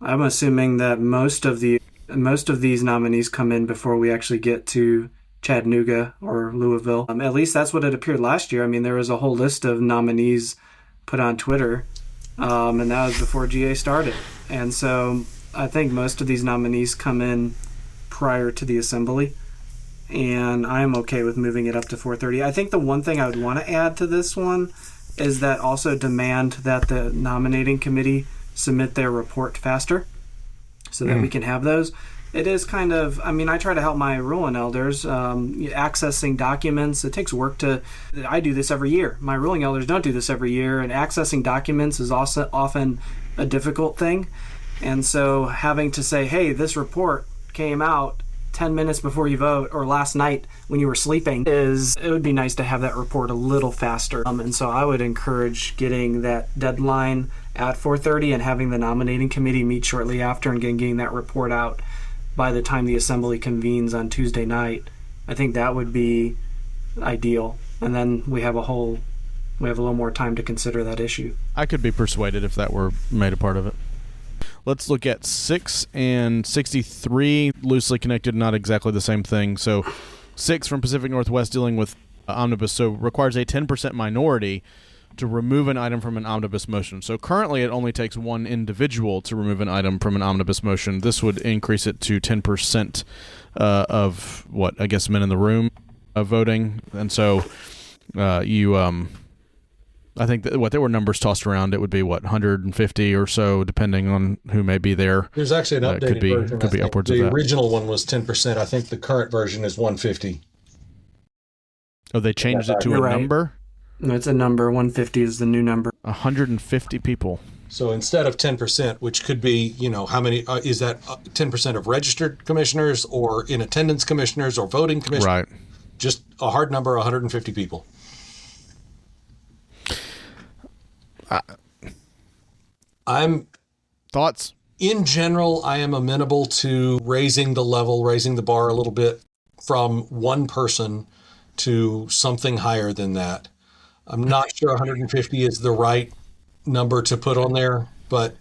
I'm assuming that most of these nominees come in before we actually get to Chattanooga or Louisville. At least that's what it appeared last year. I mean, there was a whole list of nominees put on Twitter, and that was before GA started. And so I think most of these nominees come in prior to the assembly, and I'm okay with moving it up to 4:30. I think the one thing I would want to add to this one is that also demand that the nominating committee submit their report faster so that we can have those. It is kind of, I try to help my ruling elders, accessing documents. It takes work I do this every year. My ruling elders don't do this every year, and accessing documents is also often a difficult thing. And so having to say, hey, this report came out 10 minutes before you vote or last night when you were sleeping, it would be nice to have that report a little faster. And so I would encourage getting that deadline at 4:30 and having the nominating committee meet shortly after and getting that report out by the time the assembly convenes on Tuesday night. I think that would be ideal. And then we have a little more time to consider that issue. I could be persuaded if that were made a part of it. Let's look at 6 and 63, loosely connected, not exactly the same thing. So 6 from Pacific Northwest dealing with omnibus, so requires a 10% minority to remove an item from an omnibus motion. So currently it only takes one individual to remove an item from an omnibus motion. This would increase it to 10% of men in the room voting. And so I think that there were numbers tossed around. It would be 150 or so, depending on who may be there. There's actually an updated version. Could be upwards of that. The original one was 10%. I think the current version is 150. Oh, they changed it to a number? No, it's a number. 150 is the new number. 150 people. So instead of 10%, which could be, how many, is that 10% of registered commissioners or in attendance commissioners or voting commissioners? Right. Just a hard number, 150 people. Thoughts? In general, I am amenable to raising the bar a little bit from one person to something higher than that. I'm not sure 150 is the right number to put on there, but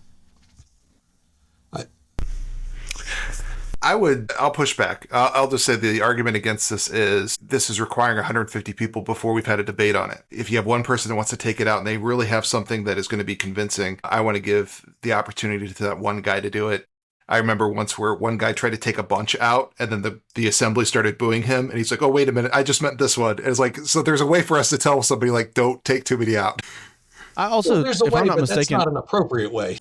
I'll push back. I'll just say the argument against this is requiring 150 people before we've had a debate on it. If you have one person that wants to take it out and they really have something that is going to be convincing, I want to give the opportunity to that one guy to do it. I remember once where one guy tried to take a bunch out and then the assembly started booing him and he's like, oh, wait a minute, I just meant this one. And it's like, so there's a way for us to tell somebody like, don't take too many out. I also, there's a if way, I'm not but mistaken, that's not an appropriate way.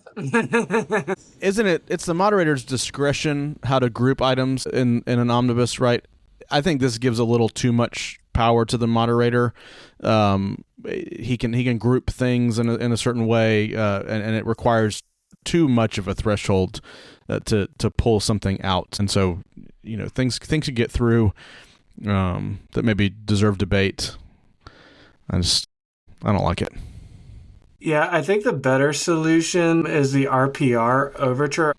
isn't it? It's the moderator's discretion how to group items in an omnibus, right? I think this gives a little too much power to the moderator. He can group things in a certain way, and it requires too much of a threshold to pull something out. And so, things you get through that maybe deserve debate. I don't like it. Yeah, I think the better solution is the RPR overture.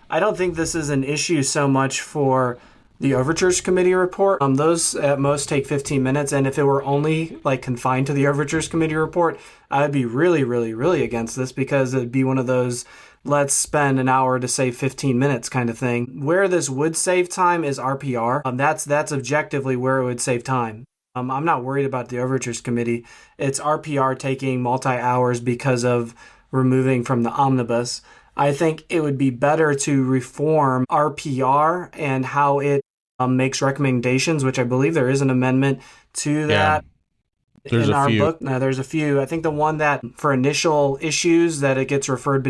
I don't think this is an issue so much for the Overtures Committee report. Those at most take 15 minutes, and if it were only confined to the Overtures Committee report, I would be really, really, really against this because it'd be one of those let's spend an hour to save 15 minutes kind of thing. Where this would save time is RPR. That's objectively where it would save time. I'm not worried about the Overtures Committee. It's RPR taking multi-hours because of removing from the omnibus. I think it would be better to reform RPR and how it makes recommendations, which I believe there is an amendment to that. There's in a our few. book. No, there's a few. I think the one that for initial issues that it gets referred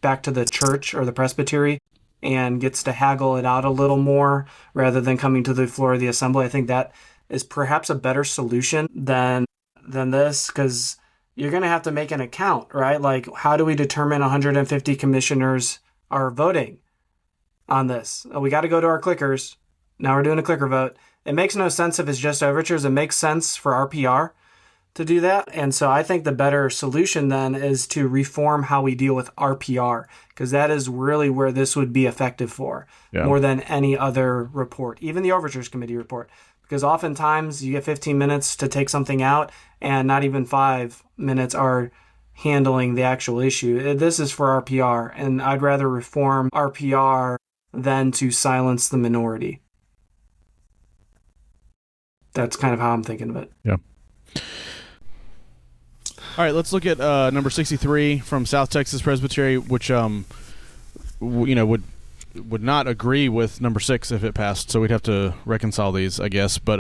back to the church or the presbytery and gets to haggle it out a little more rather than coming to the floor of the assembly. I think that is perhaps a better solution than this, because you're going to have to make an account, right? Like, how do we determine 150 commissioners are voting on this? We got to go to our clickers. Now we're doing a clicker vote. It makes no sense if it's just overtures. It makes sense for RPR to do that. And so I think the better solution then is to reform how we deal with RPR, because that is really where this would be effective for more than any other report, even the Overtures Committee report. Because oftentimes you get 15 minutes to take something out and not even 5 minutes are handling the actual issue. This is for RPR, and I'd rather reform RPR than to silence the minority. That's kind of how I'm thinking of it. Yeah. All right, let's look at number 63 from South Texas Presbytery, which would not agree with number 6 if it passed, so we'd have to reconcile these, I guess. But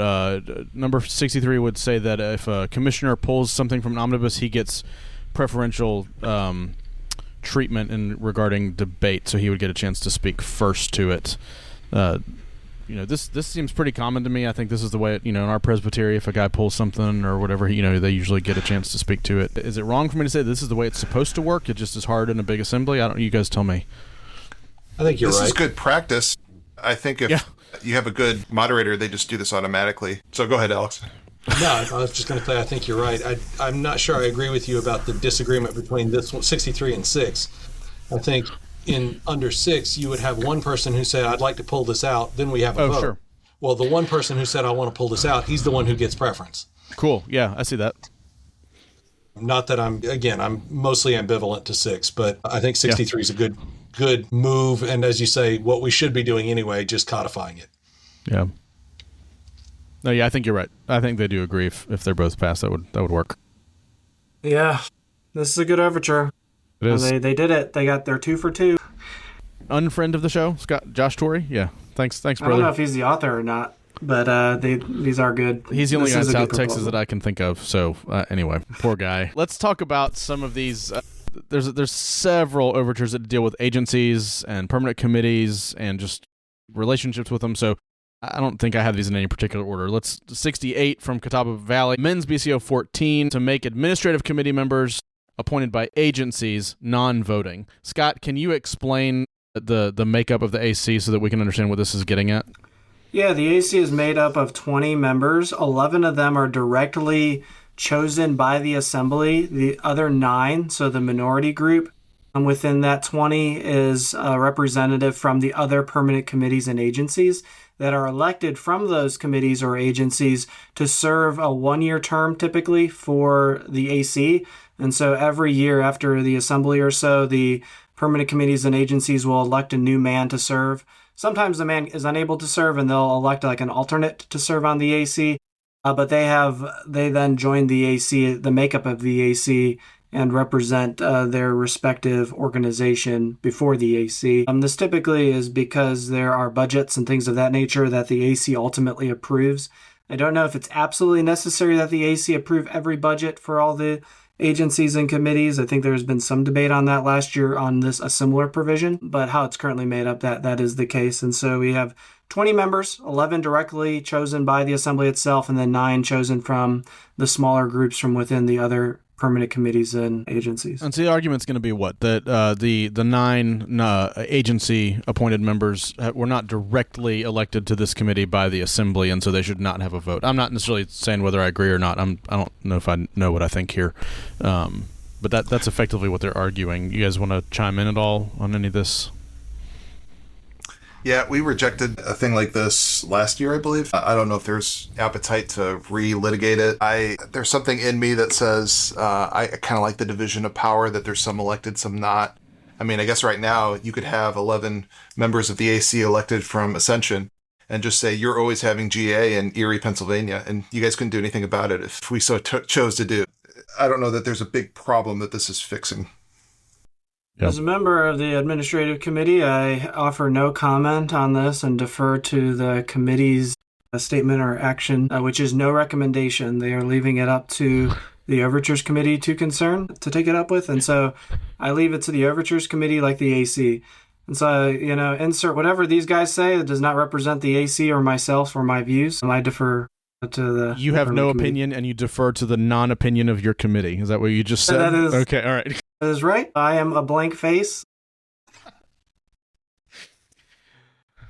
number 63 would say that if a commissioner pulls something from an omnibus, he gets preferential treatment regarding debate, so he would get a chance to speak first to it. This seems pretty common to me. I think this is the way, in our presbytery, if a guy pulls something or whatever, they usually get a chance to speak to it. Is it wrong for me to say this is the way it's supposed to work? It just is hard in a big assembly? You guys tell me. I think you're right. This is good practice. I think if you have a good moderator, they just do this automatically. So go ahead, Alex. No, I was just going to say, I think you're right. I'm not sure I agree with you about the disagreement between this one, 63 and 6. I think in under 6, you would have one person who said, I'd like to pull this out. Then we have a vote. Sure. Well, the one person who said, I want to pull this out, he's the one who gets preference. Cool. Yeah, I see that. Not that I'm mostly ambivalent to 6, but I think 63 is a good move. And as you say, what we should be doing anyway, just codifying it. Yeah. No, yeah, I think you're right. I think they do agree if they're both passed, that would work. Yeah, this is a good overture. It is. They did it. They got their 2 for 2. Unfriend of the show, Josh Torrey. Yeah, thanks, brother. I don't know if he's the author or not, but these are good. He's the only guy in South Texas that I can think of. So anyway, poor guy. Let's talk about some of these. There's several overtures that deal with agencies and permanent committees and just relationships with them. So I don't think I have these in any particular order. 68 from Catawba Valley, Men's BCO 14 to make administrative committee members appointed by agencies non-voting. Scott, can you explain the makeup of the AC so that we can understand what this is getting at? Yeah, the AC is made up of 20 members. 11 of them are directly chosen by the assembly. The other 9, so the minority group, and within that 20 is a representative from the other permanent committees and agencies that are elected from those committees or agencies to serve a 1-year term typically for the AC. And so every year after the assembly or so, the permanent committees and agencies will elect a new man to serve. sometimes the man is unable to serve and they'll elect like an alternate to serve on the AC. But they then join the AC, the makeup of the AC, and represent their respective organization before the AC. This typically is because there are budgets and things of that nature that the AC ultimately approves. I don't know if it's absolutely necessary that the AC approve every budget for all the agencies and committees. I think there's been some debate on that last year on a similar provision, but how it's currently made up, that is the case. And so we have 20 members, 11 directly chosen by the assembly itself, and then 9 chosen from the smaller groups from within the other permanent committees and agencies. And so the argument's going to be what? That the 9 agency appointed members were not directly elected to this committee by the assembly, and so they should not have a vote. I'm not necessarily saying whether I agree or not. I don't know if I know what I think here. But that's effectively what they're arguing. You guys want to chime in at all on any of this? Yeah, we rejected a thing like this last year, I believe. I don't know if there's appetite to re-litigate it. There's something in me that says I kind of like the division of power, that there's some elected, some not. I mean, I guess right now you could have 11 members of the AC elected from Ascension and just say you're always having GA in Erie, Pennsylvania, and you guys couldn't do anything about it if we so chose to do. I don't know that there's a big problem that this is fixing. Yep. As a member of the administrative committee, I offer no comment on this and defer to the committee's statement or action, which is no recommendation. They are leaving it up to the Overtures committee to take it up with. And so I leave it to the Overtures committee like the AC. And so, insert whatever these guys say. It does not represent the AC or myself or my views. I defer to the... You have no committee. opinion and you defer to the non-opinion of your committee. Is that what you just said? That is... Okay, all right. That is right. I am a blank face.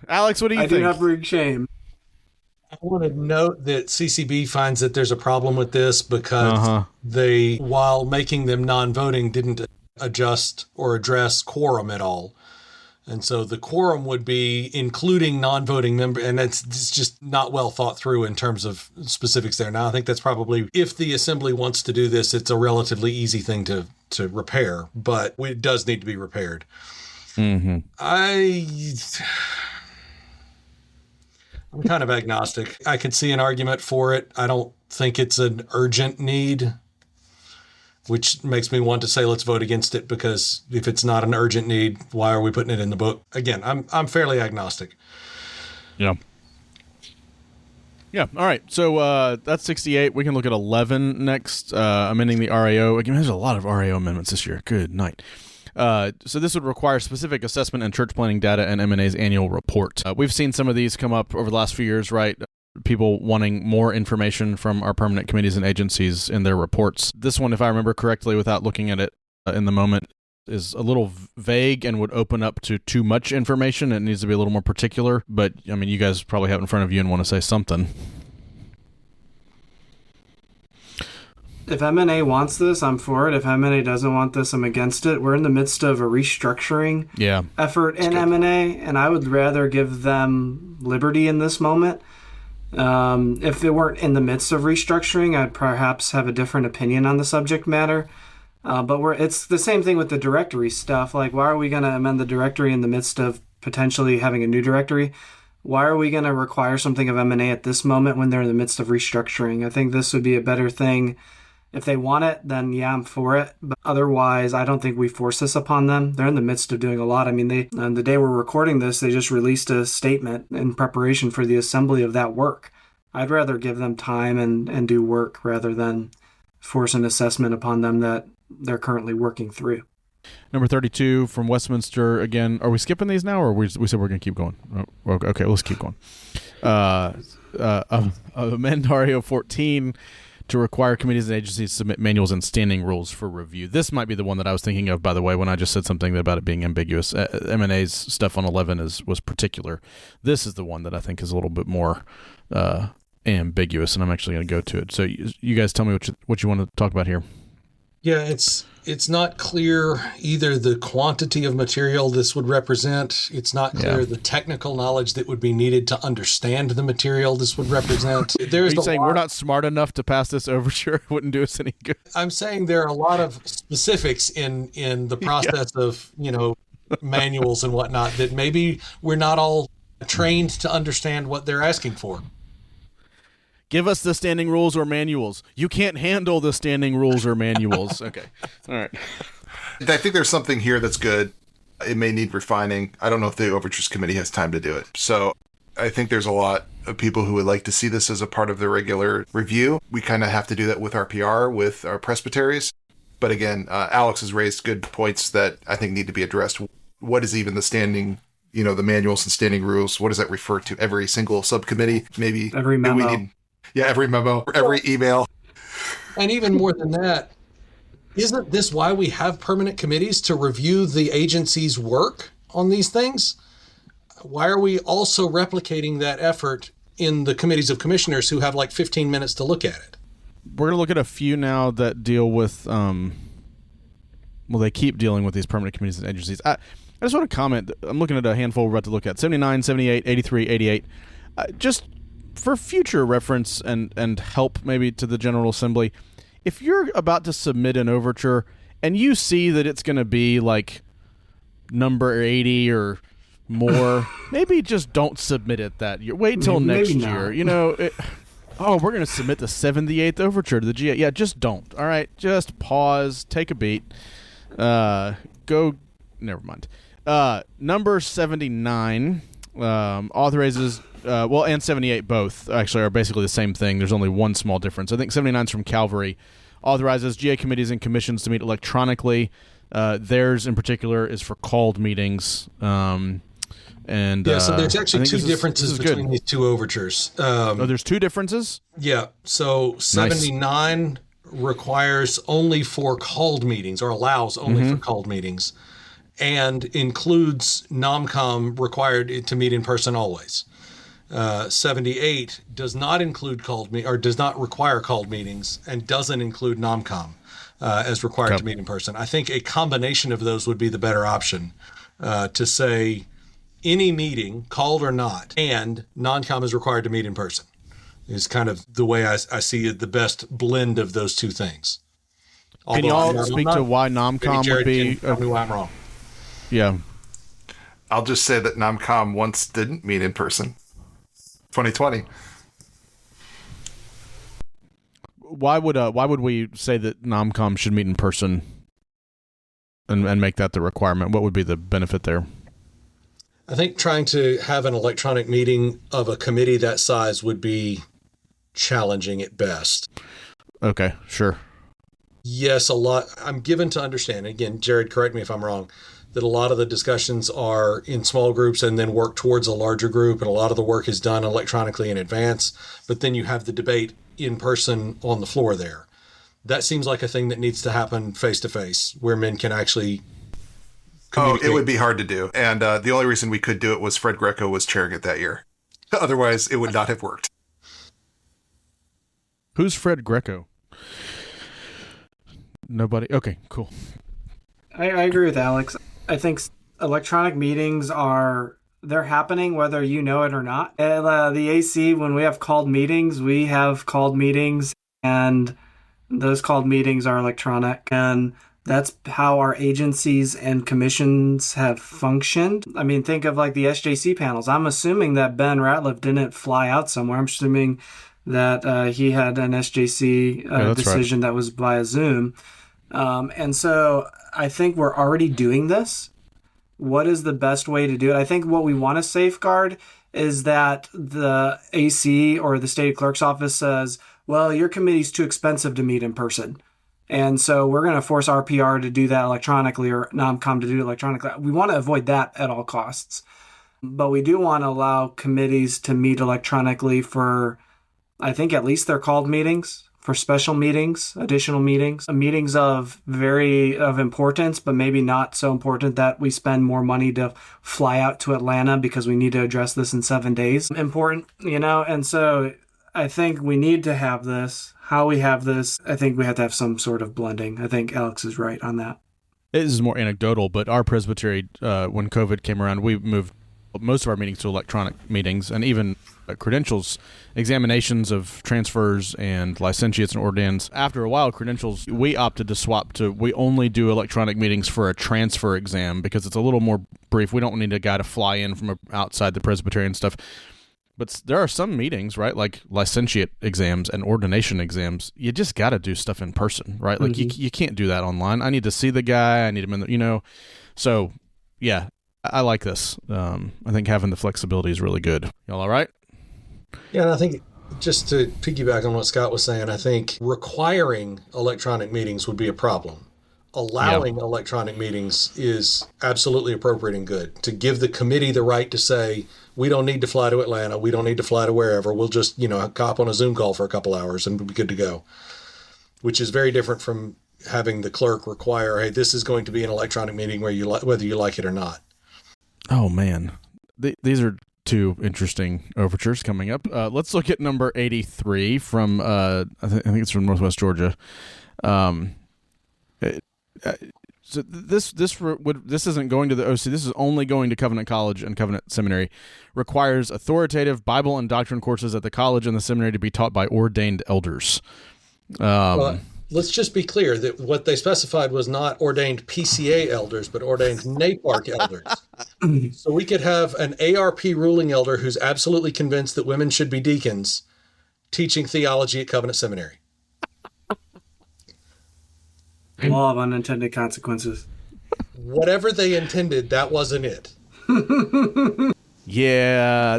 Alex, what do you think? I do not bring shame. I want to note that CCB finds that there's a problem with this because they, while making them non-voting, didn't adjust or address quorum at all. And so the quorum would be including non-voting members, and it's just not well thought through in terms of specifics there. Now, I think that's probably, if the assembly wants to do this, it's a relatively easy thing to repair, but it does need to be repaired. Mm-hmm. I'm kind of agnostic. I can see an argument for it. I don't think it's an urgent need, which makes me want to say let's vote against it, because if it's not an urgent need, why are we putting it in the book? Again, I'm fairly agnostic. Yeah. Yeah, all right. So that's 68. We can look at 11 next, amending the RAO. Again, there's a lot of RAO amendments this year. Good night. So this would require specific assessment and church planning data and M&A's annual report. We've seen some of these come up over the last few years, right? People wanting more information from our permanent committees and agencies in their reports. This one, if I remember correctly, without looking at it in the moment, is a little vague and would open up to too much information. It needs to be a little more particular. But, I mean, you guys probably have it in front of you and want to say something. If M&A wants this, I'm for it. If M&A doesn't want this, I'm against it. We're in the midst of a restructuring effort in M&A, and I would rather give them liberty in this moment. If they weren't in the midst of restructuring, I'd perhaps have a different opinion on the subject matter. But it's the same thing with the directory stuff. Like, why are we going to amend the directory in the midst of potentially having a new directory? Why are we going to require something of M&A at this moment when they're in the midst of restructuring? I think this would be a better thing. If they want it, then yeah, I'm for it. But otherwise, I don't think we force this upon them. They're in the midst of doing a lot. I mean, on the day we're recording this, they just released a statement in preparation for the assembly of that work. I'd rather give them time and do work rather than force an assessment upon them that they're currently working through. Number 32 from Westminster. Again, are we skipping these now, or we said we're going to keep going? Oh, okay, let's keep going. Amend RAO 14 to require committees and agencies to submit manuals and standing rules for review. This might be the one that I was thinking of, by the way, when I just said something about it being ambiguous. M&A's stuff on 11 was particular. This is the one that I think is a little bit more ambiguous, and I'm actually going to go to it. So you guys tell me what you want to talk about here. Yeah, it's not clear either the quantity of material this would represent. It's not clear the technical knowledge that would be needed to understand the material this would represent. Are you saying we're not smart enough to pass this overture? It wouldn't do us any good. I'm saying there are a lot of specifics in the process of, manuals and whatnot that maybe we're not all trained to understand what they're asking for. Give us the standing rules or manuals. You can't handle the standing rules or manuals. Okay. All right. I think there's something here that's good. It may need refining. I don't know if the Overtures Committee has time to do it. So I think there's a lot of people who would like to see this as a part of the regular review. We kind of have to do that with our PR, with our presbyteries. But again, Alex has raised good points that I think need to be addressed. What is even the standing, the manuals and standing rules? What does that refer to? Every single subcommittee? Maybe every memo. Every memo, every email. And even more than that, isn't this why we have permanent committees, to review the agency's work on these things? Why are we also replicating that effort in the committees of commissioners who have like 15 minutes to look at it? We're going to look at a few now that deal with, they keep dealing with these permanent committees and agencies. I just want to comment. I'm looking at a handful we're about to look at, 79, 78, 83, 88. Just for future reference and help maybe to the General Assembly, if you're about to submit an overture and you see that it's going to be like number 80 or more, maybe just don't submit it that year. Wait till next year. We're going to submit the 78th overture to the GA. Yeah, just don't. All right, just pause, take a beat. Never mind. Number 79 authorizes, and 78 both actually are basically the same thing. There's only one small difference. I think 79 is from Calvary. Authorizes GA committees and commissions to meet electronically. Theirs in particular is for called meetings. So there's actually two differences between these two overtures. There's two differences? Yeah. So 79 requires only for called meetings, or allows only for called meetings, and includes NOMCOM required to meet in person always. 78 does not include does not require called meetings, and doesn't include NOMCOM as required to meet in person. I think a combination of those would be the better option, to say any meeting, called or not, and NOMCOM is required to meet in person, is kind of the way I see it, the best blend of those two things. Can you all speak to why NOMCOM would be? Tell me why I'm wrong. Yeah. I'll just say that NOMCOM once didn't meet in person. 2020. Why would we say that NOMCOM should meet in person and make that the requirement? What would be the benefit there? I think trying to have an electronic meeting of a committee that size would be challenging at best. Okay, sure. Yes, a lot. I'm given to understand, again, Jared, correct me if I'm wrong, that a lot of the discussions are in small groups and then work towards a larger group, and a lot of the work is done electronically in advance, but then you have the debate in person on the floor there. That seems like a thing that needs to happen face-to-face, where men can actually communicate. It would be hard to do. And the only reason we could do it was Fred Greco was chairing it that year. Otherwise, it would not have worked. Who's Fred Greco? Nobody? Okay, cool. I agree with Alex. I think electronic meetings they're happening whether you know it or not. At the AC, when we have called meetings, and those called meetings are electronic. And that's how our agencies and commissions have functioned. I mean, think of like the SJC panels. I'm assuming that Ben Ratliff didn't fly out somewhere. I'm assuming that he had an SJC decision that was via Zoom. And so I think we're already doing this. What is the best way to do it? I think what we want to safeguard is that the AC or the state clerk's office says, well, your committee's too expensive to meet in person. And so we're going to force our PR to do that electronically, or NOMCOM to do it electronically. We want to avoid that at all costs. But we do want to allow committees to meet electronically for, I think, at least their called meetings, for special meetings, additional meetings of importance, but maybe not so important that we spend more money to fly out to Atlanta because we need to address this in 7 days. Important, and so I think we need to have this. How we have this, I think we have to have some sort of blending. I think Alex is right on that. This is more anecdotal, but our presbytery, when COVID came around, we moved most of our meetings to electronic meetings, and even credentials, examinations of transfers and licentiates and ordinands. After a while, credentials, we opted to swap to, we only do electronic meetings for a transfer exam because it's a little more brief. We don't need a guy to fly in from outside the Presbyterian stuff. But there are some meetings, right, like licentiate exams and ordination exams, you just got to do stuff in person, right? Like you can't do that online. I need to see the guy. I need him in the, So, yeah, I like this. I think having the flexibility is really good. Y'all all right? Yeah, and I think just to piggyback on what Scott was saying, I think requiring electronic meetings would be a problem. Allowing electronic meetings is absolutely appropriate and good. To give the committee the right to say, we don't need to fly to Atlanta, we don't need to fly to wherever, we'll just, hop on a Zoom call for a couple hours and we'll be good to go. Which is very different from having the clerk require, hey, this is going to be an electronic meeting whether you like it or not. Oh, man. These are two interesting overtures coming up. Let's look at number 83 from, I think it's from Northwest Georgia. So this isn't going to the OC. This is only going to Covenant College and Covenant Seminary. Requires authoritative Bible and doctrine courses at the college and the seminary to be taught by ordained elders. Let's just be clear that what they specified was not ordained PCA elders, but ordained NAPARC elders. So we could have an ARP ruling elder who's absolutely convinced that women should be deacons teaching theology at Covenant Seminary. Law of unintended consequences. Whatever they intended, that wasn't it. Yeah.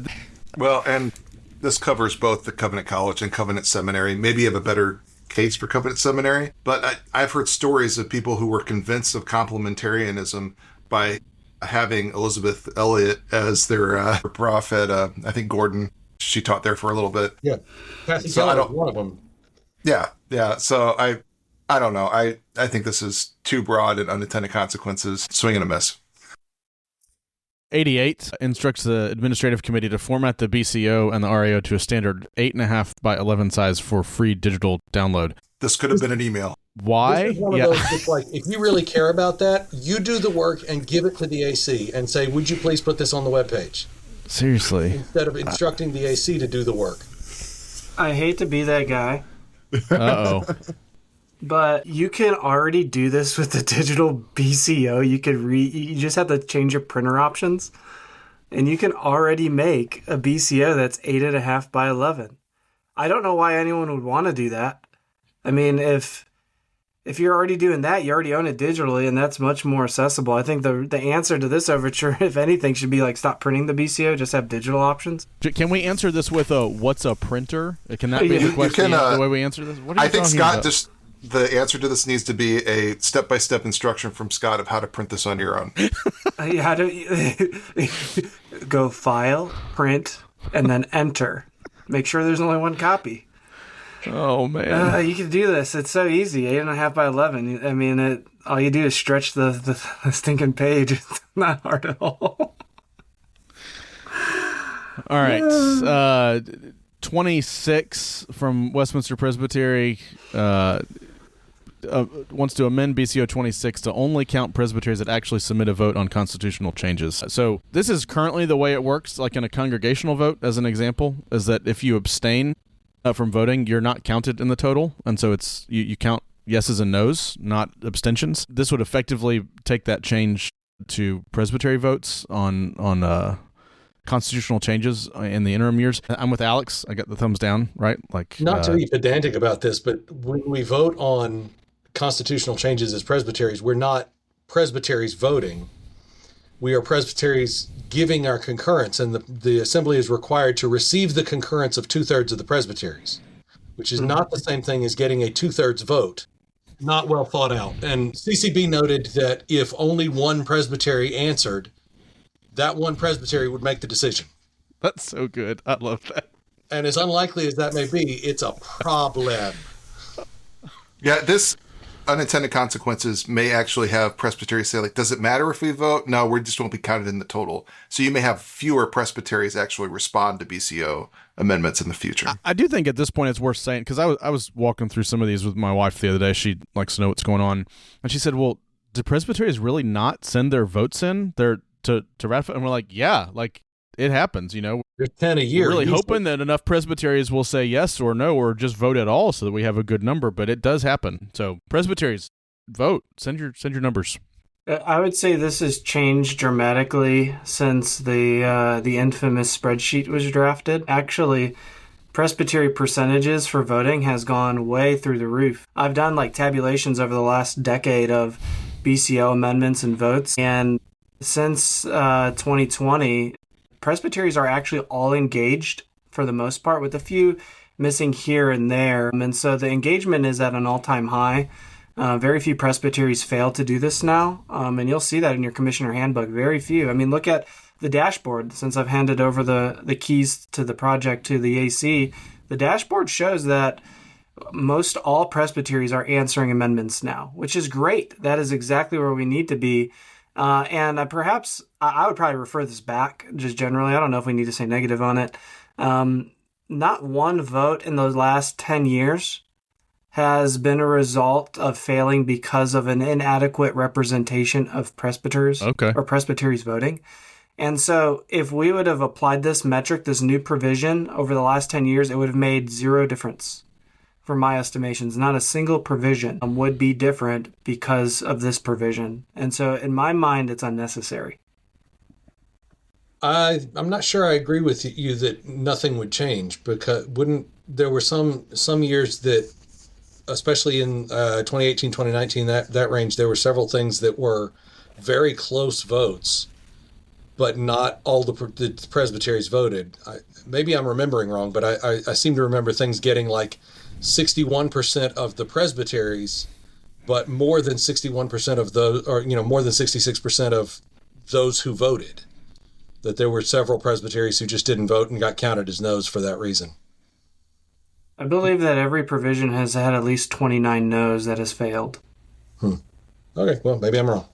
Well, and this covers both the Covenant College and Covenant Seminary. Maybe you have a better case for Covenant Seminary, but I've heard stories of people who were convinced of complementarianism by having Elizabeth Elliot as their prophet. I think Gordon, she taught there for a little bit. Yeah. Pastor So Keller was one of them. Yeah. So I don't know. I think this is too broad and unintended consequences. Swing and a miss. 88 instructs the administrative committee to format the BCO and the RAO to a standard 8.5 by 11 size for free digital download. This could have been an email. Why? This is one of those that's like, if you really care about that, you do the work and give it to the AC and say, would you please put this on the webpage? Seriously. Instead of instructing the AC to do the work. I hate to be that guy. Uh-oh. But you can already do this with the digital BCO. You just have to change your printer options, and you can already make a BCO that's 8.5 by 11. I don't know why anyone would want to do that. I mean, if you're already doing that, you already own it digitally, and that's much more accessible. I think the answer to this overture, if anything, should be like stop printing the BCO, just have digital options. Can we answer this with what's a printer? Can that be the question? The way we answer this? What are you I think talking Scott about? the answer to this needs to be a step-by-step instruction from Scott of how to print this on your own. How do go file, print, and then enter. Make sure there's only one copy. Oh, man. You can do this. It's so easy. 8.5 by 11. I mean, all you do is stretch the stinking page. It's not hard at all. All right. 26 from Westminster Presbytery wants to amend BCO 26 to only count presbyteries that actually submit a vote on constitutional changes. So this is currently the way it works, like in a congregational vote, as an example, is that if you abstain from voting, you're not counted in the total. And so it's you count yeses and nos, not abstentions. This would effectively take that change to presbytery votes on constitutional changes in the interim years. I'm with Alex. I got the thumbs down, right? Like, not to be pedantic about this, but when we vote on constitutional changes as presbyteries, we're not presbyteries voting. We are presbyteries giving our concurrence, and the assembly is required to receive the concurrence of 2/3 of the presbyteries, which is not the same thing as getting a 2/3 vote. Not well thought out. And CCB noted that if only one presbytery answered, that one presbytery would make the decision. That's so good. I love that. And as unlikely as that may be, it's a problem. Yeah, this unintended consequences may actually have presbyteries say, like, does it matter if we vote? No, we just won't be counted in the total. So you may have fewer presbyteries actually respond to BCO amendments in the future. I do think at this point it's worth saying, because I was walking through some of these with my wife the other day. She likes to know what's going on. And she said, well, do presbyteries really not send their votes in? to ratify? And we're like, yeah, like it happens, you know. There's 10 a year. We're really usually. hoping that enough presbyteries will say yes or no or just vote at all so that we have a good number, but it does happen. So presbyteries, vote, send your numbers. I would say this has changed dramatically since the infamous spreadsheet was drafted. Actually, presbytery percentages for voting has gone way through the roof. I've done like tabulations over the last decade of BCO amendments and votes, and since 2020, presbyteries are actually all engaged for the most part, with a few missing here and there. And so the engagement is at an all-time high. Very few presbyteries fail to do this now, and you'll see that in your commissioner handbook. Very few. I mean, look at the dashboard. Since I've handed over the keys to the project to the AC, the dashboard shows that most all presbyteries are answering amendments now, which is great. That is exactly where we need to be. And I would probably refer this back just generally. I don't know if we need to say negative on it. Not one vote in those last 10 years has been a result of failing because of an inadequate representation of presbyters or presbyteries voting. And so if we would have applied this metric, this new provision over the last 10 years, it would have made zero difference for my estimations. Not a single provision would be different because of this provision. And so in my mind, it's unnecessary. I'm not sure I agree with you that nothing would change, because there were some years that, especially in 2018, 2019, that range, there were several things that were very close votes, but not all the presbyteries voted. Maybe I'm remembering wrong, but I seem to remember things getting like 61% of the presbyteries, but more than 61% of those, or more than 66% of those who voted. That there were several presbyteries who just didn't vote and got counted as no's for that reason. I believe that every provision has had at least 29 no's that has failed. Okay, well, maybe I'm wrong.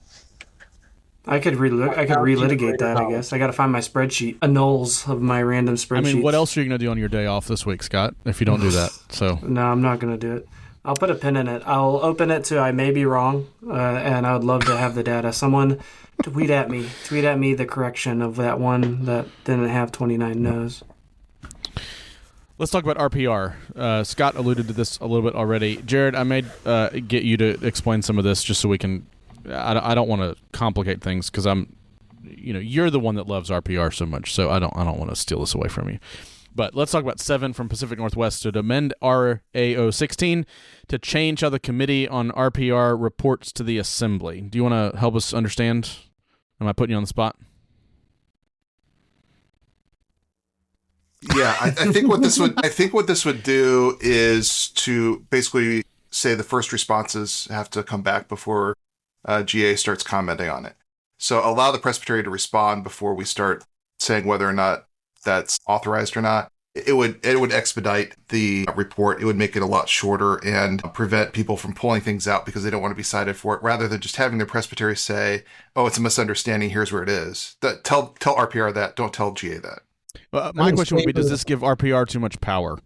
I could relitigate that, I guess. I got to find my spreadsheet, annuls of my random spreadsheet. I mean, what else are you going to do on your day off this week, Scott, if you don't do that? So No, I'm not going to do it. I'll put a pin in it. I'll open it to I may be wrong, and I would love to have the data. Someone tweet at me the correction of that one that didn't have 29 no's. Let's talk about RPR. Scott alluded to this a little bit already. Jared, I may get you to explain some of this just so we can. I don't want to complicate things because you're the one that loves RPR so much, so I don't want to steal this away from you. But let's talk about 7 from Pacific Northwest to amend RAO 16 to change how the Committee on RPR reports to the Assembly. Do you want to help us understand? Am I putting you on the spot? Yeah, I think what this would do is to basically say the first responses have to come back before GA starts commenting on it. So allow the presbytery to respond before we start saying whether or not that's authorized or not. It would expedite the report. It would make it a lot shorter and prevent people from pulling things out because they don't want to be cited for it, rather than just having their presbytery say, "Oh, it's a misunderstanding. Here's where it is." Tell RPR that. Don't tell GA that. My question would be: does this give RPR too much power?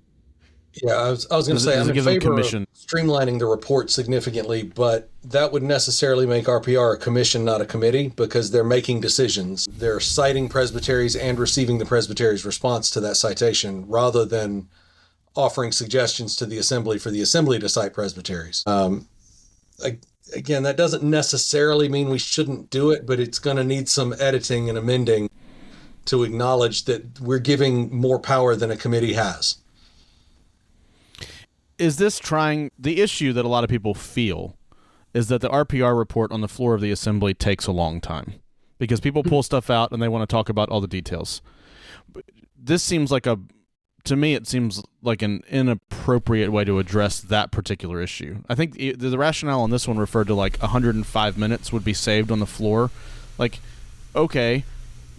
Yeah, I was going to say I'm in favor commission? of streamlining the report significantly, but that would necessarily make RPR a commission, not a committee, because they're making decisions. They're citing presbyteries and receiving the presbytery's response to that citation, rather than offering suggestions to the Assembly for the Assembly to cite presbyteries. Again, that doesn't necessarily mean we shouldn't do it, but it's going to need some editing and amending to acknowledge that we're giving more power than a committee has. Is this the issue that a lot of people feel is that the RPR report on the floor of the Assembly takes a long time because people pull stuff out and they want to talk about all the details. This seems like to me, it seems like an inappropriate way to address that particular issue. I think the rationale on this one referred to like 105 minutes would be saved on the floor. Like, okay,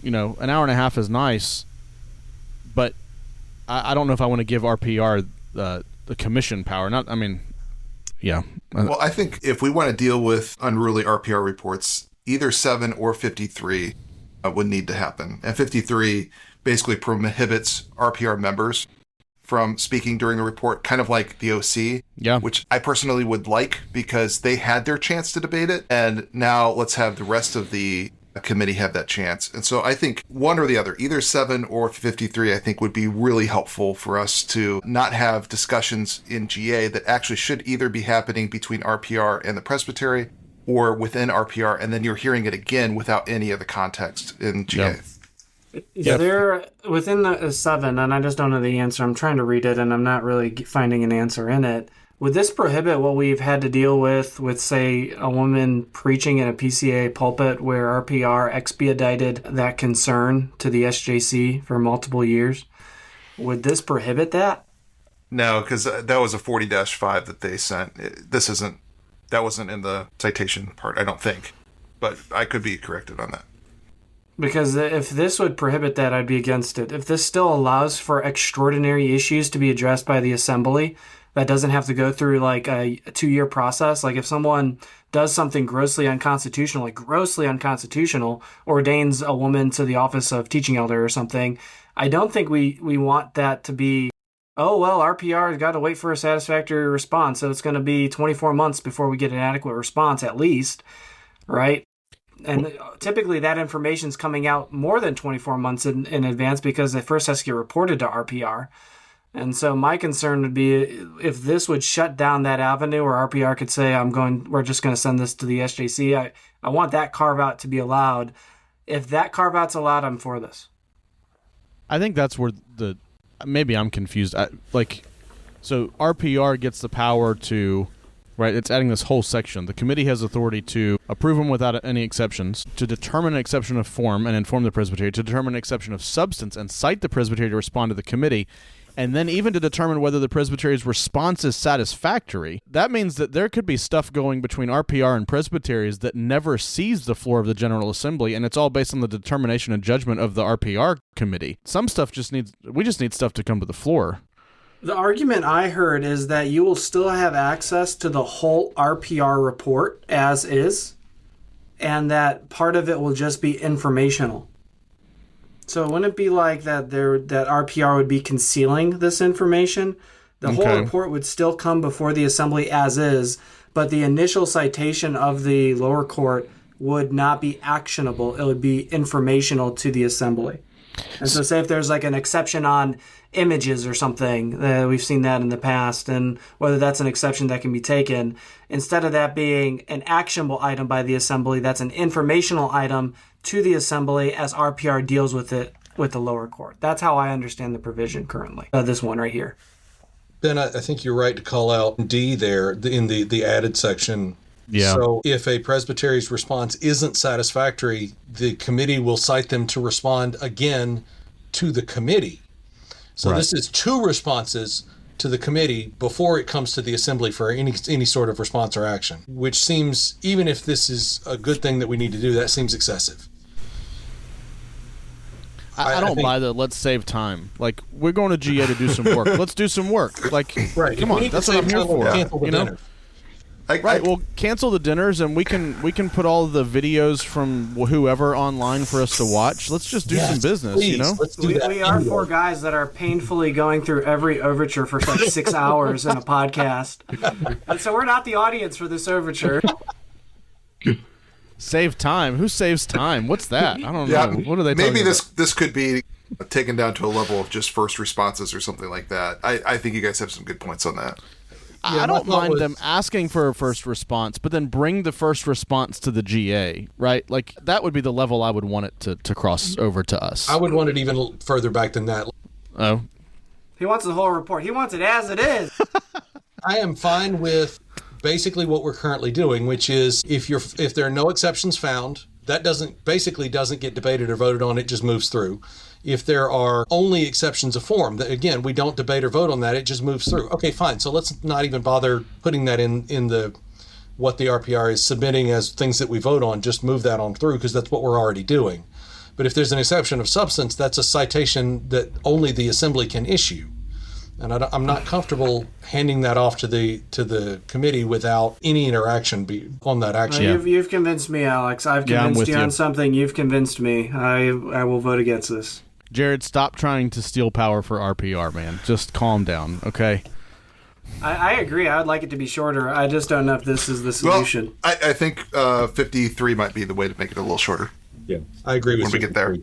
an hour and a half is nice, but I don't know if I want to give RPR the commission power. Well, I think if we want to deal with unruly RPR reports, either 7 or 53 would need to happen. And 53 basically prohibits RPR members from speaking during the report, kind of like the OC, which I personally would like because they had their chance to debate it. And now let's have the rest of the committee have that chance. And so I think one or the other, either 7 or 53, I think would be really helpful for us to not have discussions in GA that actually should either be happening between RPR and the presbytery or within RPR, and then you're hearing it again without any of the context in GA. Is there, within the 7, and I just don't know the answer, I'm trying to read it and I'm not really finding an answer in it. Would this prohibit what we've had to deal with, say, a woman preaching in a PCA pulpit where RPR expedited that concern to the SJC for multiple years? Would this prohibit that? No, because that was a 40-5 that they sent. That wasn't in the citation part, I don't think. But I could be corrected on that. Because if this would prohibit that, I'd be against it. If this still allows for extraordinary issues to be addressed by the assembly, that doesn't have to go through like a 2-year process. Like if someone does something grossly unconstitutional, ordains a woman to the office of teaching elder or something, I don't think we want that to be, oh, well, RPR has got to wait for a satisfactory response, so it's going to be 24 months before we get an adequate response at least, right? And typically that information is coming out more than 24 months in advance because it first has to get reported to RPR. And so my concern would be if this would shut down that avenue where RPR could say, we're just going to send this to the SJC. I want that carve-out to be allowed. If that carve-out's allowed, I'm for this. I think that's where maybe I'm confused. So RPR gets the power to, right, it's adding this whole section. The committee has authority to approve them without any exceptions, to determine an exception of form and inform the presbytery, to determine an exception of substance and cite the presbytery to respond to the committee, and then even to determine whether the presbytery's response is satisfactory. That means that there could be stuff going between RPR and presbyteries that never sees the floor of the General Assembly, and it's all based on the determination and judgment of the RPR committee. Some stuff we just need stuff to come to the floor. The argument I heard is that you will still have access to the whole RPR report as is, and that part of it will just be informational. So wouldn't it be like that RPR would be concealing this information? The whole report would still come before the assembly as is, but the initial citation of the lower court would not be actionable. It would be informational to the assembly. And so say if there's like an exception on images or something, we've seen that in the past, and whether that's an exception that can be taken, instead of that being an actionable item by the assembly, that's an informational item to the assembly as RPR deals with it with the lower court. That's how I understand the provision currently. This one right here. Ben, I think you're right to call out D there in the added section. Yeah. So if a presbytery's response isn't satisfactory, the committee will cite them to respond again to the committee. So This is 2 responses to the committee before it comes to the assembly for any sort of response or action, which seems, even if this is a good thing that we need to do, that seems excessive. I don't buy the let's save time. Like, we're going to GA to do some work. Let's do some work. Like, right. Come on, that's what I'm here for. Cancel the dinner. Well, cancel the dinners, and we can put all the videos from whoever online for us to watch. Let's just do some business, please. Let's do that. We are 4 guys that are painfully going through every overture for like 6 hours in a podcast. And so we're not the audience for this overture. Save time? Who saves time? What's that? I don't know. What are they talking Maybe about? this could be taken down to a level of just first responses or something like that. I think you guys have some good points on that. I don't mind them asking for a first response, but then bring the first response to the GA, right? Like, that would be the level I would want it to cross over to us. I would want it even further back than that. Oh. He wants the whole report. He wants it as it is. I am fine with basically what we're currently doing, which is if there are no exceptions found, that doesn't get debated or voted on. It just moves through. If there are only exceptions of form, that again, we don't debate or vote on that. It just moves through. Okay, fine. So let's not even bother putting that in the what the RPR is submitting as things that we vote on. Just move that on through because that's what we're already doing. But if there's an exception of substance, that's a citation that only the assembly can issue. And I'm not comfortable handing that off to the committee without any interaction on that action. You've convinced me, Alex. I've convinced you on something. You've convinced me. I will vote against this. Jared, stop trying to steal power for RPR, man. Just calm down, okay? I agree. I would like it to be shorter. I just don't know if this is the solution. Well, I think 53 might be the way to make it a little shorter. Yeah, I agree with when we get there.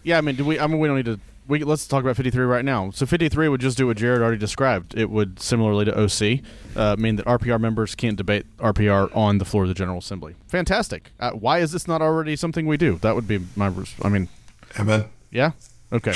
Yeah, I mean, we don't need to. Let's talk about 53 right now. So 53 would just do what Jared already described. It would, similarly to OC, mean that RPR members can't debate RPR on the floor of the General Assembly. Fantastic. Why is this not already something we do? That would be my. I mean, Amen. Yeah. Okay.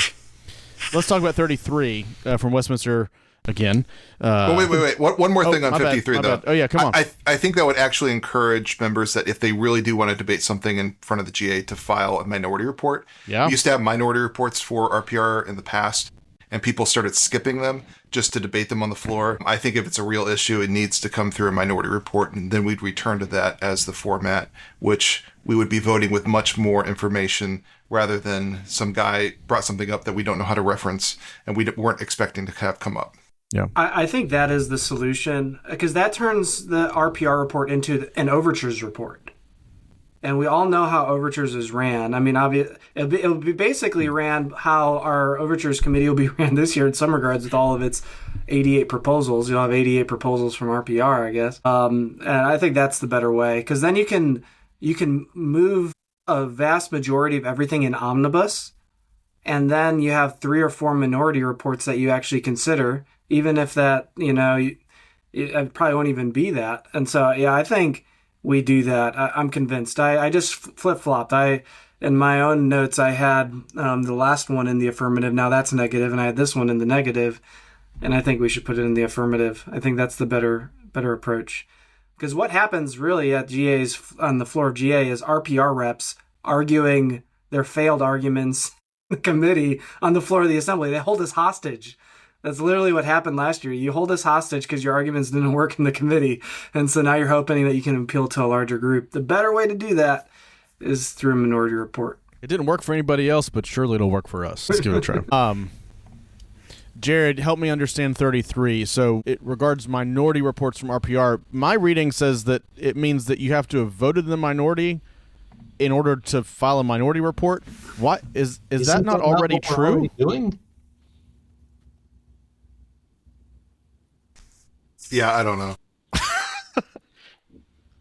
Let's talk about 33 from Westminster again. Wait. One more thing on my 53, bad, though. Oh, yeah, come on. I think that would actually encourage members that if they really do want to debate something in front of the GA to file a minority report. Yeah. We used to have minority reports for RPR in the past, and people started skipping them just to debate them on the floor. I think if it's a real issue, it needs to come through a minority report, and then we'd return to that as the format, which we would be voting with much more information rather than some guy brought something up that we don't know how to reference and we weren't expecting to have come up. Yeah, I think that is the solution, because that turns the RPR report into an Overtures report. And we all know how Overtures is ran. I mean, it'll be basically ran how our Overtures committee will be ran this year in some regards with all of its 88 proposals. You'll have 88 proposals from RPR, I guess. And I think that's the better way, because then you can move a vast majority of everything in omnibus, and then you have 3 or 4 minority reports that you actually consider, even if that, it probably won't even be that. And so, yeah, I think we do that. I'm convinced. I just flip-flopped. In my own notes, I had the last one in the affirmative. Now that's negative, and I had this one in the negative, and I think we should put it in the affirmative. I think that's the better approach. Because what happens really at GA's, on the floor of GA, is RPR reps arguing their failed arguments in the committee on the floor of the assembly. They hold us hostage. That's literally what happened last year. You hold us hostage because your arguments didn't work in the committee. And so now you're hoping that you can appeal to a larger group. The better way to do that is through a minority report. It didn't work for anybody else, but surely it'll work for us. Let's give it a try. Jared, help me understand 33. So it regards minority reports from RPR. My reading says that it means that you have to have voted in the minority in order to file a minority report. What is that not already true? Yeah, I don't know.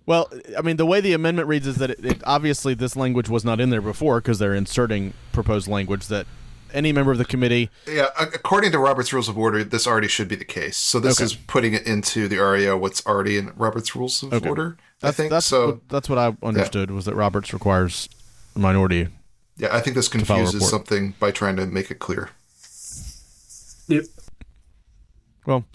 Well, I mean, the way the amendment reads is that it obviously this language was not in there before, because they're inserting proposed language that any member of the committee. Yeah, according to Robert's Rules of Order, this already should be the case. So this is putting it into the REO what's already in Robert's Rules of Order. That's what I understood, was that Roberts requires a minority. Yeah, I think this confuses something by trying to make it clear. Yep. Well,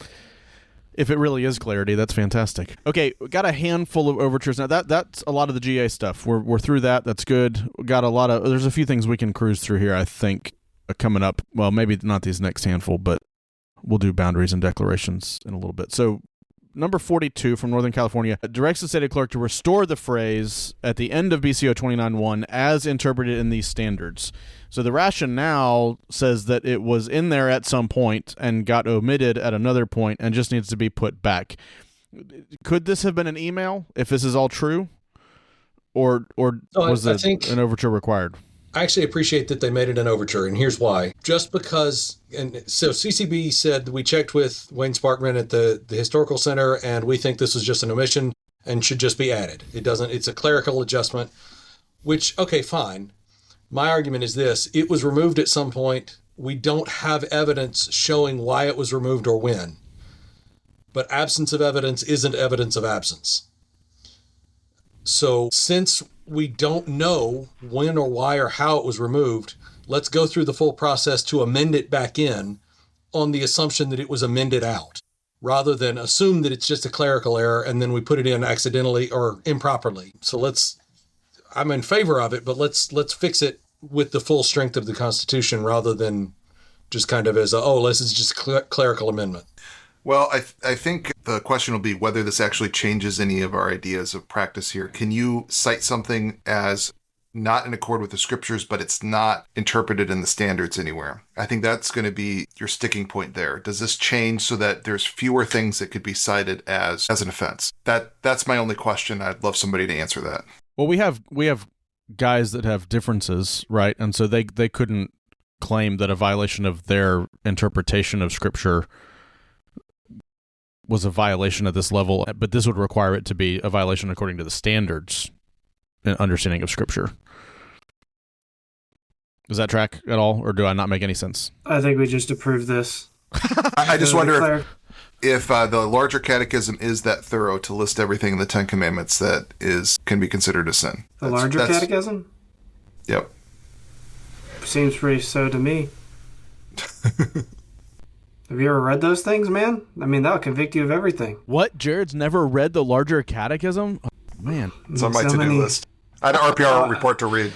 if it really is clarity, that's fantastic. Okay, we got a handful of overtures now. That's a lot of the GA stuff. We're through that. That's good. We got there's a few things we can cruise through here, I think, coming up. Well, maybe not these next handful, but we'll do boundaries and declarations in a little bit. So number 42 from Northern California directs the state clerk to restore the phrase at the end of BCO 29.1 as interpreted in these standards. So the rationale says that it was in there at some point and got omitted at another point and just needs to be put back. Could this have been an email if this is all true? Or was an overture required? I actually appreciate that they made it an overture, and here's why. Just because, and so CCB said we checked with Wayne Sparkman at the Historical Center, and we think this was just an omission and should just be added. It's a clerical adjustment, which, okay, fine. My argument is this: it was removed at some point. We don't have evidence showing why it was removed or when. But absence of evidence isn't evidence of absence. So since we don't know when or why or how it was removed, let's go through the full process to amend it back in on the assumption that it was amended out, rather than assume that it's just a clerical error and then we put it in accidentally or improperly. So I'm in favor of it, but let's fix it with the full strength of the Constitution rather than just kind of as this is just a clerical amendment. Well, I think the question will be whether this actually changes any of our ideas of practice here. Can you cite something as not in accord with the scriptures, but it's not interpreted in the standards anywhere? I think that's going to be your sticking point there. Does this change so that there's fewer things that could be cited as an offense? That's my only question. I'd love somebody to answer that. Well, we have guys that have differences, right? And so they couldn't claim that a violation of their interpretation of scripture was a violation at this level, but this would require it to be a violation according to the standards and understanding of scripture. Does that track at all, or do I not make any sense? I think we just approved this. I just wonder if the larger catechism is that thorough to list everything in the Ten Commandments that can be considered a sin. The larger catechism? Yep. Seems pretty so to me. Have you ever read those things, man? I mean, that'll convict you of everything. What? Jared's never read the larger catechism? Oh, man. It's on my to-do list. I had an RPR report to read.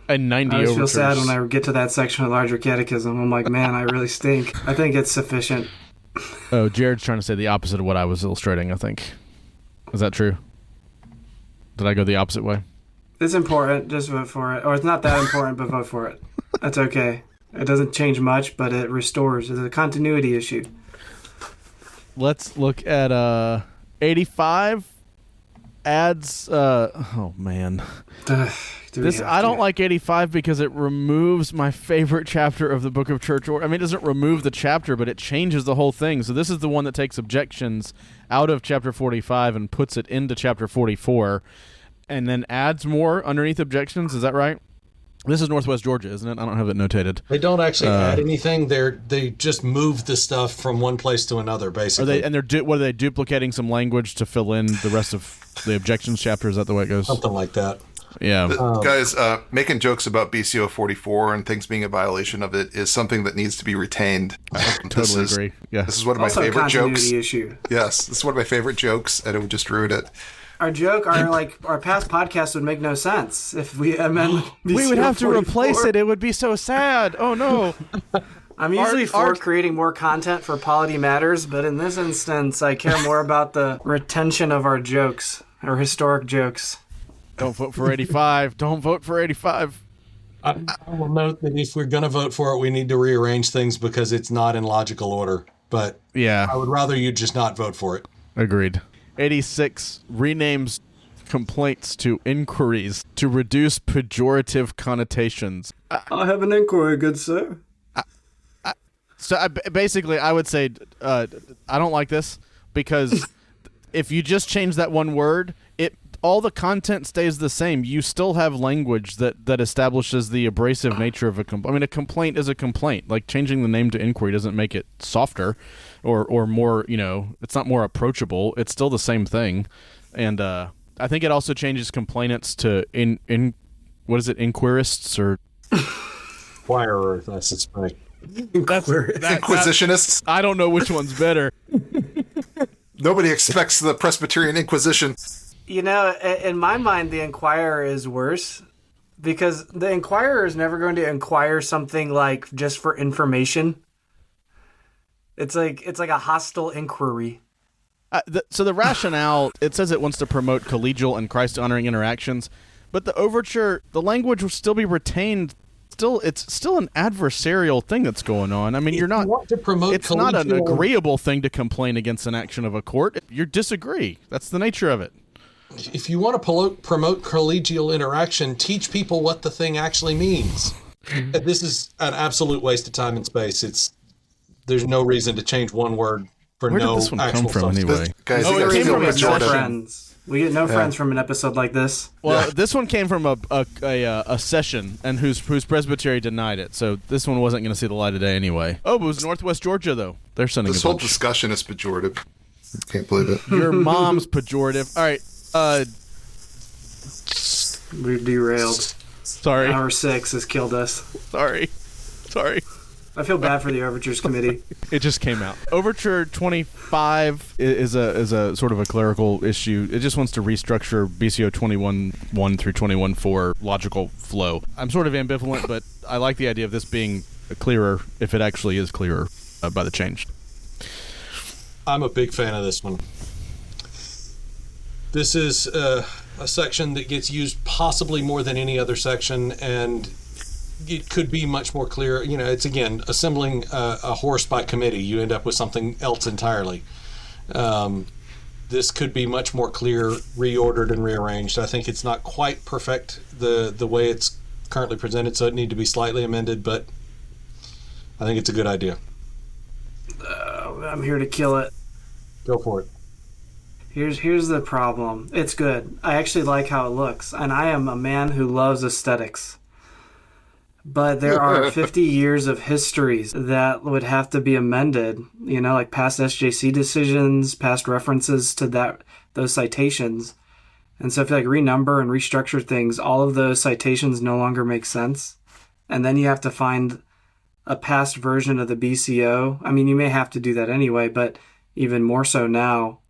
And 90 I always overtures. feel sad when I get to that section of larger catechism. I'm like, man, I really stink. I think it's sufficient. Oh, Jared's trying to say the opposite of what I was illustrating, I think. Is that true? Did I go the opposite way? It's important. Just vote for it. Or it's not that important, but vote for it. That's okay. It doesn't change much, but it restores. It's a continuity issue. Let's look at 85. Adds, oh, man. I don't like 85 because it removes my favorite chapter of the Book of Church Order. I mean, it doesn't remove the chapter, but it changes the whole thing. So this is the one that takes objections out of chapter 45 and puts it into chapter 44 and then adds more underneath objections. Is that right? This is Northwest Georgia, isn't it? I don't have it notated. They don't actually add anything. They just move the stuff from one place to another, basically. What are they duplicating some language to fill in the rest of the objections chapter? Is that the way it goes? Something like that. Yeah. Guys, making jokes about BCO 44 and things being a violation of it is something that needs to be retained. I totally agree. Yeah. This is one of my Also favorite jokes. Issue. Yes, this is one of my favorite jokes, and it would just ruin it. Our past podcasts would make no sense if we amend. We would have to replace it. It would be so sad. Oh no. I'm usually for creating more content for Polity Matters, but in this instance, I care more about the retention of our jokes, our historic jokes. Don't vote for 85. Don't vote for 85. I will note that if we're going to vote for it, we need to rearrange things because it's not in logical order. But yeah, I would rather you just not vote for it. Agreed. 86 renames complaints to inquiries to reduce pejorative connotations. I have an inquiry, good sir. Basically, I would say I don't like this because if you just change that one word, all the content stays the same. You still have language that establishes the abrasive nature of a complaint. I mean, a complaint is a complaint. Like, changing the name to inquiry doesn't make it softer or more, it's not more approachable. It's still the same thing. And I think it also changes complainants to what is it, inquirists or... Inquirers, that's its right. Inquisitionists? I don't know which one's better. Nobody expects the Presbyterian Inquisition. In my mind, the inquirer is worse because the inquirer is never going to inquire something like just for information. It's like a hostile inquiry. So the rationale, it says it wants to promote collegial and Christ-honoring interactions, but the overture, the language will still be retained. It's still an adversarial thing that's going on. I mean, it's not an agreeable thing to complain against an action of a court. You disagree. That's the nature of it. If you want to promote collegial interaction, teach people what the thing actually means. This is an absolute waste of time and space. There's no reason to change one word for Where no did this one actual come from substance. anyway? Guys, it came from pejorative. friends. We get no friends from an episode like this. Well, this one came from a session, and whose presbytery denied it. So this one wasn't going to see the light of day anyway. Oh, but it was Northwest Georgia though. They're sending This a whole bunch. discussion is pejorative. Can't believe it. Your mom's pejorative. All right. We're derailed. Sorry. Hour 6 has killed us. Sorry. I feel bad for the Overtures committee. It just came out. Overture 25 is a sort of a clerical issue. It just wants to restructure BCO 21.1 through 21.4 logical flow. I'm sort of ambivalent, but I like the idea of this being clearer if it actually is clearer by the change. I'm a big fan of this one. This is a section that gets used possibly more than any other section, and it could be much more clear. It's, again, assembling a horse by committee. You end up with something else entirely. This could be much more clear, reordered and rearranged. I think it's not quite perfect the way it's currently presented, so it need to be slightly amended, but I think it's a good idea. I'm here to kill it. Go for it. Here's the problem. It's good. I actually like how it looks, and I am a man who loves aesthetics. But there are 50 years of histories that would have to be amended, like past SJC decisions, past references to those citations. And so if you renumber and restructure things, all of those citations no longer make sense. And then you have to find a past version of the BCO. I mean, you may have to do that anyway, but even more so now.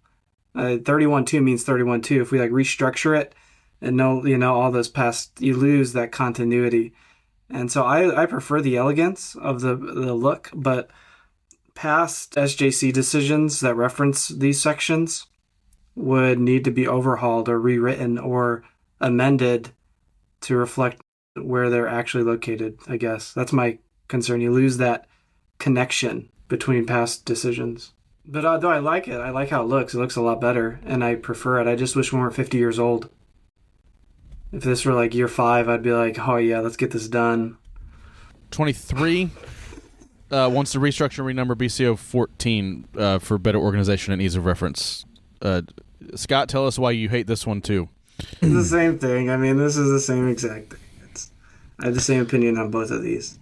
31.2 means 31.2. If we restructure it and all those past, you lose that continuity. And so I prefer the elegance of the look, but past SJC decisions that reference these sections would need to be overhauled or rewritten or amended to reflect where they're actually located, I guess. That's my concern. You lose that connection between past decisions. But though I like it, I like how it looks. It looks a lot better, and I prefer it. I just wish we weren't 50 years old. If this were year 5, I'd be like, oh yeah, let's get this done. 23 wants to restructure and renumber BCO 14 for better organization and ease of reference. Scott, tell us why you hate this one too. It's the same thing. I mean, this is the same exact thing. I have the same opinion on both of these.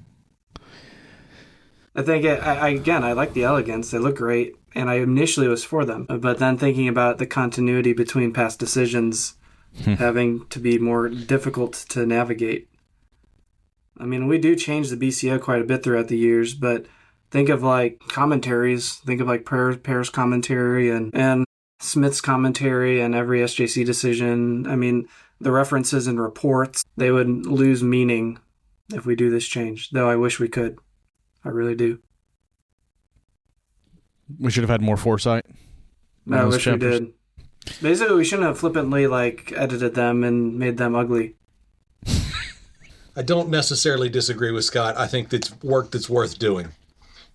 I think, I like the elegance. They look great, and I initially was for them. But then thinking about the continuity between past decisions having to be more difficult to navigate. I mean, we do change the BCO quite a bit throughout the years, but think of commentaries. Think of Pear's commentary and Smith's commentary and every SJC decision. I mean, the references and reports, they would lose meaning if we do this change, though I wish we could. I really do. We should have had more foresight. No, I wish we did. Basically, we shouldn't have flippantly edited them and made them ugly. I don't necessarily disagree with Scott. I think it's work that's worth doing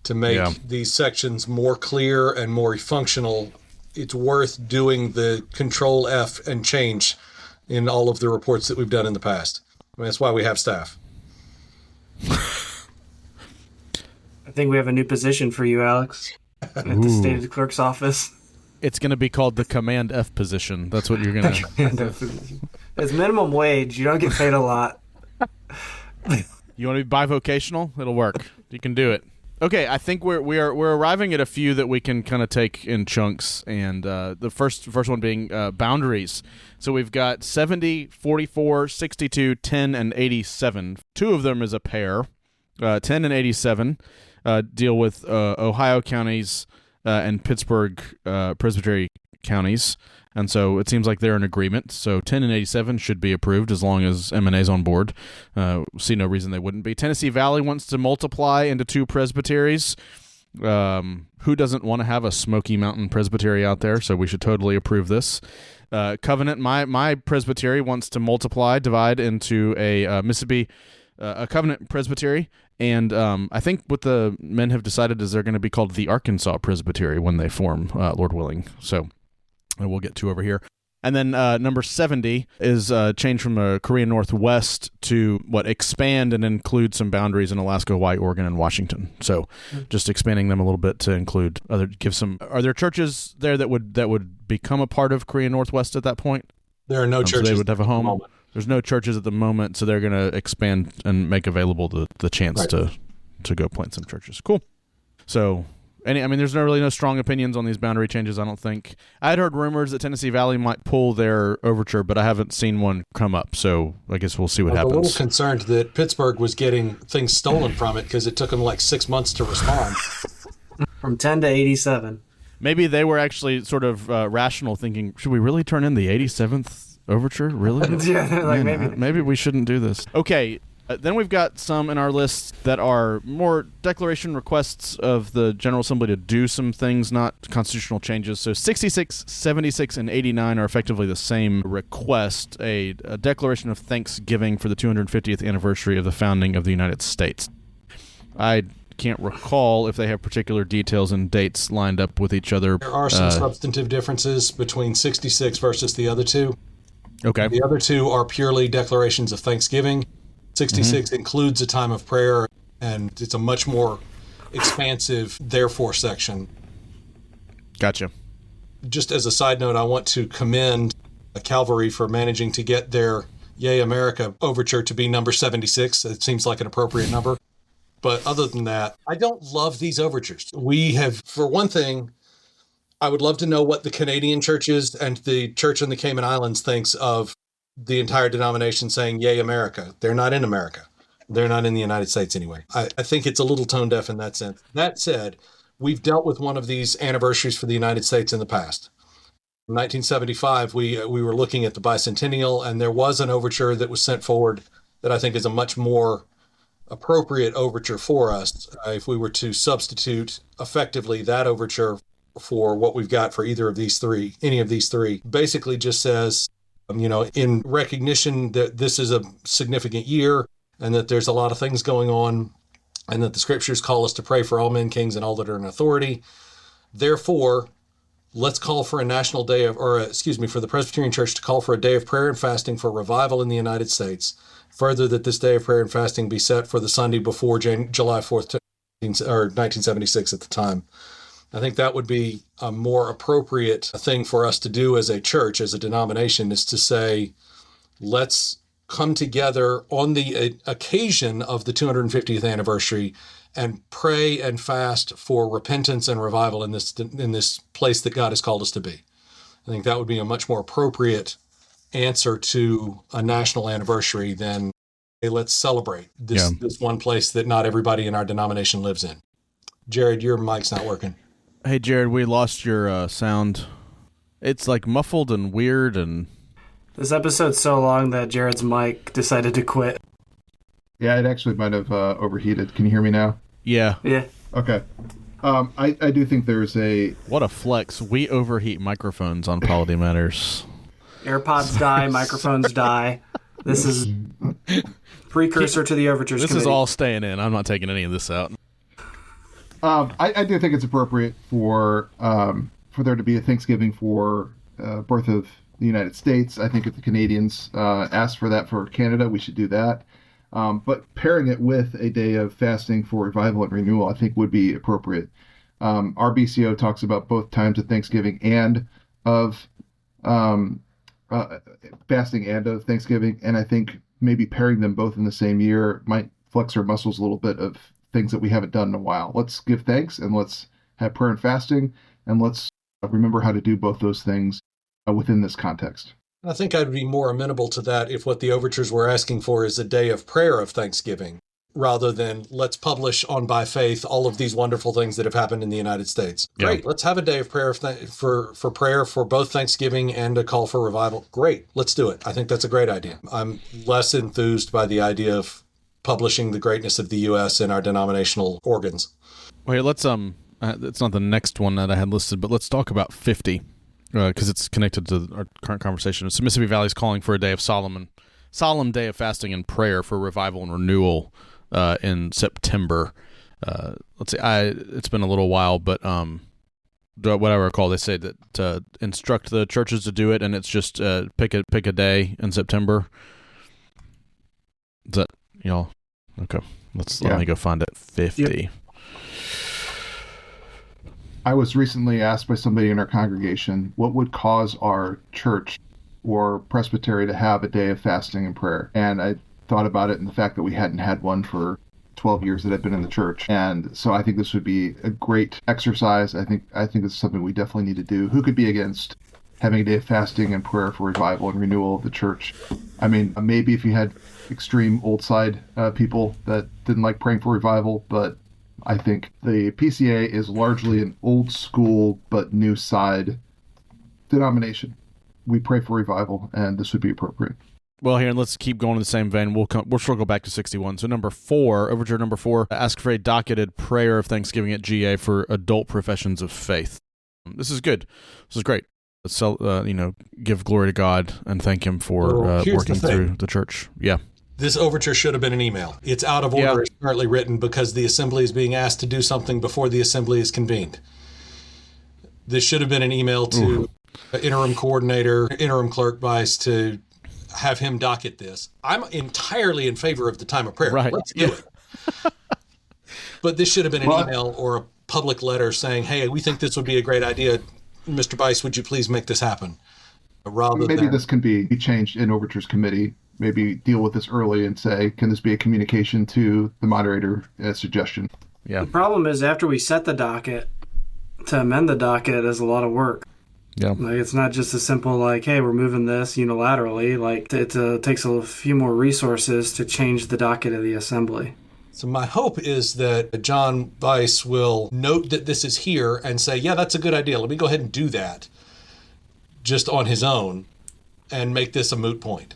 to make these sections more clear and more functional. It's worth doing the Control F and change in all of the reports that we've done in the past. I mean, that's why we have staff. I think we have a new position for you, Alex, at the state clerk's office. It's going to be called the Command F position. That's what you're going to... It's minimum wage. You don't get paid a lot. You want to be bivocational? It'll work. You can do it. Okay, I think we're arriving at a few that we can kind of take in chunks, and the first one being boundaries. So we've got 70, 44, 62, 10, and 87. 2 of them is a pair. 10 and 87 deal with Ohio counties and Pittsburgh Presbytery counties, and so it seems like they're in agreement. So 10 and 87 should be approved as long as M&A's on board. See no reason they wouldn't be. Tennessee Valley wants to multiply into 2 presbyteries. Who doesn't want to have a Smoky Mountain Presbytery out there? So we should totally approve this. Covenant, my presbytery wants to divide into a Mississippi a Covenant Presbytery, and I think what the men have decided is they're going to be called the Arkansas Presbytery when they form, Lord willing. So we'll get 2 over here. And then number 70 is changed from a Korean Northwest to expand and include some boundaries in Alaska, Hawaii, Oregon, and Washington. So just expanding them a little bit to include are there churches there that would become a part of Korean Northwest at that point? There are no churches. So they would have a home. There's no churches at the moment, so they're going to expand and make available the chance to go plant some churches. Cool. So, there's no strong opinions on these boundary changes, I don't think. I had heard rumors that Tennessee Valley might pull their overture, but I haven't seen one come up, so I guess we'll see what happens. I'm a little concerned that Pittsburgh was getting things stolen from it because it took them 6 months to respond. From 10 to 87. Maybe they were actually sort of rational, thinking, should we really turn in the 87th overture? Really? Yeah, maybe we shouldn't do this. Okay, then we've got some in our list that are more declaration requests of the General Assembly to do some things, not constitutional changes. So 66, 76, and 89 are effectively the same request, a declaration of thanksgiving for the 250th anniversary of the founding of the United States. I can't recall if they have particular details and dates lined up with each other. There are some substantive differences between 66 versus the other 2. Okay. The other 2 are purely declarations of thanksgiving. 66 includes a time of prayer, and it's a much more expansive therefore section. Gotcha. Just as a side note, I want to commend Calvary for managing to get their Yay America overture to be number 76. It seems like an appropriate number. But other than that, I don't love these overtures. We have, for one thing, I would love to know what the Canadian churches and the church in the Cayman Islands thinks of the entire denomination saying, Yay America. They're not in America. They're not in the United States anyway. I think it's a little tone deaf in that sense. That said, we've dealt with one of these anniversaries for the United States in the past. In 1975, we were looking at the bicentennial, and there was an overture that was sent forward that I think is a much more appropriate overture for us if we were to substitute effectively that overture for what we've got for either of these three, any of these three. Basically just says, in recognition that this is a significant year and that there's a lot of things going on and that the scriptures call us to pray for all men, kings, and all that are in authority. Therefore, let's call for a national day for the Presbyterian Church to call for a day of prayer and fasting for revival in the United States. Further, that this day of prayer and fasting be set for the Sunday before July 4th, 1976 at the time. I think that would be a more appropriate thing for us to do as a church, as a denomination, is to say, let's come together on the occasion of the 250th anniversary and pray and fast for repentance and revival in this place that God has called us to be. I think that would be a much more appropriate answer to a national anniversary than, hey, let's celebrate this one place that not everybody in our denomination lives in. Jared, your mic's not working. Hey, Jared, we lost your sound. It's like muffled and weird. And this episode's so long that Jared's mic decided to quit. Yeah, it actually might have overheated. Can you hear me now? Yeah. Yeah. Okay. I do think there's a... What a flex. We overheat microphones on Polity Matters. AirPods die, microphones die. This is precursor to the Overtures This Committee. is all staying in. I'm not taking any of this out. I do think it's appropriate for there to be a Thanksgiving for birth of the United States. I think if the Canadians ask for that for Canada, we should do that. But pairing it with a day of fasting for revival and renewal, I think would be appropriate. Our BCO talks about both times of Thanksgiving and of fasting and of Thanksgiving, and I think maybe pairing them both in the same year might flex our muscles a little bit of things that we haven't done in a while. Let's give thanks and let's have prayer and fasting, and let's remember how to do both those things within this context. I think I'd be more amenable to that if what the overtures were asking for is a day of prayer of Thanksgiving, rather than let's publish on By Faith all of these wonderful things that have happened in the United States. Great, let's have a day of prayer for prayer for both Thanksgiving and a call for revival. Great, let's do it. I think that's a great idea. I'm less enthused by the idea of publishing the greatness of the U.S. in our denominational organs. Well, here, let's it's not the next one that I had listed, but let's talk about 50 because it's connected to our current conversation. So Mississippi Valley is calling for a day of solemn day of fasting and prayer for revival and renewal in September. Let's see, it's been a little while, but what I recall, they say that to instruct the churches to do it, and it's just pick a day in September. Is that y'all? Okay, let me go find it. 50. Yep. I was recently asked by somebody in our congregation what would cause our church or presbytery to have a day of fasting and prayer. And I thought about it and the fact that we hadn't had one for 12 years that I've been in the church. And so I think this would be a great exercise. I think it's something we definitely need to do. Who could be against having a day of fasting and prayer for revival and renewal of the church? I mean, maybe if you had extreme old side people that didn't like praying for revival, but I think the PCA is largely an old school but new side denomination. We pray for revival, and this would be appropriate. Well, here, and let's keep going in the same vein. We'll circle back to 61. So overture number 4, ask for a docketed prayer of Thanksgiving at GA for adult professions of faith. This is good. This is great. Give glory to God and thank Him for working through the church. Yeah. This overture should have been an email. It's out of order. It's currently written because the assembly is being asked to do something before the assembly is convened. This should have been an email to interim coordinator, interim clerk vice to have him docket this. I'm entirely in favor of the time of prayer. Right. Let's do it. But this should have been an email or a public letter saying, hey, we think this would be a great idea. Mr. Bice, would you please make this happen? Maybe this can be changed in Overtures Committee. maybe deal with this early and say, can this be a communication to the moderator suggestion? Yeah. The problem is after we set the docket, to amend the docket is a lot of work. Yeah. Like, it's not just a simple, like, hey, we're moving this unilaterally. Like, it takes a few more resources to change the docket of the assembly. So my hope is that John Weiss will note that this is here and say, yeah, that's a good idea. Let me go ahead and do that just on his own and make this a moot point.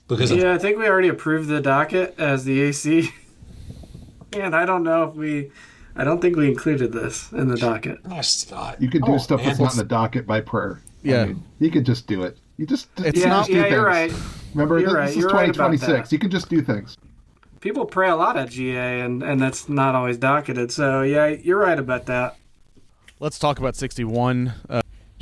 Because yeah, I think we already approved the docket as the AC. And I don't think we included this in the docket. Oh, Scott. You can do stuff that's not in the docket by prayer. Yeah. I mean, you can just do it. You just It's you not- just do Yeah, things. you're right. Remember, You're this right. is You're right about 2026. that. You can just do things. People pray a lot at GA, and that's not always docketed. So, yeah, you're right about that. Let's talk about 61.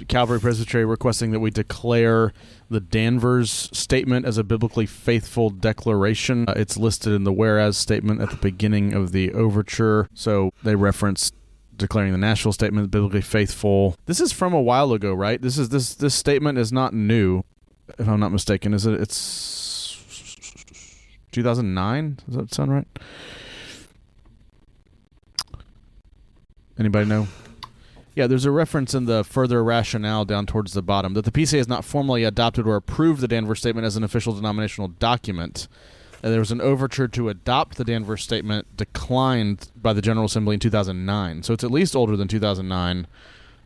Calvary Presbytery requesting that we declare the Danvers statement as a biblically faithful declaration. It's listed in the whereas statement at the beginning of the overture. So they reference declaring the Nashville statement biblically faithful. This is from a while ago, right? This statement is not new, if I'm not mistaken. Is it? It's 2009? Does that sound right? Anybody know? Yeah, there's a reference in the further rationale down towards the bottom that the PCA has not formally adopted or approved the Danvers Statement as an official denominational document. And there was an overture to adopt the Danvers Statement declined by the General Assembly in 2009. So it's at least older than 2009.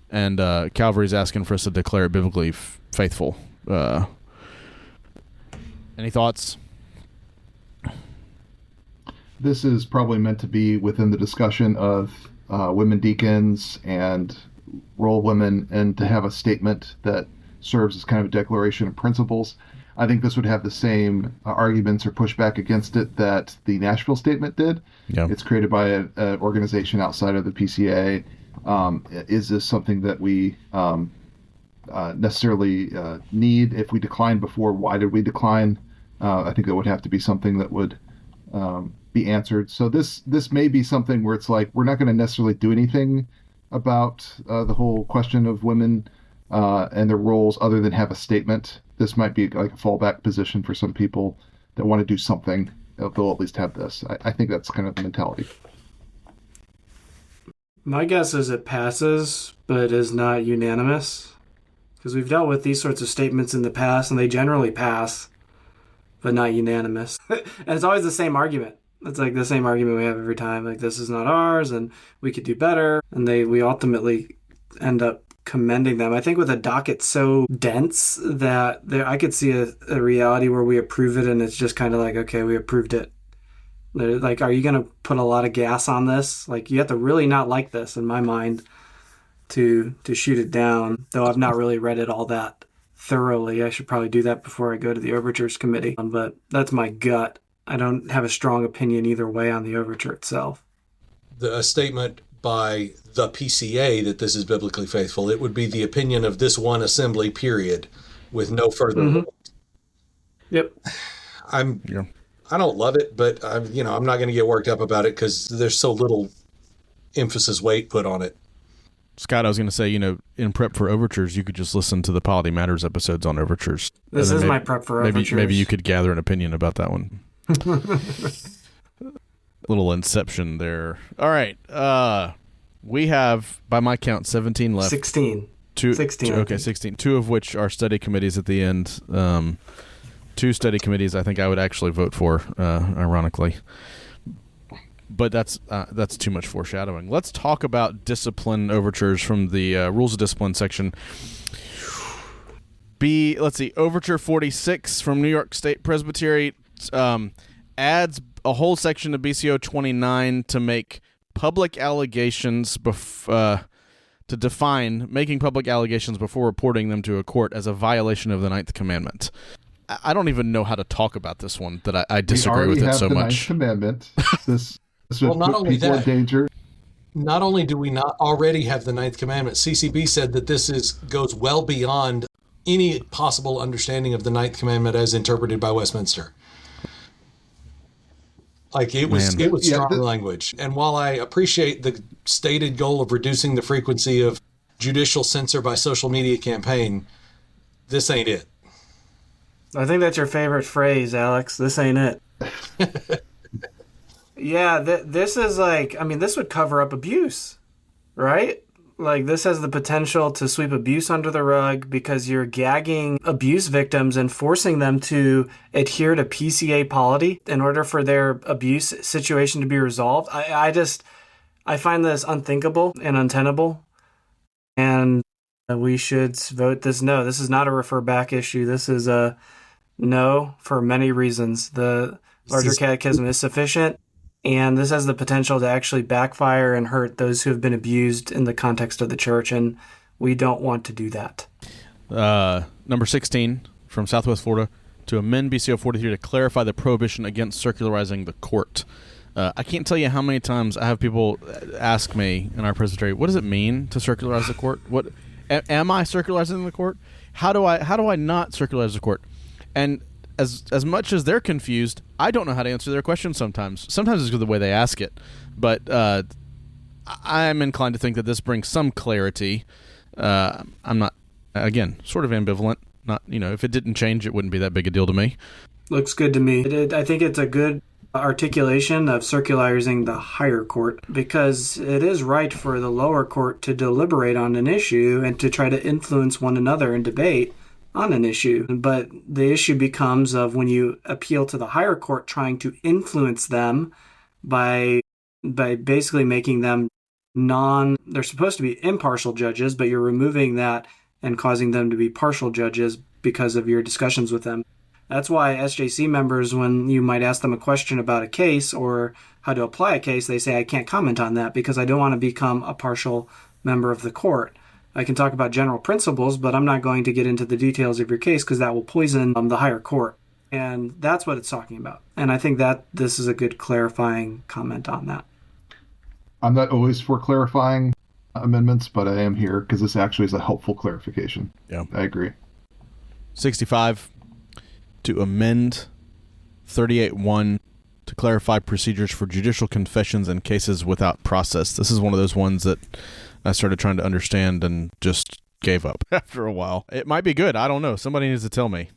And Calvary's asking for us to declare it biblically faithful. Any thoughts? This is probably meant to be within the discussion of women deacons and role women, and to have a statement that serves as kind of a declaration of principles. I think this would have the same arguments or pushback against it that the Nashville statement did. Yeah. It's created by an organization outside of the PCA. Is this something that we necessarily need? If we declined before, why did we decline? I think that would have to be something that would be answered. So this may be something where it's like, we're not going to necessarily do anything about the whole question of women and their roles other than have a statement. This might be like a fallback position for some people that want to do something. They'll at least have this. I think that's kind of the mentality. My guess is it passes, but is not unanimous. Because we've dealt with these sorts of statements in the past, and they generally pass, but not unanimous. And it's always the same argument. It's like the same argument we have every time. Like, this is not ours, and we could do better. And we ultimately end up commending them. I think with a docket so dense that I could see a reality where we approve it, and it's just kind of like, okay, we approved it. Like, are you going to put a lot of gas on this? Like, you have to really not like this, in my mind, to shoot it down, though I've not really read it all that thoroughly. I should probably do that before I go to the Overtures committee. But that's my gut. I don't have a strong opinion either way on the overture itself. A statement by the PCA that this is biblically faithful, it would be the opinion of this one assembly, period, with no further. Mm-hmm. Yep. I don't love it, but I'm not going to get worked up about it because there's so little weight put on it. Scott, I was going to say, in prep for Overtures, you could just listen to the Polity Matters episodes on Overtures. This is my prep for Overtures. Maybe you could gather an opinion about that one. Little inception there. All right. We have, by my count, 17 left. 16. 16. Okay, 16. 2 of which are study committees at the end. 2 study committees I think I would actually vote for, ironically. But that's too much foreshadowing. Let's talk about discipline overtures from the Rules of Discipline section. Let's see, Overture 46 from New York State Presbytery adds a whole section to BCO 29 to make public allegations to define making public allegations before reporting them to a court as a violation of the Ninth Commandment. I don't even know how to talk about this one, that I disagree with it so much. We already have the Ninth Commandment. This Well, would not put only people in that, danger. not only do we not already have the Ninth Commandment, CCB said that this goes well beyond any possible understanding of the Ninth Commandment as interpreted by Westminster. Like, it was strong language. And while I appreciate the stated goal of reducing the frequency of judicial censor by social media campaign, this ain't it. I think that's your favorite phrase, Alex. This ain't it. Yeah, this is like, I mean, this would cover up abuse, right? Like, this has the potential to sweep abuse under the rug because you're gagging abuse victims and forcing them to adhere to PCA polity in order for their abuse situation to be resolved. I find this unthinkable and untenable. And we should vote this no. This is not a refer back issue. This is a no for many reasons. The larger catechism is sufficient. And this has the potential to actually backfire and hurt those who have been abused in the context of the church, and we don't want to do that. Number 16 from Southwest Florida, to amend BCO 43 to clarify the prohibition against circularizing the court. I can't tell you how many times I have people ask me in our presbytery, what does it mean to circularize the court? What am I circularizing the court? How do I not circularize the court? And as much as they're confused, I don't know how to answer their question sometimes. Sometimes it's the way they ask it. But I'm inclined to think that this brings some clarity. I'm not, again, sort of ambivalent. Not, if it didn't change, it wouldn't be that big a deal to me. Looks good to me. I think it's a good articulation of circularizing the higher court, because it is right for the lower court to deliberate on an issue and to try to influence one another in debate on an issue. But the issue becomes of when you appeal to the higher court, trying to influence them by basically making them they're supposed to be impartial judges, but you're removing that and causing them to be partial judges because of your discussions with them. That's why SJC members, when you might ask them a question about a case or how to apply a case, they say, I can't comment on that because I don't want to become a partial member of the court. I can talk about general principles, but I'm not going to get into the details of your case because that will poison the higher court. And that's what it's talking about. And I think that this is a good clarifying comment on that. I'm not always for clarifying amendments, but I am here because this actually is a helpful clarification. Yeah, I agree. 65, to amend 38.1 to clarify procedures for judicial confessions in cases without process. This is one of those ones that I started trying to understand and just gave up after a while. It might be good. I don't know. Somebody needs to tell me.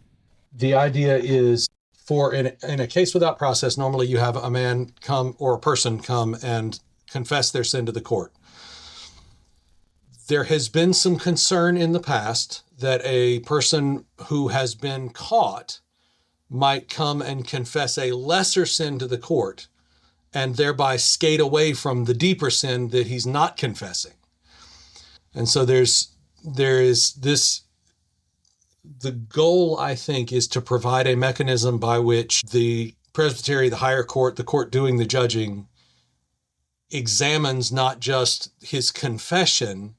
The idea is in a case without process, normally you have a man come or a person come and confess their sin to the court. There has been some concern in the past that a person who has been caught might come and confess a lesser sin to the court and thereby skate away from the deeper sin that he's not confessing. And so there is this, the goal, I think, is to provide a mechanism by which the presbytery, the higher court, the court doing the judging, examines not just his confession,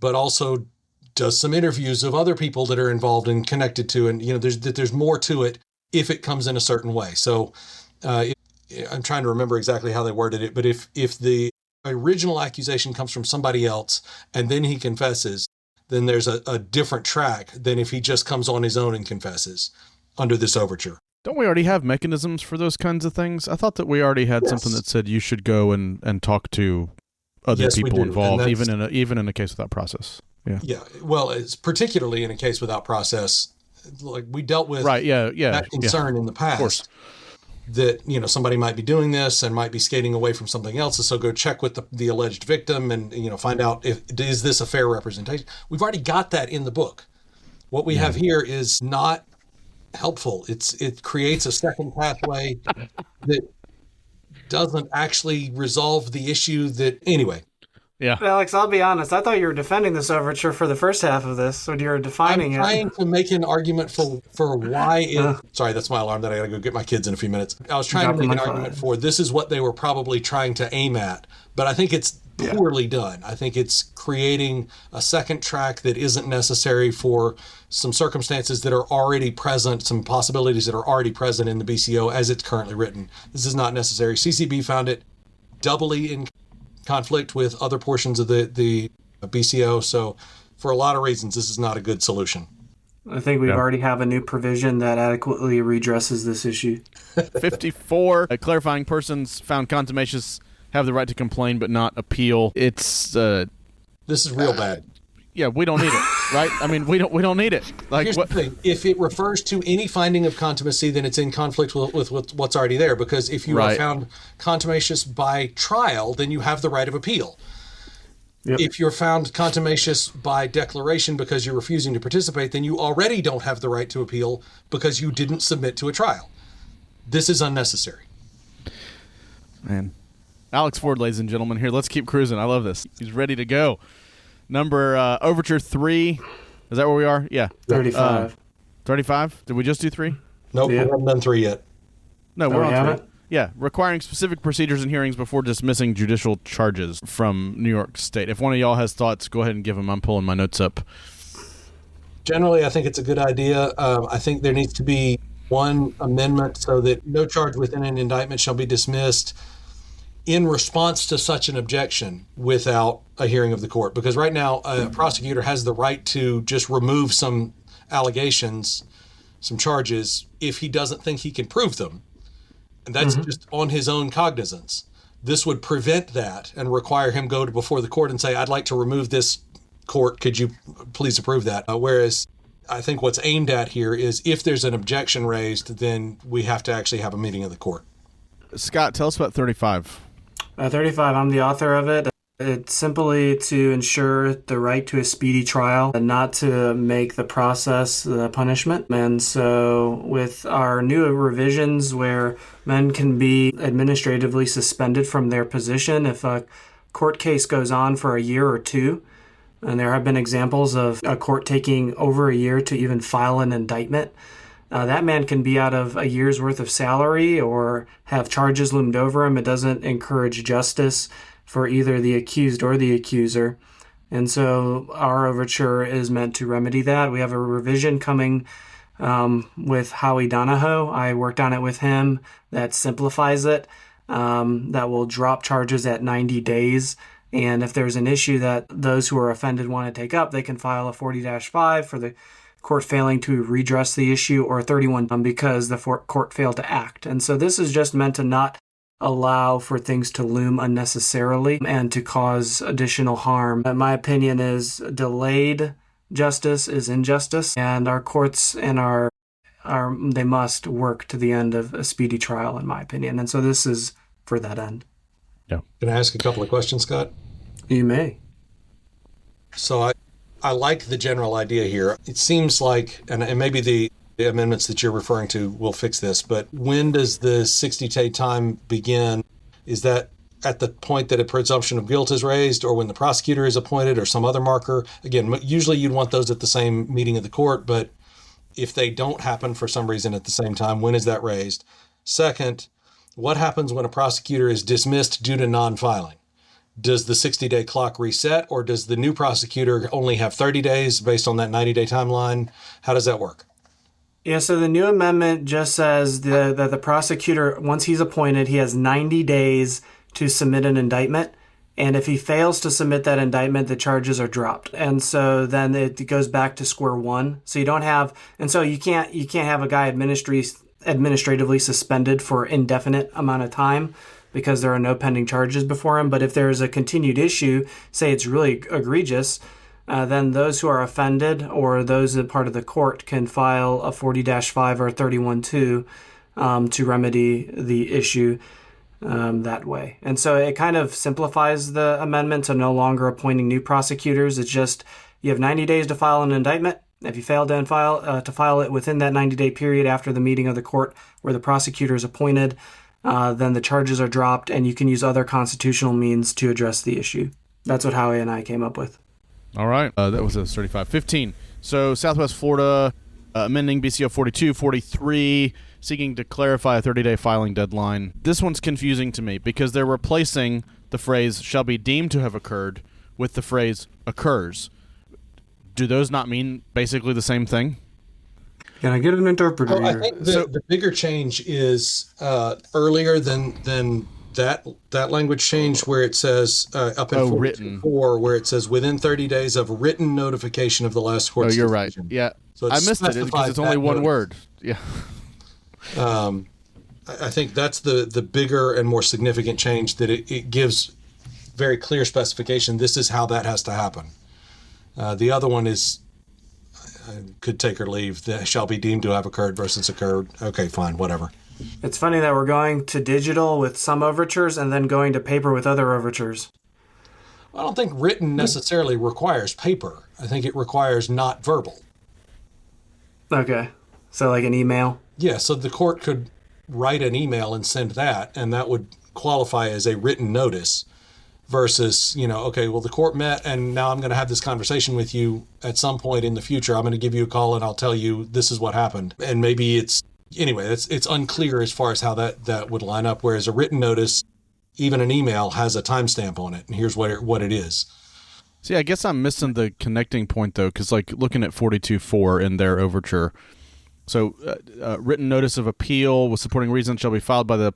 but also does some interviews of other people that are involved and connected to, and there's more to it if it comes in a certain way. So I'm trying to remember exactly how they worded it, but if the original accusation comes from somebody else and then he confesses, then there's a different track than if he just comes on his own and confesses under this overture. Don't we already have mechanisms for those kinds of things? I thought that we already had something that said you should go and talk to other people involved, even in a case without process. Yeah. Yeah. Well, it's particularly in a case without process, like we dealt with that concern in the past. Of course. That, somebody might be doing this and might be skating away from something else. And so go check with the alleged victim and, find out is this a fair representation? We've already got that in the book. What we have here is not helpful. It creates a second pathway that doesn't actually resolve the issue anyway. Yeah. Alex, I'll be honest. I thought you were defending this overture for the first half of this, so you're defining it. I'm trying to make an argument for why it... Sorry, that's my alarm that I got to go get my kids in a few minutes. I was trying to make an argument for this is what they were probably trying to aim at, but I think it's poorly done. I think it's creating a second track that isn't necessary for some circumstances that are already present, some possibilities that are already present in the BCO as it's currently written. This is not necessary. CCB found it doubly in conflict with other portions of the BCO. So for a lot of reasons, this is not a good solution. I think we already have a new provision that adequately redresses this issue. 54, clarifying persons found contumacious have the right to complain but not appeal. It's... this is real bad. Yeah, we don't need it. right? I mean, we don't need it. Like, Here's what? the thing. If it refers to any finding of contumacy, then it's in conflict with what's already there. Because if you are Right. found contumacious by trial, then you have the right of appeal. Yep. If you're found contumacious by declaration because you're refusing to participate, then you already don't have the right to appeal because you didn't submit to a trial. This is unnecessary. Man, Alex Ford, ladies and gentlemen, here. Let's keep cruising. I love this. He's ready to go. Number Overture 3. Is that where we are? Yeah. 35. 35? Did we just do 3? Nope, Yeah. we haven't done 3 yet. No, Oh, we're we on 3. haven't? Yeah, requiring specific procedures and hearings before dismissing judicial charges from New York State. If one of y'all has thoughts, go ahead and give them. I'm pulling my notes up. Generally, I think it's a good idea. I think there needs to be one amendment so that no charge within an indictment shall be dismissed in response to such an objection without a hearing of the court. Because right now, a prosecutor has the right to just remove some allegations, some charges, if he doesn't think he can prove them. And that's just on his own cognizance. This would prevent that and require him go to before the court and say, I'd like to remove this, court. Could you please approve that? Whereas I think what's aimed at here is if there's an objection raised, then we have to actually have a meeting of the court. Scott, tell us about 35. 35, I'm the author of it. It's simply to ensure the right to a speedy trial and not to make the process the punishment. And so with our new revisions where men can be administratively suspended from their position if a court case goes on for a year or two, and there have been examples of a court taking over a year to even file an indictment, that man can be out of a year's worth of salary or have charges loomed over him. It doesn't encourage justice for either the accused or the accuser. And so our overture is meant to remedy that. We have a revision coming with Howie Donahoe. I worked on it with him that simplifies it, that will drop charges at 90 days. And if there's an issue that those who are offended want to take up, they can file a 40-5 for the court failing to redress the issue, or 31 because the court failed to act. And so this is just meant to not allow for things to loom unnecessarily and to cause additional harm. My opinion is delayed justice is injustice, and our courts and they must work to the end of a speedy trial, in my opinion. And so this is for that end. Yeah. Can I ask a couple of questions, Scott? You may. So I like the general idea here. It seems like, and maybe the amendments that you're referring to will fix this, but when does the 60-day time begin? Is that at the point that a presumption of guilt is raised, or when the prosecutor is appointed, or some other marker? Again, usually you'd want those at the same meeting of the court, but if they don't happen for some reason at the same time, when is that raised? Second, what happens when a prosecutor is dismissed due to non-filing? Does the 60-day clock reset, or does the new prosecutor only have 30 days based on that 90-day timeline? How does that work? Yeah, so the new amendment just says that the prosecutor, once he's appointed, he has 90 days to submit an indictment. And if he fails to submit that indictment, the charges are dropped. And so then it goes back to square one. So you don't have, and so you can't have a guy administratively suspended for indefinite amount of time because there are no pending charges before him. But if there's a continued issue, say it's really egregious, then those who are offended or those that part of the court can file a 40-5 or 31-2 to remedy the issue that way. And so it kind of simplifies the amendment to no longer appointing new prosecutors. It's just you have 90 days to file an indictment. If you fail to file it within that 90-day period after the meeting of the court where the prosecutor is appointed, then the charges are dropped and you can use other constitutional means to address the issue. That's what Howie and I came up with. All right. That was a 35. 15. So Southwest Florida amending BCO 42, 43, seeking to clarify a 30-day filing deadline. This one's confusing to me because they're replacing the phrase shall be deemed to have occurred with the phrase occurs. Do those not mean basically the same thing? Can I get an interpreter I here? think the bigger change is earlier than that language change where it says up in 44 where it says within 30 days of written notification of the last court's you're right. decision. Yeah. So I missed it because it's only one word. Yeah. I think that's the bigger and more significant change, that it gives very clear specification. This is how that has to happen. The other one is could take or leave, that shall be deemed to have occurred versus occurred. Okay, fine, whatever. It's funny that we're going to digital with some overtures and then going to paper with other overtures. I don't think written necessarily requires paper. I think it requires not verbal. Okay. So like an email? Yeah, so the court could write an email and send that, and that would qualify as a written notice versus, okay, well, the court met, and now I'm going to have this conversation with you at some point in the future. I'm going to give you a call, and I'll tell you this is what happened. And maybe it's unclear as far as how that would line up, whereas a written notice, even an email, has a timestamp on it, and here's what it is. See, I guess I'm missing the connecting point, though, because looking at 42.4 in their overture, so written notice of appeal with supporting reasons shall be filed by the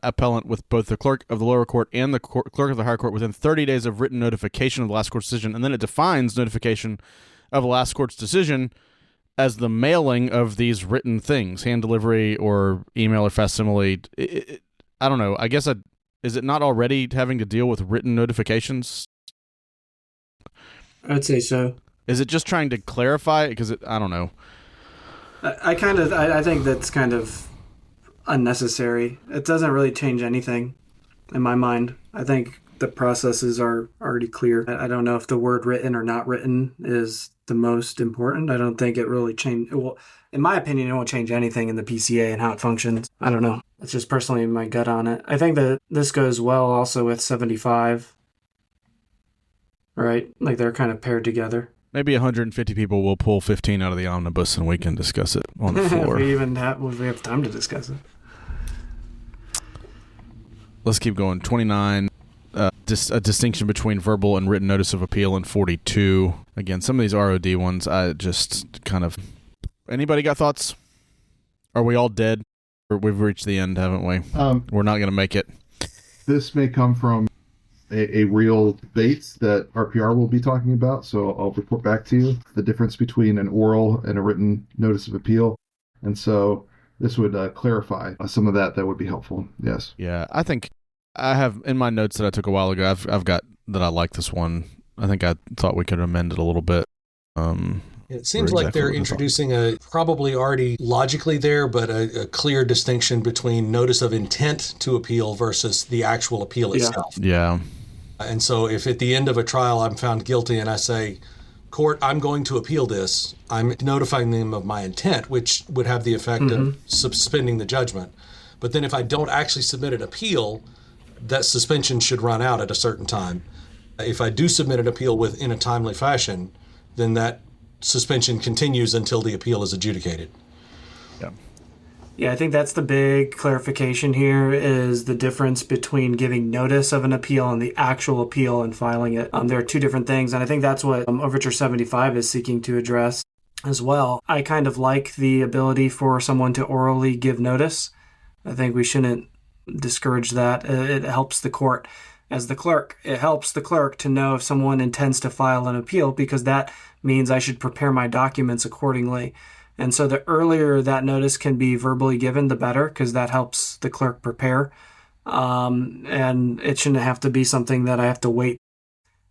appellant with both the clerk of the lower court and the clerk of the higher court within 30 days of written notification of the last court's decision. And then it defines notification of the last court's decision as the mailing of these written things, hand delivery or email or facsimile. I don't know. I guess is it not already having to deal with written notifications? I'd say so. Is it just trying to clarify? Because I don't know. I think that's kind of unnecessary. It doesn't really change anything in my mind. I think the processes are already clear. I don't know if the word written or not written is the most important. I don't think it really changed. Well, in my opinion, it won't change anything in the PCA and how it functions. I don't know. It's just personally my gut on it. I think that this goes well also with 75. Right? Like they're kind of paired together. Maybe 150 people will pull 15 out of the omnibus and we can discuss it on the floor. if we have time to discuss it. Let's keep going. 29, a distinction between verbal and written notice of appeal in 42. Again, some of these ROD ones, I just kind of... Anybody got thoughts? Are we all dead? Or we've reached the end, haven't we? We're not going to make it. This may come from a real debate that RPR will be talking about, so I'll report back to you the difference between an oral and a written notice of appeal. And so this would clarify some of that would be helpful. Yes. Yeah, I think I have in my notes that I took a while ago, I've got that I like this one. I think I thought we could amend it a little bit. It seems like they're introducing a probably already logically there, but a clear distinction between notice of intent to appeal versus the actual appeal itself. Yeah. And so if at the end of a trial I'm found guilty and I say, court, I'm going to appeal this, I'm notifying them of my intent, which would have the effect of suspending the judgment. But then if I don't actually submit an appeal, that suspension should run out at a certain time. If I do submit an appeal in a timely fashion, then that suspension continues until the appeal is adjudicated. Yeah, I think that's the big clarification here is the difference between giving notice of an appeal and the actual appeal and filing it. There are two different things, and I think that's what Overture 75 is seeking to address as well. I kind of like the ability for someone to orally give notice. I think we shouldn't discourage that. It helps the court as the clerk. It helps the clerk to know if someone intends to file an appeal because that means I should prepare my documents accordingly. And so the earlier that notice can be verbally given, the better, because that helps the clerk prepare. And it shouldn't have to be something that I have to wait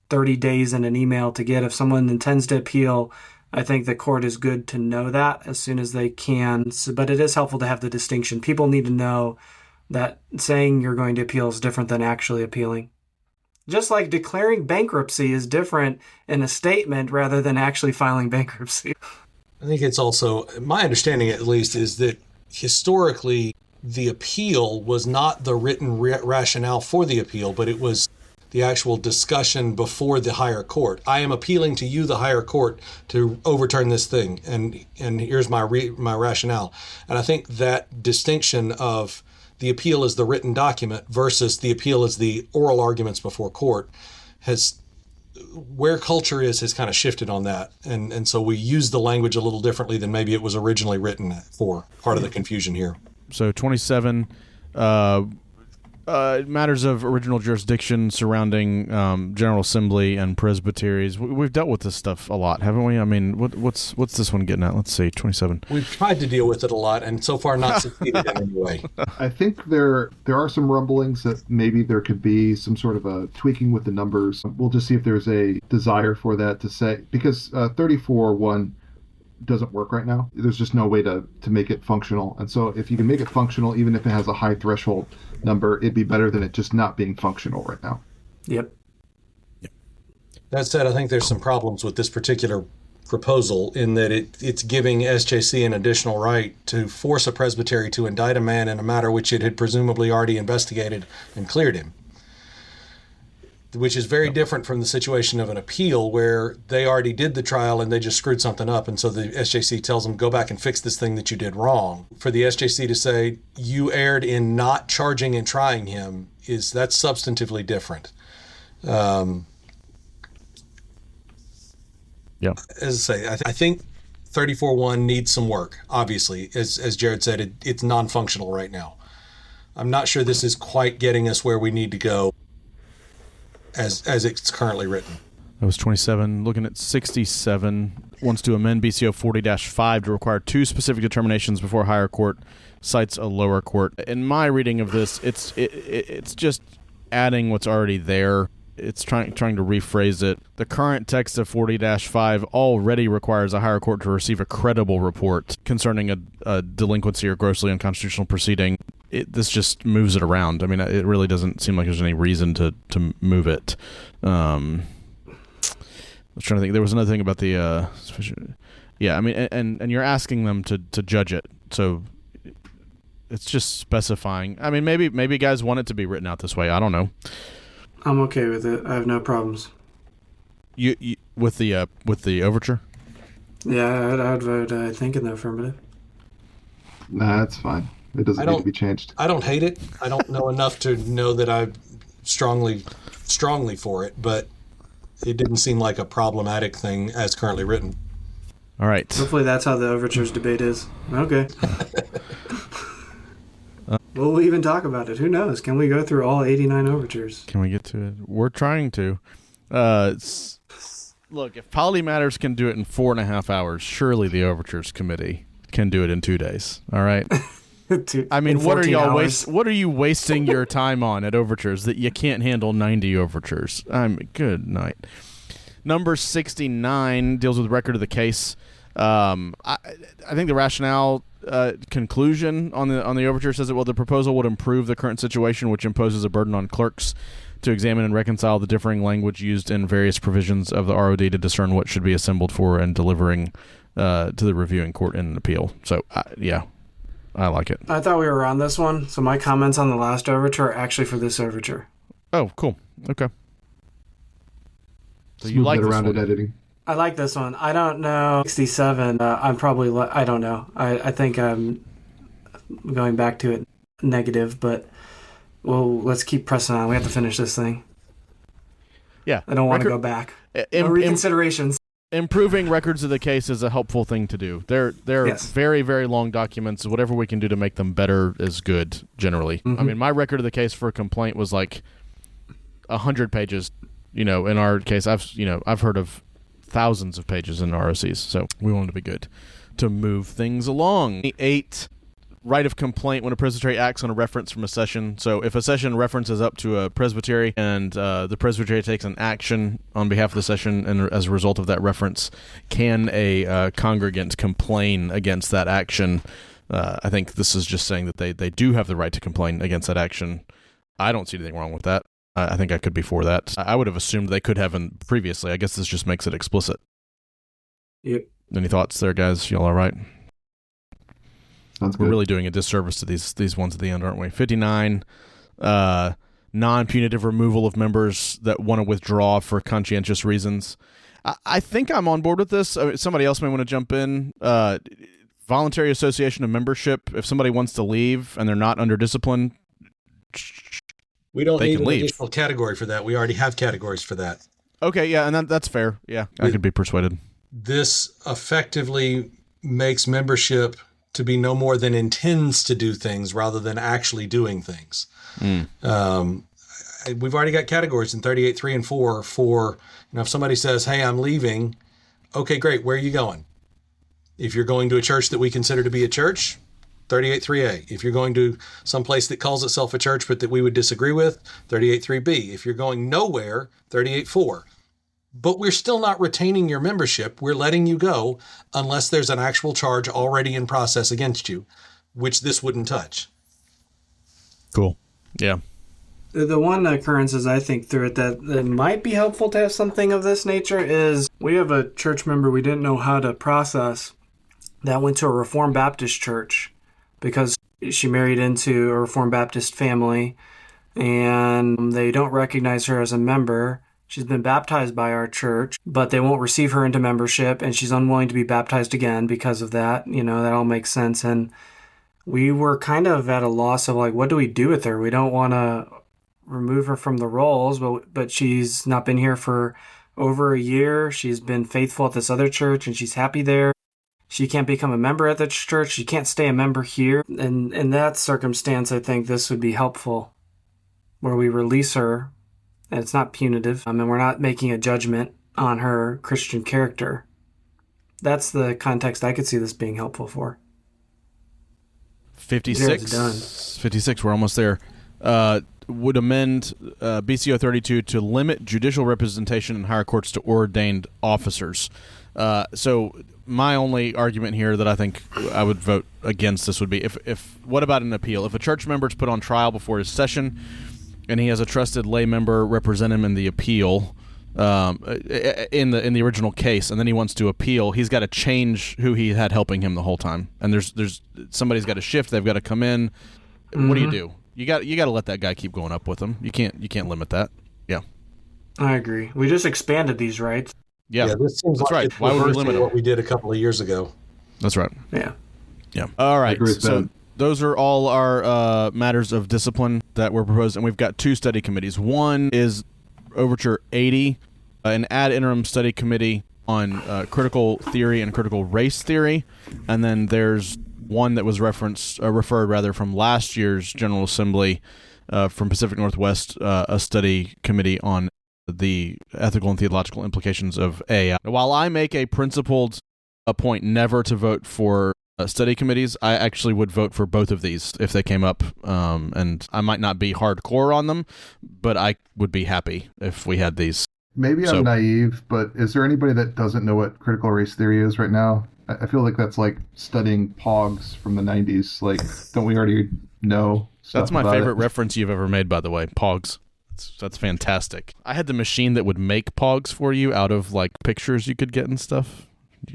30 days in an email to get. If someone intends to appeal, I think the court is good to know that as soon as they can. But it is helpful to have the distinction. People need to know that saying you're going to appeal is different than actually appealing. Just like declaring bankruptcy is different in a statement rather than actually filing bankruptcy. I think it's also, my understanding at least, is that historically the appeal was not the written rationale for the appeal, but it was the actual discussion before the higher court. I am appealing to you, the higher court, to overturn this thing, and here's my rationale. And I think that distinction of the appeal is the written document versus the appeal is the oral arguments before court has... where culture has kind of shifted on that. And so we use the language a little differently than maybe it was originally written for. Part of the confusion here. So 27, matters of original jurisdiction surrounding General Assembly and presbyteries. We've dealt with this stuff a lot, haven't we? I mean, what's this one getting at? Let's see, 27. We've tried to deal with it a lot and so far not succeeded in any way. I think there are some rumblings that maybe there could be some sort of a tweaking with the numbers. We'll just see if there's a desire for that to say, because 34.1 doesn't work right now. There's just no way to make it functional. And so if you can make it functional, even if it has a high threshold number, it'd be better than it just not being functional right now. Yep. That said, I think there's some problems with this particular proposal in that it's giving SJC an additional right to force a presbytery to indict a man in a matter which it had presumably already investigated and cleared him, which is very different from the situation of an appeal where they already did the trial and they just screwed something up. And so the SJC tells them, go back and fix this thing that you did wrong. For the SJC to say, you erred in not charging and trying him, that's substantively different. Yeah. As I say, I think 34.1 needs some work. Obviously, as Jared said, it's non-functional right now. I'm not sure this is quite getting us where we need to go as it's currently written. That was 27. Looking at 67, wants to amend BCO 40-5 to require two specific determinations before a higher court cites a lower court. In my reading of this, it's just adding what's already there. It's trying to rephrase it. The current text of 40-5 already requires a higher court to receive a credible report concerning a delinquency or grossly unconstitutional proceeding. This just moves it around. I mean, it really doesn't seem like there's any reason to move it. I was trying to think. There was another thing about the yeah. I mean, and you're asking them to judge it, so it's just specifying. I mean, maybe guys want it to be written out this way. I don't know. I'm okay with it. I have no problems. You with the overture? Yeah, I'd vote, I think, in the affirmative. Nah, that's fine. It doesn't need to be changed. I don't hate it. I don't know enough to know that I'm strongly for it, but it didn't seem like a problematic thing as currently written. All right. Hopefully that's how the overtures debate is. Okay. We'll even talk about it. Who knows? Can we go through all 89 overtures? Can we get to it? We're trying to. Look, if Polity Matters can do it in 4.5 hours, surely the Overtures Committee can do it in 2 days. All right. I mean, what are you wasting your time on at Overtures that you can't handle 90 overtures? Good night. Number 69 deals with record of the case. I think the rationale conclusion on the overture says that the proposal would improve the current situation, which imposes a burden on clerks to examine and reconcile the differing language used in various provisions of the ROD to discern what should be assembled for and delivering to the reviewing court in an appeal. So, yeah, I like it. I thought we were on this one, so my comments on the last overture are actually for this overture. Oh, cool. Okay. So you like around it editing. I like this one. I don't know. 67. I'm probably. I don't know. I think I'm going back to it negative, but let's keep pressing on. We have to finish this thing. Yeah. I don't want to go back. No reconsiderations. Improving records of the case is a helpful thing to do. They're yes. very, very long documents. Whatever we can do to make them better is good, generally. Mm-hmm. I mean, my record of the case for a complaint was like 100 pages. You know, in our case, I've heard of thousands of pages in ROCs, so we wanted to be good to move things along. 8, right of complaint when a presbytery acts on a reference from a session. So if a session references up to a presbytery and the presbytery takes an action on behalf of the session, and as a result of that reference, can a congregant complain against that action? I think this is just saying that they do have the right to complain against that action. I don't see anything wrong with that. I think I could be for that. I would have assumed they could have previously. I guess this just makes it explicit. Yep. Any thoughts there, guys? Y'all all right? Sounds good. We're really doing a disservice to these ones at the end, aren't we? 59, non-punitive removal of members that want to withdraw for conscientious reasons. I think I'm on board with this. Somebody else may want to jump in. Voluntary association of membership. If somebody wants to leave and they're not under discipline, we don't need an additional category for that. We already have categories for that. Okay, yeah, and that's fair. Yeah, I could be persuaded. This effectively makes membership to be no more than intends to do things rather than actually doing things. We've already got categories in 38.3 and 4 for, if somebody says, hey, I'm leaving, okay, great, where are you going? If you're going to a church that we consider to be a church, 38.3a. If you're going to some place that calls itself a church but that we would disagree with, 38.3b. If you're going nowhere, 38.4. but we're still not retaining your membership. We're letting you go unless there's an actual charge already in process against you, which this wouldn't touch. Cool. Yeah. The one occurrence as I think through it that might be helpful to have something of this nature is we have a church member we didn't know how to process that went to a Reformed Baptist church because she married into a Reformed Baptist family and they don't recognize her as a member. She's been baptized by our church, but they won't receive her into membership, and she's unwilling to be baptized again because of that. That all makes sense. And we were kind of at a loss of what do we do with her? We don't want to remove her from the rolls, but she's not been here for over a year. She's been faithful at this other church, and she's happy there. She can't become a member at the church. She can't stay a member here. And in that circumstance, I think this would be helpful, where we release her, and it's not punitive, and we're not making a judgment on her Christian character. That's the context I could see this being helpful for. 56, we're almost there. Would amend BCO 32 to limit judicial representation in higher courts to ordained officers. So my only argument here that I think I would vote against this would be if what about an appeal? If a church member is put on trial before his session and he has a trusted lay member represent him in the appeal, in the original case, and then he wants to appeal, he's got to change who he had helping him the whole time. And there's somebody's got to shift. They've got to come in. Mm-hmm. What do you do? You got to let that guy keep going up with him. You can't limit that. Yeah, I agree. We just expanded these rights. Yeah, this seems that's like right. It's why would we limit what we did a couple of years ago? That's right. Yeah. All right. So those are all our matters of discipline that were proposed, and we've got two study committees. One is Overture 80, an ad interim study committee on critical theory and critical race theory, and then there's one that was referred from last year's General Assembly from Pacific Northwest, a study committee on the ethical and theological implications of AI. While I make a principled point never to vote for study committees, I actually would vote for both of these if they came up, and I might not be hardcore on them, but I would be happy if we had these. Maybe I'm naive, but is there anybody that doesn't know what critical race theory is right now? I feel like that's like studying pogs from the 90s. Like, don't we already know stuff That's my about favorite it? reference you've ever made, by the way, pogs. That's fantastic. I had the machine that would make pogs for you out of pictures you could get and stuff.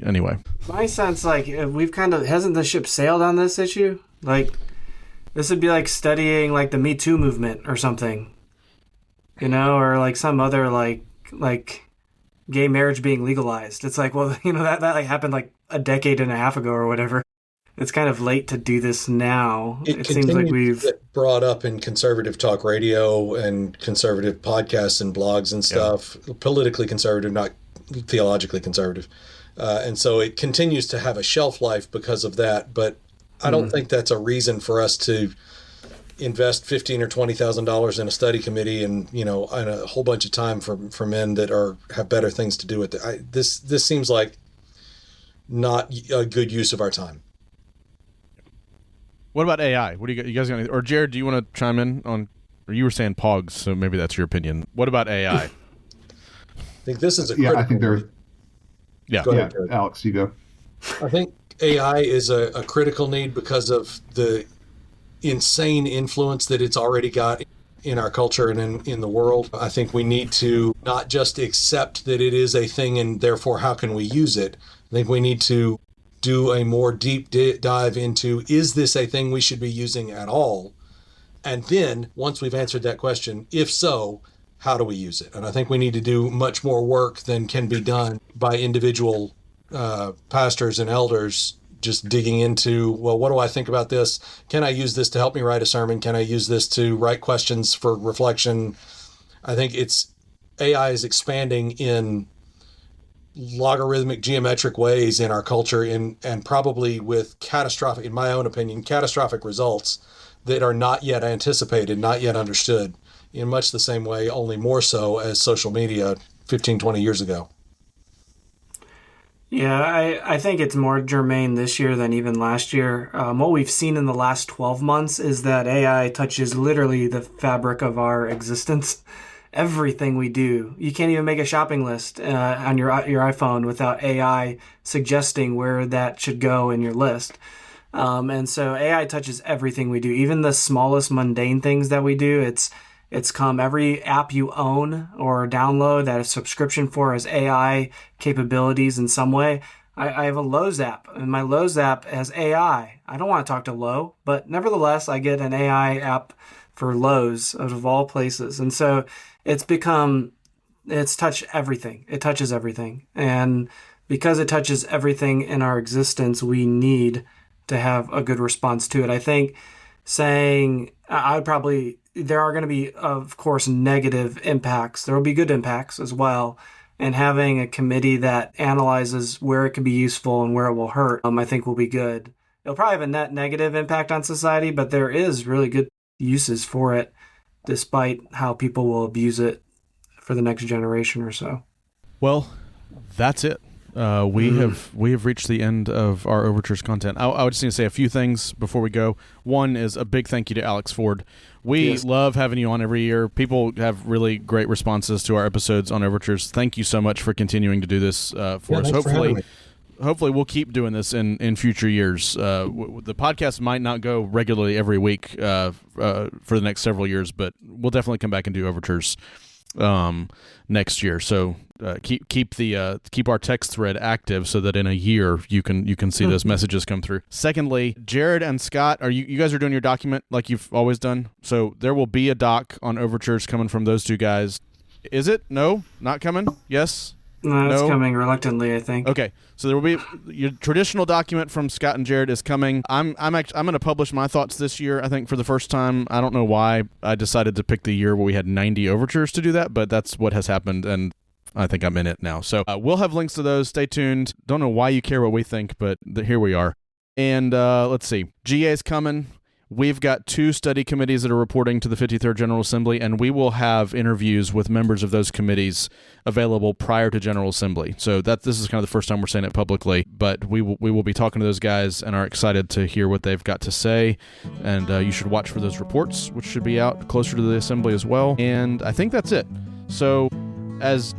Anyway. My sense, we've hasn't the ship sailed on this issue? This would be like studying the Me Too movement or something. Or some other gay marriage being legalized. It's that happened a decade and a half ago or whatever. It's kind of late to do this now. It seems like we've to get brought up in conservative talk radio and conservative podcasts and blogs and stuff. Yeah. Politically conservative, not theologically conservative. And so it continues to have a shelf life because of that. But I don't think that's a reason for us to invest $15,000 or $20,000 in a study committee and and a whole bunch of time for men that have better things to do with it. This seems like not a good use of our time. What about AI? What do you guys got? Or Jared, do you want to chime in on? Or you were saying pogs, so maybe that's your opinion. What about AI? I think this is a I think there's. Yeah. Go ahead, Alex, you go. I think AI is a critical need because of the insane influence that it's already got in our culture and in the world. I think we need to not just accept that it is a thing and therefore how can we use it. I think we need to do a more deep dive into, is this a thing we should be using at all? And then once we've answered that question, if so, how do we use it? And I think we need to do much more work than can be done by individual pastors and elders just digging into, well, what do I think about this? Can I use this to help me write a sermon? Can I use this to write questions for reflection? I think AI is expanding in logarithmic geometric ways in our culture and probably with catastrophic, in my own opinion, catastrophic results that are not yet anticipated, not yet understood, in much the same way, only more so as social media 15, 20 years ago. Yeah, I think it's more germane this year than even last year. What we've seen in the last 12 months is that AI touches literally the fabric of our existence. everything we do. You can't even make a shopping list on your iPhone without AI suggesting where that should go in your list. And so AI touches everything we do, even the smallest mundane things that we do. It's come every app you own or download that a subscription for has AI capabilities in some way. I have a Lowe's app, and my Lowe's app has AI. I don't want to talk to Lowe, but nevertheless, I get an AI app for Lowe's out of all places. And so it's touched everything. It touches everything. And because it touches everything in our existence, we need to have a good response to it. I think saying there are going to be, of course, negative impacts. There will be good impacts as well. And having a committee that analyzes where it can be useful and where it will hurt, I think will be good. It'll probably have a net negative impact on society, but there is really good uses for it, despite how people will abuse it for the next generation or so. Well, that's it. We have reached the end of our Overtures content. I would just need to say a few things before we go. One is a big thank you to Alex Ford. We love having you on every year. People have really great responses to our episodes on Overtures. Thank you so much for continuing to do this for us. Hopefully we'll keep doing this in future years. The podcast might not go regularly every week for the next several years, but we'll definitely come back and do Overtures next year. So keep our text thread active so that in a year you can see those messages come through. Secondly, Jared and Scott, you guys are doing your document like you've always done. So there will be a doc on Overtures coming from those two guys. Is it? No, not coming. Yes. No, it's coming reluctantly, I think. Okay, so there will be your traditional document from Scott and Jared is coming. I'm going to publish my thoughts this year. I think for the first time. I don't know why I decided to pick the year where we had 90 overtures to do that, but that's what has happened, and I think I'm in it now. So we'll have links to those. Stay tuned. Don't know why you care what we think, but here we are. And let's see. GA's coming. We've got 2 study committees that are reporting to the 53rd General Assembly, and we will have interviews with members of those committees available prior to General Assembly. So this is kind of the first time we're saying it publicly, but we will be talking to those guys and are excited to hear what they've got to say. And you should watch for those reports, which should be out closer to the Assembly as well. And I think that's it. So as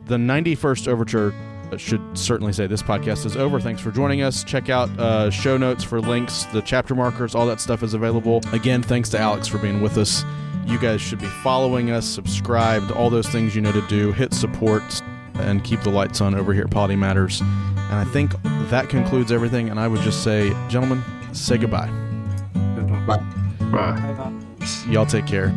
the 91st Overture should certainly say, this podcast is over. Thanks for joining us. Check out show notes for links, the chapter markers, all that stuff is available. Again, thanks to Alex for being with us. You guys should be following us, subscribed, all those things you know to do. Hit support and keep the lights on over here at Polity Matters. And I think that concludes everything. And I would just say, gentlemen, say goodbye. Goodbye. Bye. Bye. Y'all take care.